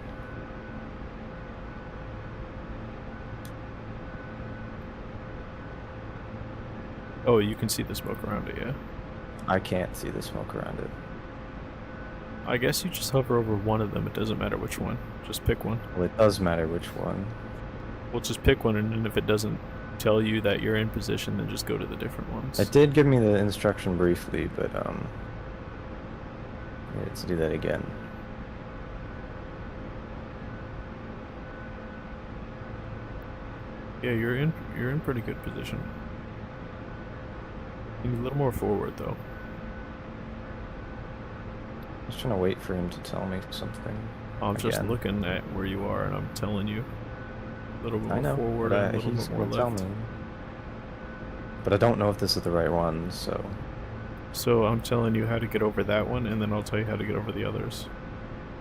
Oh, you can see the smoke around it, yeah. I can't see the smoke around it. I guess you just hover over one of them. It doesn't matter which one. Just pick one. Well, it does matter which one. Well, just pick one, and then if it doesn't tell you that you're in position, then just go to the different ones. It did give me the instruction briefly, but I needed to do that again. Yeah, you're in pretty good position. You need a little more forward though. I was trying to wait for him to tell me something. I'm just Again. looking at where you are, and I'm telling you. A little I more know, forward but and a little he's bit more gonna tell left. me. But I don't know if this is the right one, so So I'm telling you how to get over that one, and then I'll tell you how to get over the others.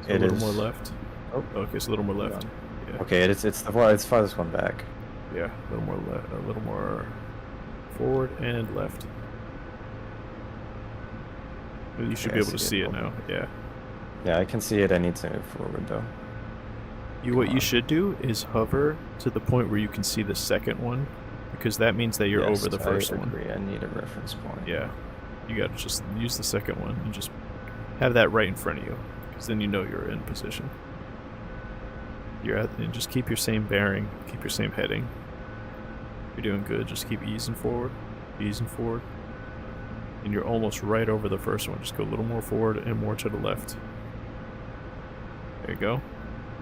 So It a little is- more left. Oh. Okay, it's a little more left. Yeah. okay. It's farthest one back. Yeah, a little more left, a little more forward and left. You should Okay, be I able to see see it. it now. Yeah. Yeah, I can see it. I need to move forward though. What Come you on. should do is hover to the point where you can see the second one, because that means that you're Yes, over the first I one. agree. I need a reference point. Yeah. You gotta just use the second one and just have that right in front of you, because then you know you're in position. And just keep your same bearing, keep your same heading. You're doing good. Just keep easing forward, and you're almost right over the first one. Just go a little more forward and more to the left. There you go.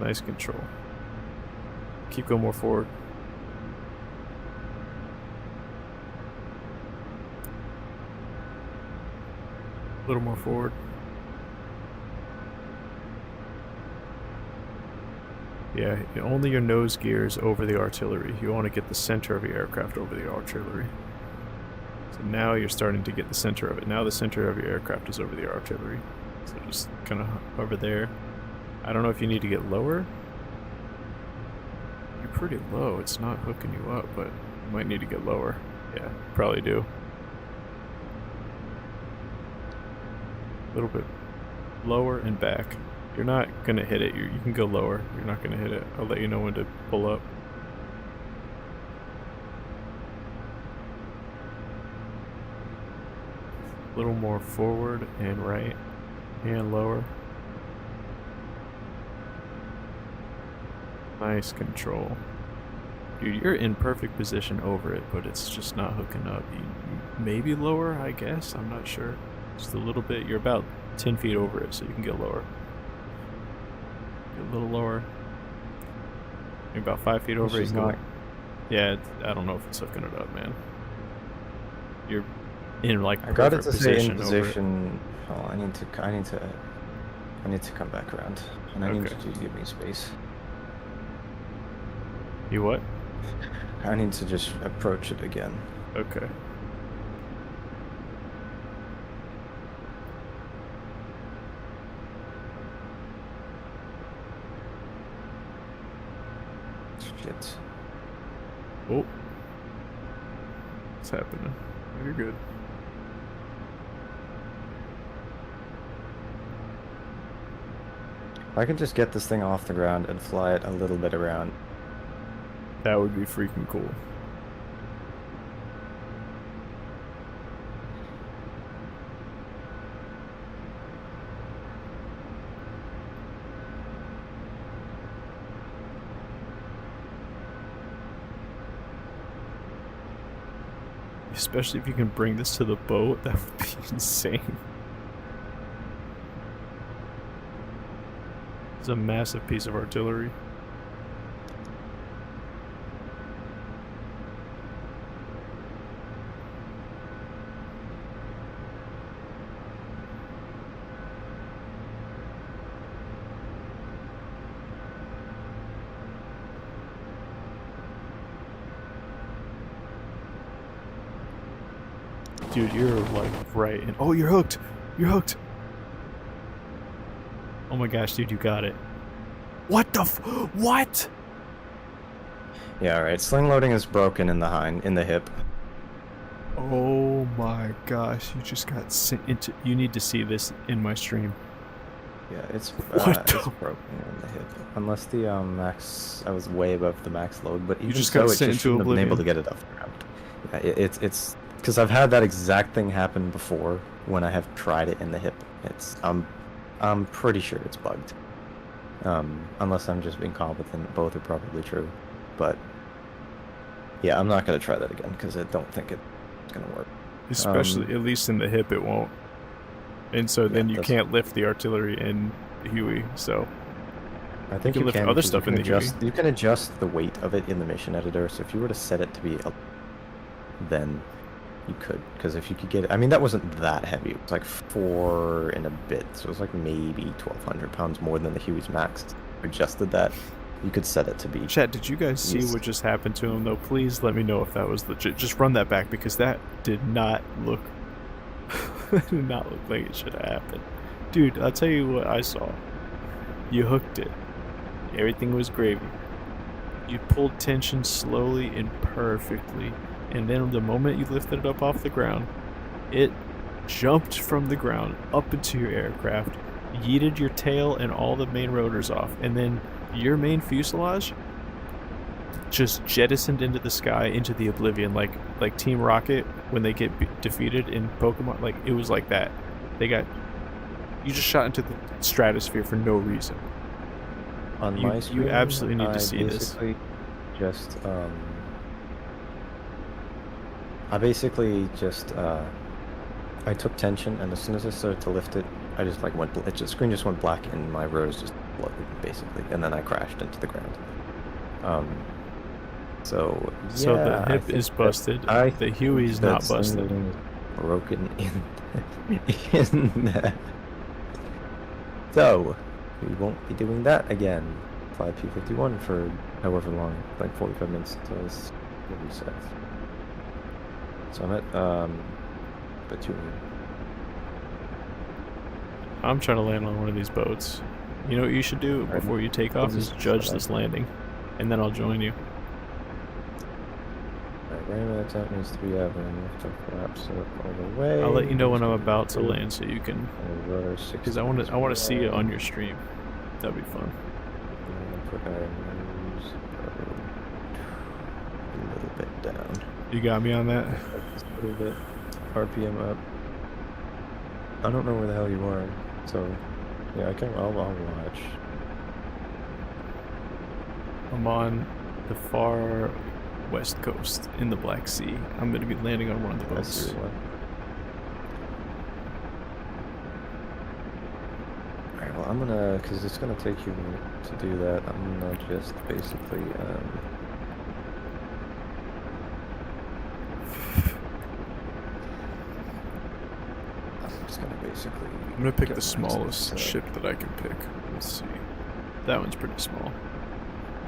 Nice control. Keep going more forward. A little more forward. Yeah, only your nose gears over the artillery. You want to get the center of your aircraft over the artillery. So now you're starting to get the center of it. Now the center of your aircraft is over the artillery. So just kind of hover there. I don't know if you need to get lower. You're pretty low. It's not hooking you up, but you might need to get lower. Yeah, probably do. A little bit lower and back. You're not gonna hit it. You can go lower. You're not gonna hit it. I'll let you know when to pull up. A little more forward and right and lower. Nice control. Dude, you're in perfect position over it, but it's just not hooking up. You maybe lower, I guess. I'm not sure. Just a little bit. You're about 10 feet over it, so you can get lower. Get a little lower. You're about 5 feet over it. She's You can not. go. Yeah, I don't know if it's hooking it up, man. You're in like I got it perfect to say in position over it. position. Oh, I need to come back around, and I need Okay. you to give me space. You what? I need to just approach it again. Okay. Shit. Oh. What's happening? You're good. If I can just get this thing off the ground and fly it a little bit around. That would be freaking cool. Especially if you can bring this to the boat, that would be insane. It's a massive piece of artillery. Dude, you're like right in. Oh, you're hooked! You're hooked! Oh my gosh, dude, you got it. What the f- What? Yeah, alright. Sling loading is broken in the hip. Oh my gosh, you just got sent into. You need to see this in my stream. Yeah, it's What it's the- broken in the hip. Unless the max, I was way above the max load, but even just so, got it sent just into shouldn't have been able to oblivion. get it off the ground. Yeah, it's because I've had that exact thing happen before when I have tried it in the hip. I'm pretty sure it's bugged. Unless I'm just being competent, both are probably true. But yeah, I'm not gonna try that again because I don't think it's gonna work. Especially, at least in the hip, it won't. And so then you that's- can't lift the artillery in Huey, so. I think can you lift can other because stuff you in can the Huey. adjust. You can adjust the weight of it in the mission editor. So if you were to set it to be, then you could. Because if you could get it, I mean that wasn't that heavy. It was like 4 and a bit. So it was like maybe 1,200 pounds more than the Huey's max. Adjusted that, you could set it to be. Chat, did you guys see Yes. what just happened to him, though? Please let me know if that was legit. Just run that back, because that did not look... that did not look like it should have happened. Dude, I'll tell you what I saw. You hooked it. Everything was gravy. You pulled tension slowly and perfectly. And then the moment you lifted it up off the ground, it jumped from the ground up into your aircraft, yeeted your tail and all the main rotors off, and then your main fuselage just jettisoned into the sky, into the oblivion, like Team Rocket when they get defeated in Pokemon. Like, it was like that. You just shot into the stratosphere for no reason. On You- my you screen, absolutely need to I see this. basically Just I basically just I took tension, and as soon as I started to lift it, I just like went. The screen just went black, and my rotors just flooded basically, and then I crashed into the ground. So So yeah, the I hip think is that- busted. I The Huey's that not busted. Slingloading is broken in that. So we won't be doing that again. 5P51 for however long, like 45 minutes until this reset. So I'm at Batuin. I'm trying to land on one of these boats. You know what you should do Alright. before you take off is judge this landing, and then I'll join you. Alright, Raymond attempt needs to be out and lift up collapse up all the way. I'll let you know when I'm Needs to about to be land, so you can, and rudder 60 because I want to see it on your stream. That'd be fun. And put our nose a little bit down. You got me on that? Just a little bit. RPM up. I don't know where the hell you are, so yeah, I'll watch. I'm on the far west coast in the Black Sea. I'm going to be landing on one of the I see boats. what. Alright, well, I'm gonna, because it's gonna take you a minute to do that, I'm gonna just basically, I'm just gonna basically... I'm going to pick get the smallest myself set ship that I can pick. Let's see. That one's pretty small.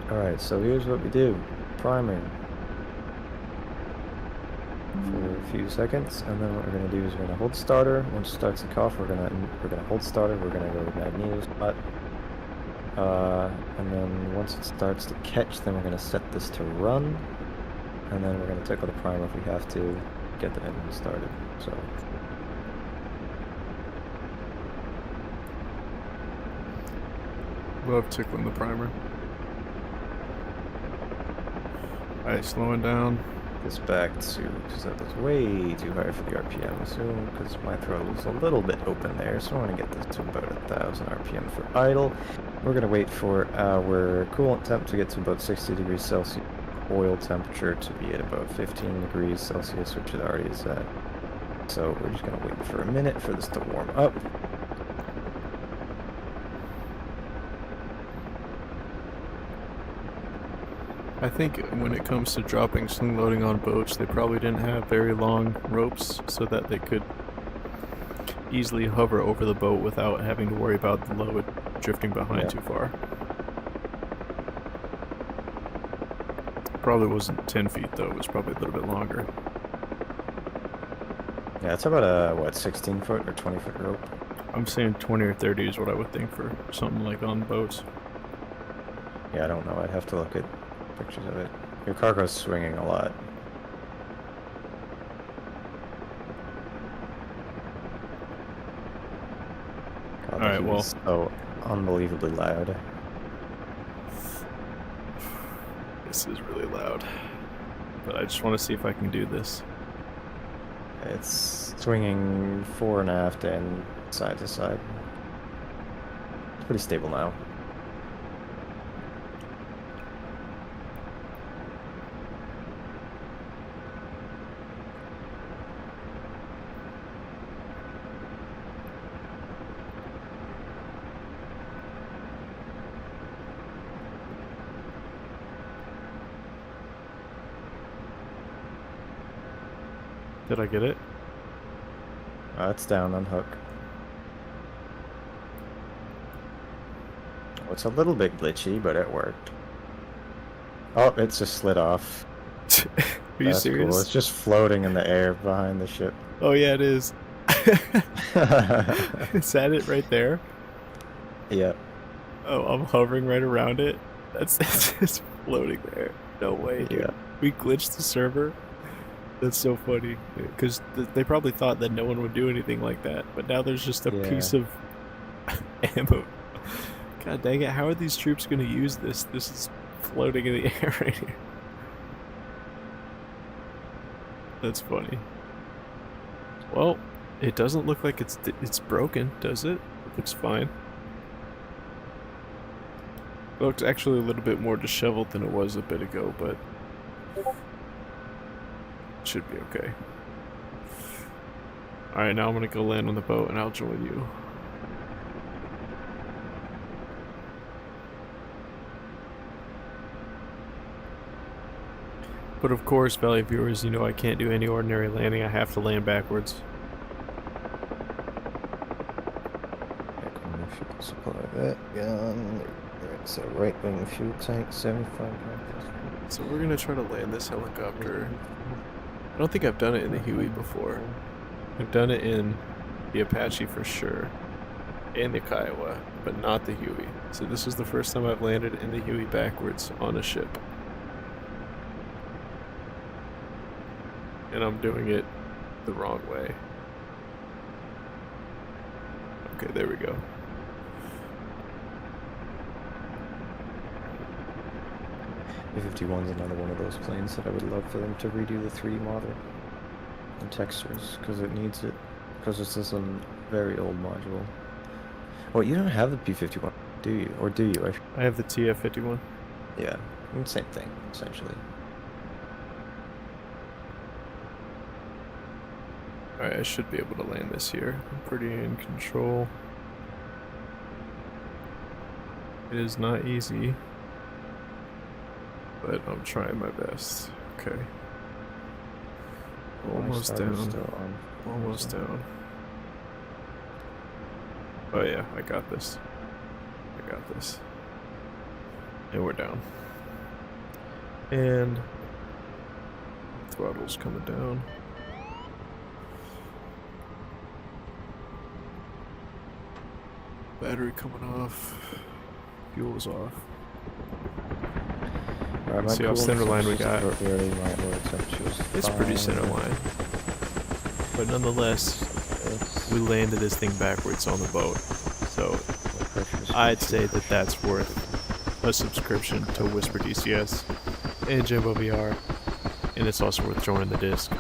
up. Alright, so here's what we do. Primer. For a few seconds, and then what we're gonna do is we're gonna hold starter. Once it starts to cough, we're gonna hold starter. We're gonna go to magneto spot, and then once it starts to catch, then we're gonna set this to run, and then we're gonna tickle the primer if we have to get the engine started. So. Love tickling the primer. Alright, slowing down. This back to, because that was way too high for the RPM, assume, because my throttle was a little bit open there, so I want to get this to about 1,000 RPM for idle. We're going to wait for our coolant temp to get to about 60 degrees Celsius, oil temperature to be at about 15 degrees Celsius, which it already is at. So we're just going to wait for a minute for this to warm up. I think when it comes to dropping sling loading on boats, they probably didn't have very long ropes so that they could easily hover over the boat without having to worry about the load drifting behind too far. Probably wasn't 10 feet though, it was probably a little bit longer. Yeah, it's about a, what, 16 foot or 20 foot rope? I'm saying 20 or 30 is what I would think for something like on boats. Yeah, I don't know. I'd have to look at pictures of it. Your cargo's swinging a lot. God, Alright, well. so unbelievably loud. This is really loud. But I just want to see if I can do this. It's swinging fore and aft and side to side. It's pretty stable now. Did I get it? It's down on hook. Oh, it's a little bit glitchy, but it worked. Oh, it's just slid off. Are you That's serious? cool. It's just floating in the air behind the ship. Oh yeah, it is. Is that it right there? Yep. Oh, I'm hovering right around it. That's just floating there. No way, dude. Yeah. We glitched the server. That's so funny. Because they probably thought that no one would do anything like that. But now there's just a piece of ammo. God dang it, how are these troops going to use this? This is floating in the air right here. That's funny. Well, it doesn't look like it's broken, does it? It looks fine. It looks actually a little bit more disheveled than it was a bit ago, but it should be okay. Alright, now I'm gonna go land on the boat and I'll join you. But of course, Valley viewers, you know I can't do any ordinary landing. I have to land backwards. Supply that gun. Alright, so right wing fuel tank, 75 pounds. So we're gonna try to land this helicopter. I don't think I've done it in the Huey before. I've done it in the Apache for sure, and the Kiowa, but not the Huey. So this is the first time I've landed in the Huey backwards on a ship. And I'm doing it the wrong way. Okay, there we go. B-51's another one of those planes that I would love for them to redo the 3D model and textures, because it needs it. because this is a very old module. Well, you don't have the P51, do you? Or do you? I have the TF-51. Yeah, same thing, essentially. Alright, I should be able to land this here. I'm pretty in control. It is not easy, but I'm trying my best. Okay. Almost down. Almost down. Oh yeah, I got this. I got this. And we're down. And throttle's coming down. Battery coming off. Fuel is off. Alright, See how center line we got. It's pretty center fine. line. But nonetheless, we landed this thing backwards on the boat. So I'd say that that's worth a subscription to Whisper DCS and Jimbo VR, and it's also worth joining the disc.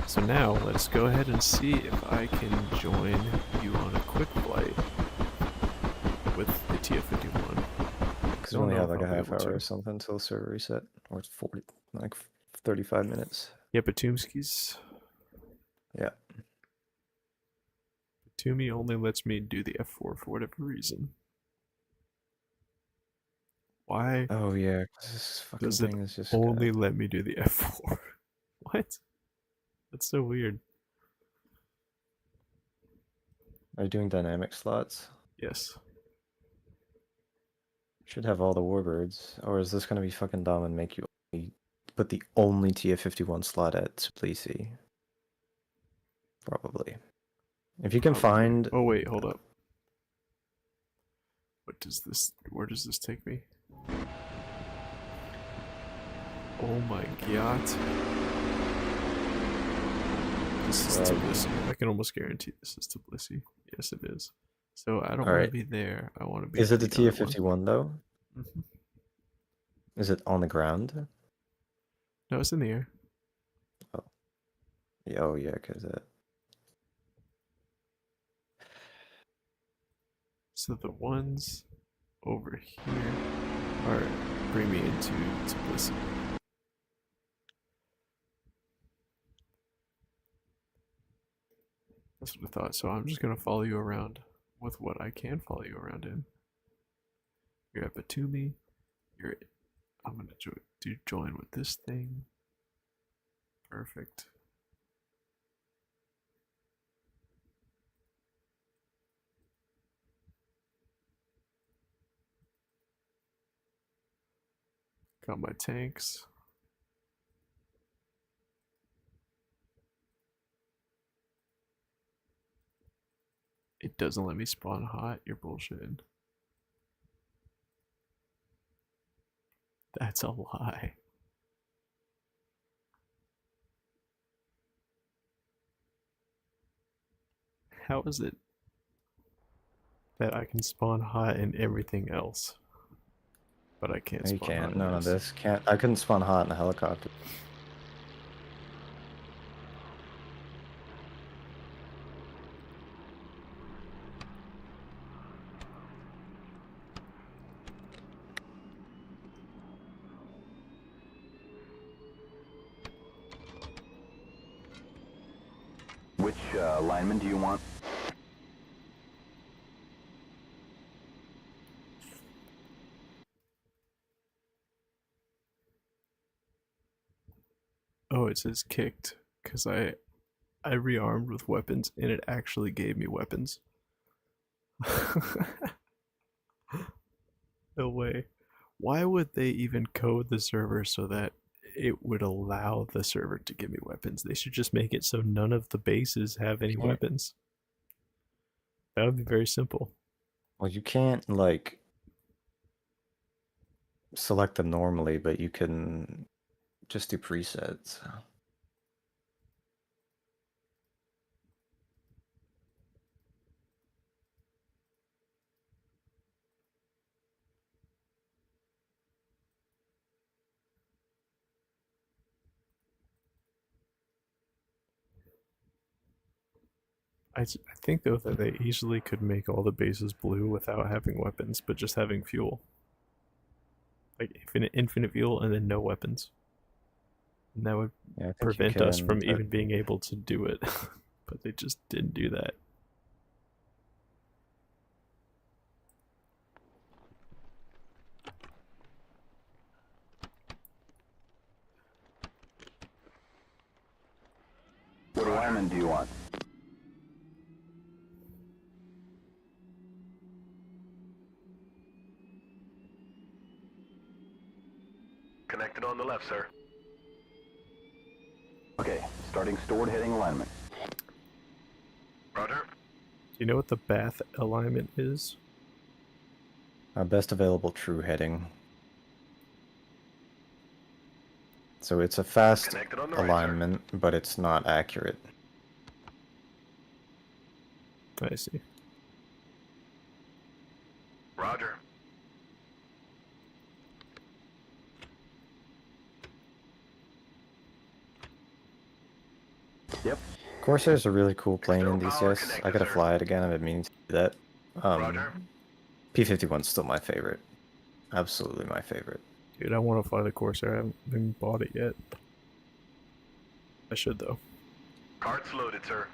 So now let's go ahead and see if I can join you on a quick flight with the TF-51. Because we only have like a half hour or something until the server reset, or it's 40, like 35 minutes. Yeah, Batumski's. Yeah. Batumi only lets me do the F4 for whatever reason. Why? Oh yeah, this fucking Does thing it is just only let me do the F4? What? That's so weird. Are you doing dynamic slots? Yes. Should have all the warbirds, or is this gonna be fucking dumb and make you only put the only TF-51 slot at Tbilisi? Probably. If you can find. Oh wait, hold up. What does this? Where does this take me? Oh my god. This is Tbilisi. I can almost guarantee this is Tbilisi. Yes, it is. So I don't want to be there. I want to be. Is it the TF-51 though? Mm-hmm. Is it on the ground? No, it's in the air. Oh. Yeah, oh yeah, because So the ones over here are bring me into Tbilisi. That's what I thought. So I'm just gonna follow you around with what I can follow you around in. You're at Batumi. I'm gonna join with this thing. Perfect. Got my tanks. It doesn't let me spawn hot. You're bullshitting. That's a lie. How is it that I can spawn hot in everything else, but I can't spawn hot? You can't. None of this can't. I couldn't spawn hot in a helicopter. Which lineman do you want? Oh, it says kicked because I rearmed with weapons and it actually gave me weapons. No way. Why would they even code the server so that it would allow the server to give me weapons? They should just make it so none of the bases have any weapons. That would be very simple. Well, you can't, like, select them normally, but you can just do presets. I think though that they easily could make all the bases blue without having weapons, but just having fuel. Like infinite fuel and then no weapons. And that would Yeah, I think prevent you us can, from but even being able to do it. But they just didn't do that. What alignment do you want? Connected on the left, sir. Okay, starting stored heading alignment. Roger. Do you know what the Bath alignment is? best available true heading. So it's a fast Connected on the right, sir. alignment, but it's not accurate. I see. Roger. Yep. Corsair's a really cool plane in External power DCS. I connected, gotta sir. fly it again. I've been meaning to do that. Roger. P-51's still my favorite. Absolutely my favorite. Dude, I want to fly the Corsair. I haven't even bought it yet. I should though. Cart's loaded, sir.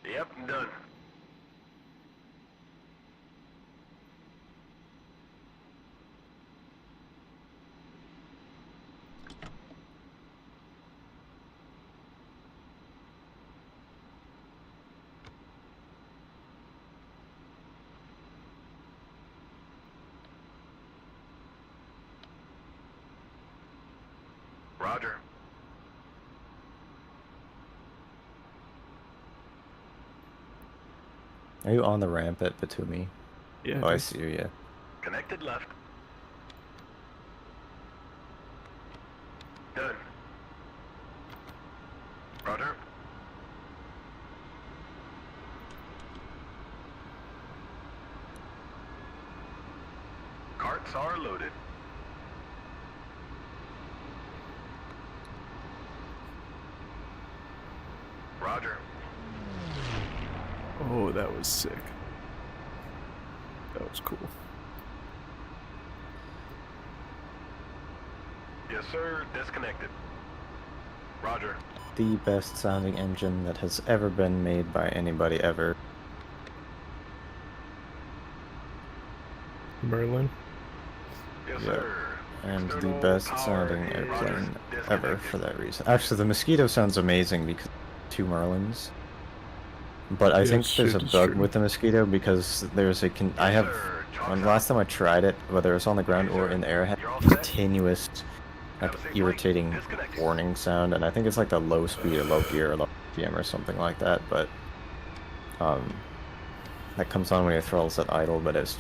Yep, done. Roger. Are you on the ramp at Batumi? Yeah. Oh, I dude. see you, yeah. Connected left. Done. Roger. Carts are loaded. Roger. Oh, that was sick. That was cool. Yes, sir. Disconnected. Roger. The best sounding engine that has ever been made by anybody ever. Merlin. Yes, Yeah. sir. And the External best power sounding is airplane ever disconnected. for that reason. Actually, the Mosquito sounds amazing because 2 Merlins. But I Yeah, think there's a shit is bug true. with the Mosquito because there's a I Yes, have sir. Chalk when out. last time I tried it, whether it's on the ground Okay, or sir. in the air, it had You're all set? continuous like Have a safe irritating flight. Disconnect. warning sound, and I think it's like the low speed or low gear or low PM or something like that, but that comes on when your throttle's at idle, but it's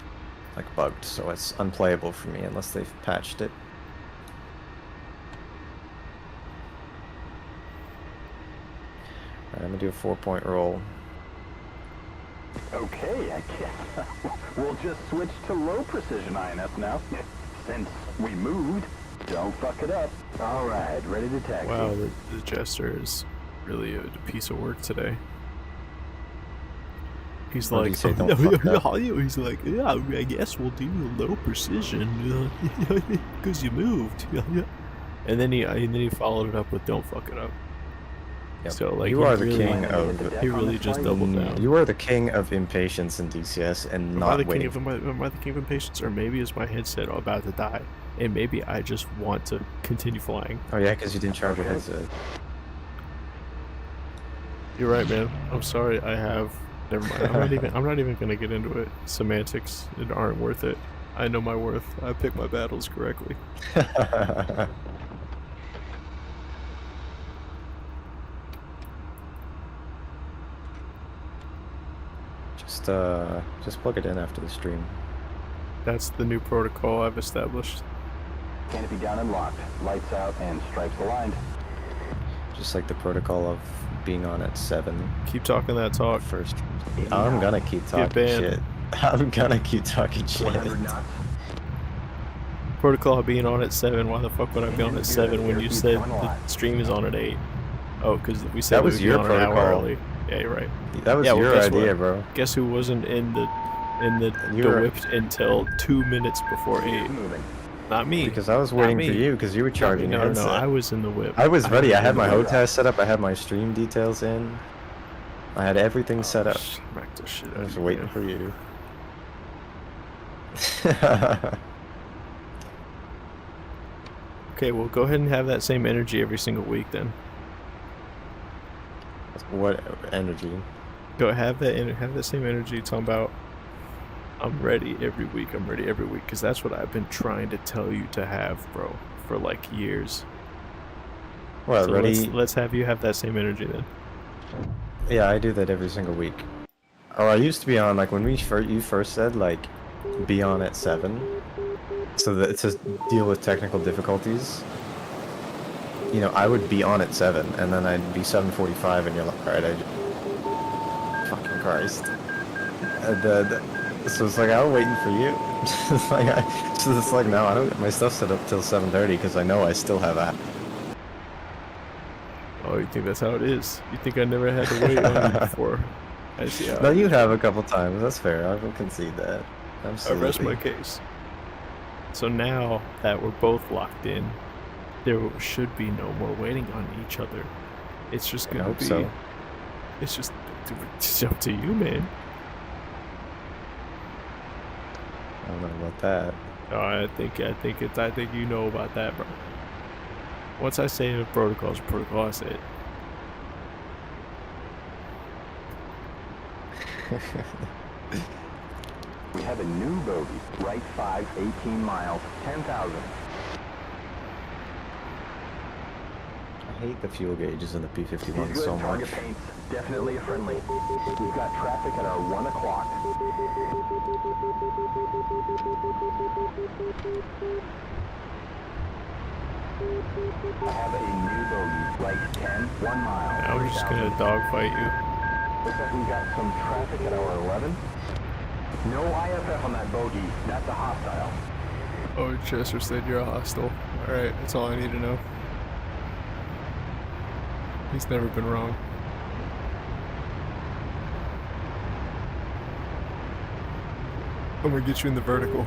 like bugged, so it's unplayable for me unless they've patched it. Alright, I'm gonna do a 4-point roll. Okay, I guess we'll just switch to low precision INS now. Since we moved, don't fuck it up. All right, ready to taxi. Wow, the Jester is really a piece of work today. He's What did like, he say, don't fuck it up? he's like, yeah, I guess we'll do low precision because you moved. And then he followed it up with "Don't fuck it up." Yep. So like You he are the really- king of He really just doubled down. You are the king of impatience in DCS and Am I not the king waiting. of am I the king of impatience, or maybe is my headset about to die, and maybe I just want to continue flying? Oh yeah, because you didn't charge your headset. You're right, man. I'm sorry. I have. Never mind. I'm not even gonna get into it. Semantics aren't worth it. I know my worth. I pick my battles correctly. Just plug it in after the stream. That's the new protocol I've established. Canopy down and locked, lights out, and stripes aligned. Just like the protocol of being on at 7 Keep talking that talk. first. I'm gonna keep talking banned. shit. I'm gonna keep talking shit. 100 knots. Protocol being on at 7. Why the fuck would I be on at 7 when you said the stream is on at 8? Oh, because we said That it was would be your on an hour protocol. early. Yeah, you're right. That was Yeah, well, your guess idea, what? bro. Guess who wasn't in the You were- whipped until 2 minutes before 8? Moving. Not me. Because I was Not waiting me. for you because you were charging No, your no, headset. I was in the whip. I was ready. I had my hotel. HOTAS set up. I had my stream details in. I had everything set up. Smack the shit out I of was you, waiting man. for you. Okay, well, go ahead and have that same energy every single week then. What energy? Go have that same energy talking about I'm ready every week. I'm ready every week because that's what I've been trying to tell you to have, bro, for like years. What, So ready? let's have you have that same energy then. Yeah, I do that every single week. Oh, I used to be on, like, when you first said, like, be on at 7, so that to deal with technical difficulties, you know, I would be on at 7, and then I'd be 7:45, and you're like, alright, fucking Christ. So it's like, I was waiting for you. So it's like, no, I don't get my stuff set up till 7:30, because I know I still have that. Oh, you think that's how it is? You think I never had to wait on you before? I see how No, it you is. have a couple times, that's fair, I will concede that. I Absolutely. rest my case. So now that we're both locked in, there should be no more waiting on each other. It's just I gonna hope be. so. It's just it's up to you, man. I don't know about that. Oh, I think you know about that, bro. Once I say the protocol's protocol, I say it. We have a new bogey. Right 5, 18 miles, 10,000. I hate the fuel gauges in the P-51 Good so much. target paints. Definitely a friendly. We've got traffic at our 1 o'clock. I have a new bogey. Right 10, 1 mile. Now we're just gonna 3,000. dogfight you. Looks like we've got some traffic at our 11. No IFF on that bogey. That's a hostile. Oh, Chester said you're a hostile. Alright, that's all I need to know. He's never been wrong. I'm gonna get you in the vertical.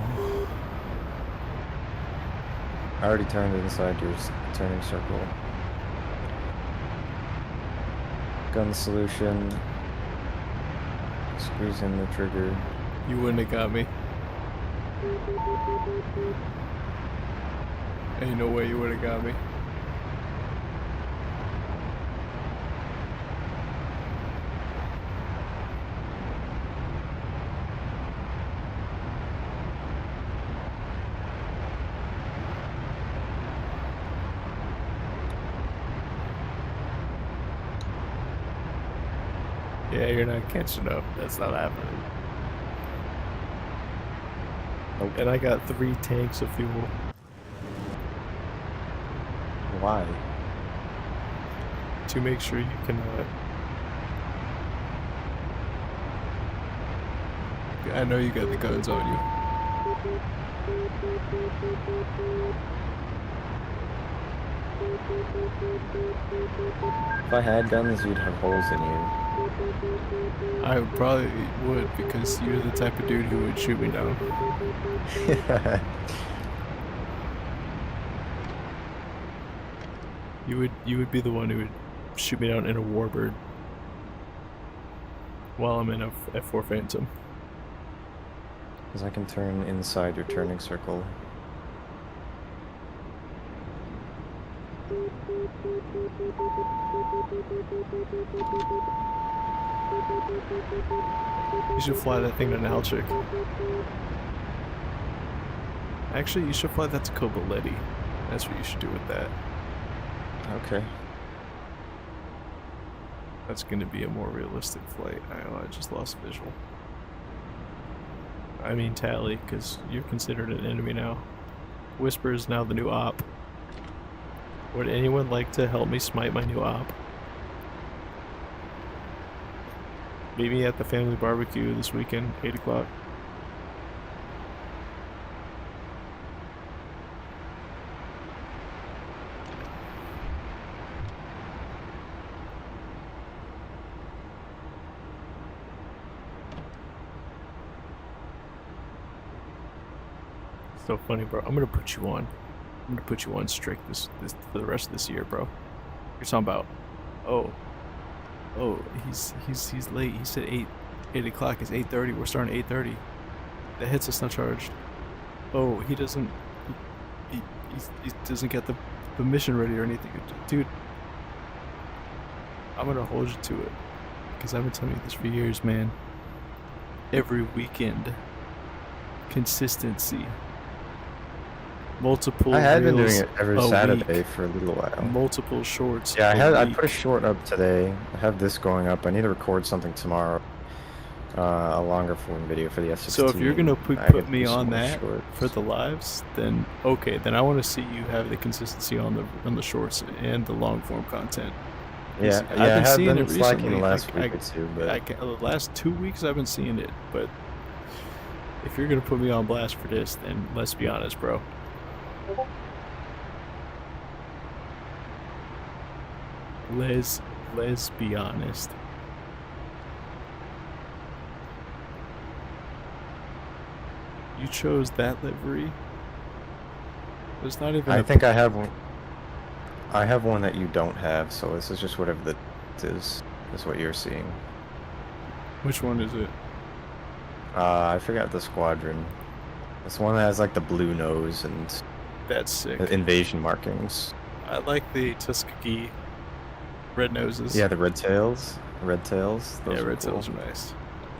I already turned inside your turning circle. Gun solution. Squeeze in the trigger. You wouldn't have got me. Ain't no way you would have got me. Yeah, you're not catching up. That's not happening. Nope. And I got 3 tanks of fuel. Why? To make sure you can I know you got the guns on you. If I had guns, you'd have holes in you. I probably would because you're the type of dude who would shoot me down. You would be the one who would shoot me down in a Warbird while I'm in a F4 Phantom. Because I can turn inside your turning circle. You should fly that thing to Nalchik. Actually, you should fly that to Koboleti. That's what you should do with that. Okay. That's going to be a more realistic flight. I just lost visual. I mean Tally, because you're considered an enemy now. Whisper is now the new op. Would anyone like to help me smite my new op? Meet me at the family barbecue this weekend, 8 o'clock. so funny, bro. I'm gonna put you on. I'm gonna put you on strict this for the rest of this year, bro. You're talking about, oh, he's late. He said 8 o'clock. It's 8:30. We're starting at 8:30. The headset's not charged. Oh, he doesn't. He doesn't get the mission ready or anything, dude. I'm gonna hold you to it, because I've been telling you this for years, man. Every weekend, consistency. Multiple. I had been doing reels it every a Saturday week, for a little while. multiple shorts. Yeah, a I week. put a short up today. I have this going up. I need to record something tomorrow. A longer form video for the F16. So if you're gonna I gotta put me do some on more that shorts. for the lives, then okay, then I want to see you have the consistency on the shorts and the long form content. Yeah, I've I been have seeing been it slacking recently. the last I- week or two, but The last 2 weeks I've been seeing it, but if you're gonna put me on blast for this, then let's be honest, bro. Let's be honest. You chose that livery. There's not even. I think I have one. I have one that you don't have, so this is just whatever is what you're seeing. Which one is it? I forgot the squadron. It's one that has like the blue nose and That's sick. invasion markings. I like the Tuskegee red noses. Yeah, the red tails. Red tails. Those yeah, are red cool. tails are nice.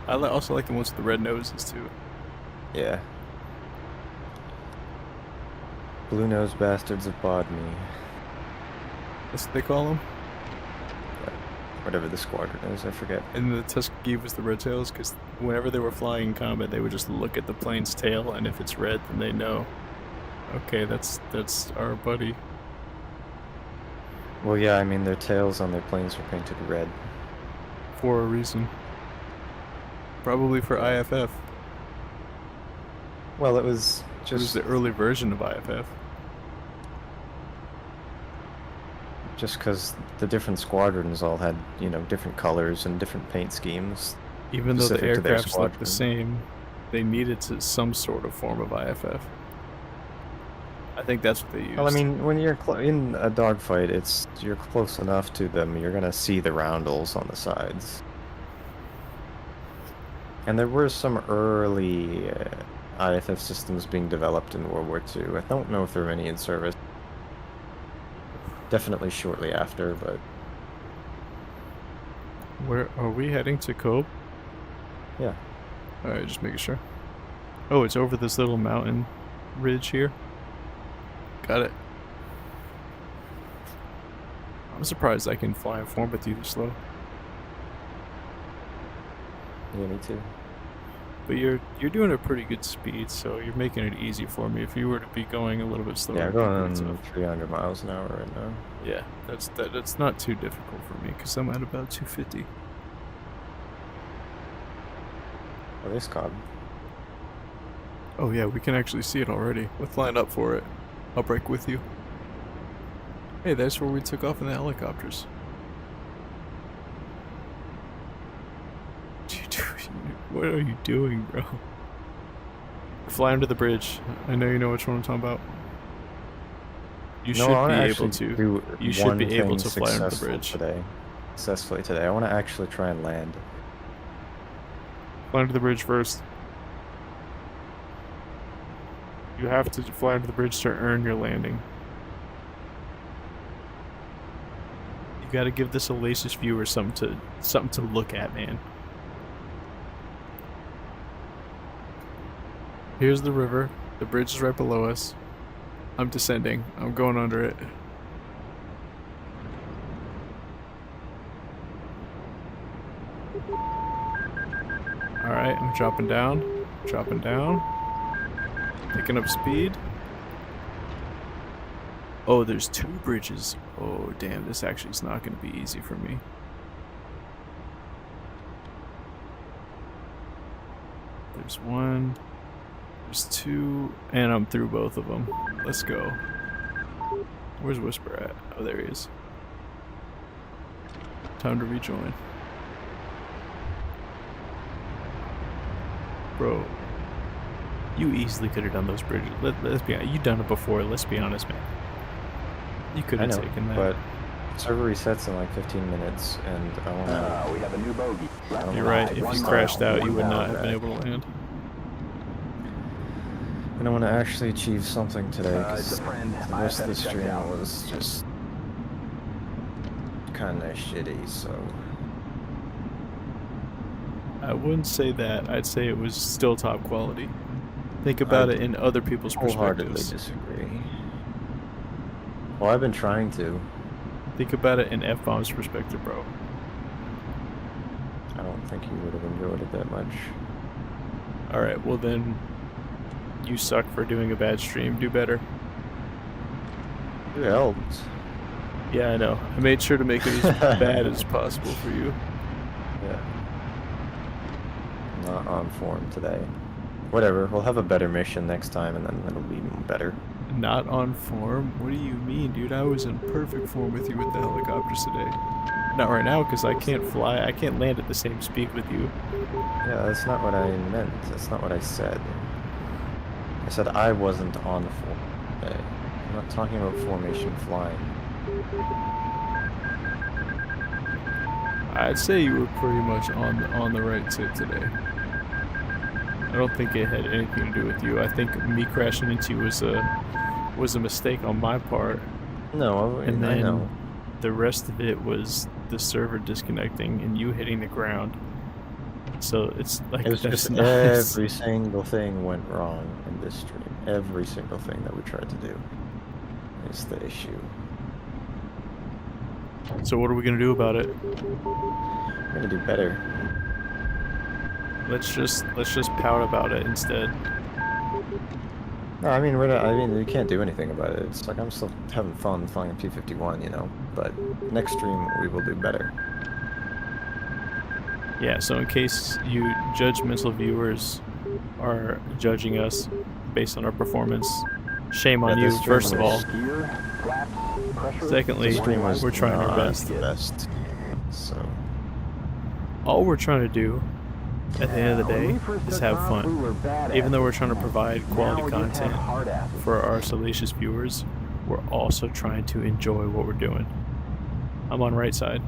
I also like the ones with the red noses too. Yeah. Blue nose bastards of Bodme. That's what they call them. Whatever the squadron is, I forget. And the Tuskegee was the red tails because whenever they were flying in combat, they would just look at the plane's tail, and if it's red, then they know. Okay, that's our buddy. Well, yeah, I mean, their tails on their planes were painted red. For a reason. Probably for IFF. Well, it was It was just the early version of IFF. because the different squadrons all had, you know, different colors and different paint schemes. Even though the Specific to their aircrafts look the squadron. same, they needed some sort of form of IFF. I think that's what they used. Well, I mean, when you're in a dogfight, you're close enough to them, you're gonna see the roundels on the sides. And there were some early IFF systems being developed in World War II. I don't know if there were any in service. Definitely shortly after, but Where are we heading to Cope? yeah. Alright, just making sure. Oh, it's over this little mountain ridge here. Got it. I'm surprised I can fly in form with you this slow. Yeah, me too. But you're doing a pretty good speed, so you're making it easy for me. If you were to be going a little bit slower, Yeah, I'm it'd be going pretty tough. 300 miles an hour right now. Yeah, that's not too difficult for me because I'm at about 250. Oh, there's Cobb. Oh yeah, we can actually see it already. Let's line up for it. I'll break with you. Hey, that's where we took off in the helicopters. What are you doing, bro? Fly under the bridge. I know you know which one I'm talking about. You No, I should wanna be actually able to. do You should one be able thing to fly under the successful bridge. Successfully today. I want to actually try and land. Fly under the bridge first. You have to fly under the bridge to earn your landing. You gotta give this a Laces viewer something to look at, man. Here's the river. The bridge is right below us. I'm descending. I'm going under it. Alright, I'm dropping down. Dropping down. Picking up speed. Oh, there's 2 bridges. Oh, damn, this actually is not going to be easy for me. There's 1. There's 2. And I'm through both of them. Let's go. Where's Whisper at? Oh, there he is. Time to rejoin. Bro, You easily could have done those bridges. Let's be honest. You've done it before. Let's be honest, man. You could I have know, taken that. but server resets in like 15 minutes, and I want to. We have a new bogey. You're right. If you crashed out, you would not have back. been able to land. And I want to actually achieve something today, It's because a friend. the rest of the IFS checked stream out. was just kind of shitty, so... I wouldn't say that. I'd say it was still top quality. Think about it in other people's wholeheartedly perspectives. disagree. Well, I've been trying to. Think about it in F-Bomb's perspective, bro. I don't think you would have enjoyed it that much. Alright, well then, you suck for doing a bad stream. Do better. You helped. Yeah, I know. I made sure to make it as bad as possible for you. Yeah. Not on form today. Whatever, we'll have a better mission next time, and then it'll be better. Not on form? What do you mean, dude? I was in perfect form with you with the helicopters today. Not right now, because I can't fly. I can't land at the same speed with you. Yeah, that's not what I meant. That's not what I said. I said I wasn't on form today. I'm not talking about formation flying. I'd say you were pretty much on the right tip today. I don't think it had anything to do with you. I think me crashing into you was a mistake on my part. No, And I then know. the rest of it was the server disconnecting and you hitting the ground. So it's like It was that's just nice. every single thing went wrong in this stream. Every single thing that we tried to do is the issue. So what are we gonna do about it? We're gonna do better. Let's just pout about it instead. No, I mean we're not. I mean we can't do anything about it. It's like I'm still having fun flying a P-51, you know. But next stream we will do better. Yeah, so in case you judgmental viewers are judging us based on our performance, shame on Yeah, you, this stream first of all. was- Gear, flaps, pressure. Secondly, The stream was we're trying our not best. the best. So All we're trying to do at the end of the day is have fun. Even though we're trying to provide quality content for our salacious viewers, we're also trying to enjoy what we're doing. I'm on right side.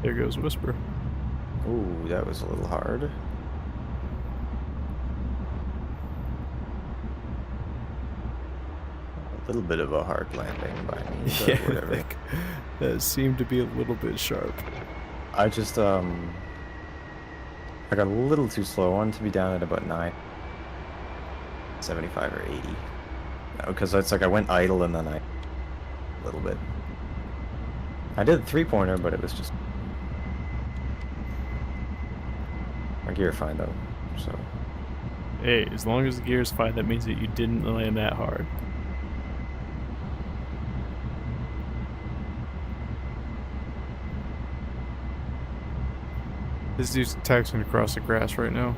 There goes Whisper. ooh, that was a little hard. A little bit of a hard landing by me, but Yeah, whatever. that seemed to be a little bit sharp. I just I got a little too slow. I wanted to be down at about 75 or 80. Because it's like I went idle and then a little bit. I did a 3-pointer, but it was just my gear fine though. So Hey, as long as the gear is fine, that means that you didn't land that hard. This dude's taxiing across the grass right now.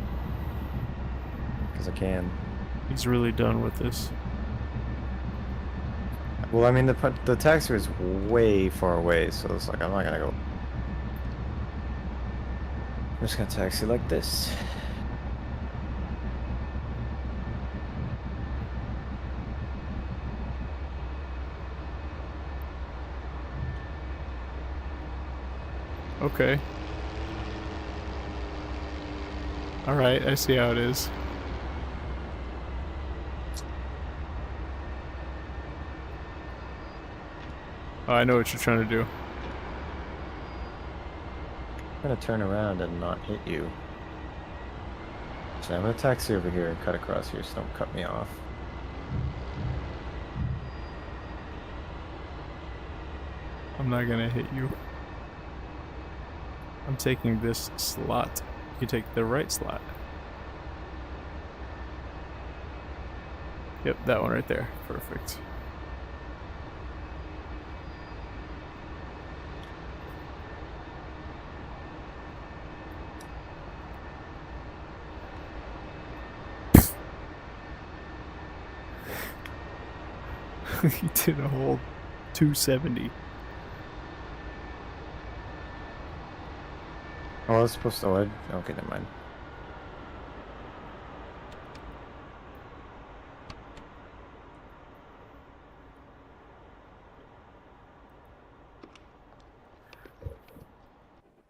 because I can. He's really done with this. Well, I mean the taxi is way far away, so it's like I'm not gonna go. I'm just gonna taxi like this. Okay. Alright, I see how it is. Oh, I know what you're trying to do. I'm gonna turn around and not hit you. So I'm gonna taxi over here and cut across here, so don't cut me off. I'm not gonna hit you. I'm taking this slot. You take the right slot. Yep, that one right there. Perfect. He did a whole 270. Oh, I was supposed to. Okay, never mind.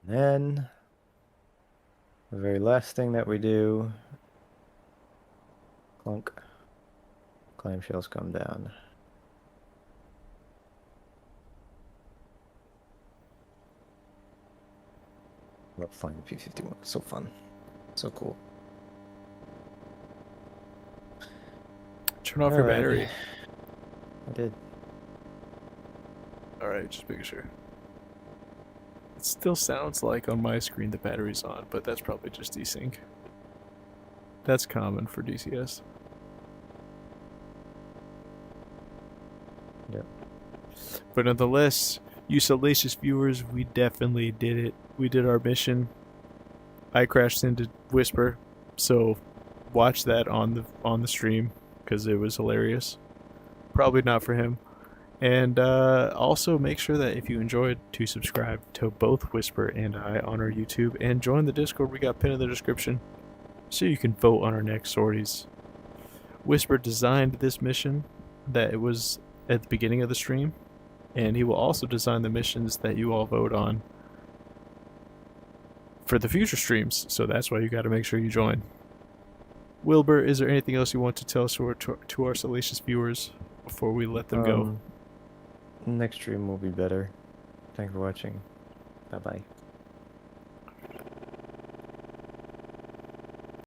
Then the very last thing that we do, clunk, clamshells come down. Love flying the P-51. So fun. So cool. Turn off your Alright. battery. I did. Alright, just making sure. It still sounds like on my screen the battery's on, but that's probably just desync. That's common for DCS. Yep. But nonetheless, you salacious viewers, we definitely did it. We did our mission. I crashed into Whisper, so watch that on the stream because it was hilarious. Probably not for him. And also make sure that if you enjoyed, to subscribe to both Whisper and I on our YouTube and join the Discord we got pinned in the description so you can vote on our next sorties. Whisper designed this mission that it was at the beginning of the stream, and he will also design the missions that you all vote on for the future streams, so that's why you got to make sure you join. Wilbur, is there anything else you want to tell us to our salacious viewers before we let them go? Next stream will be better. Thanks for watching. Bye bye.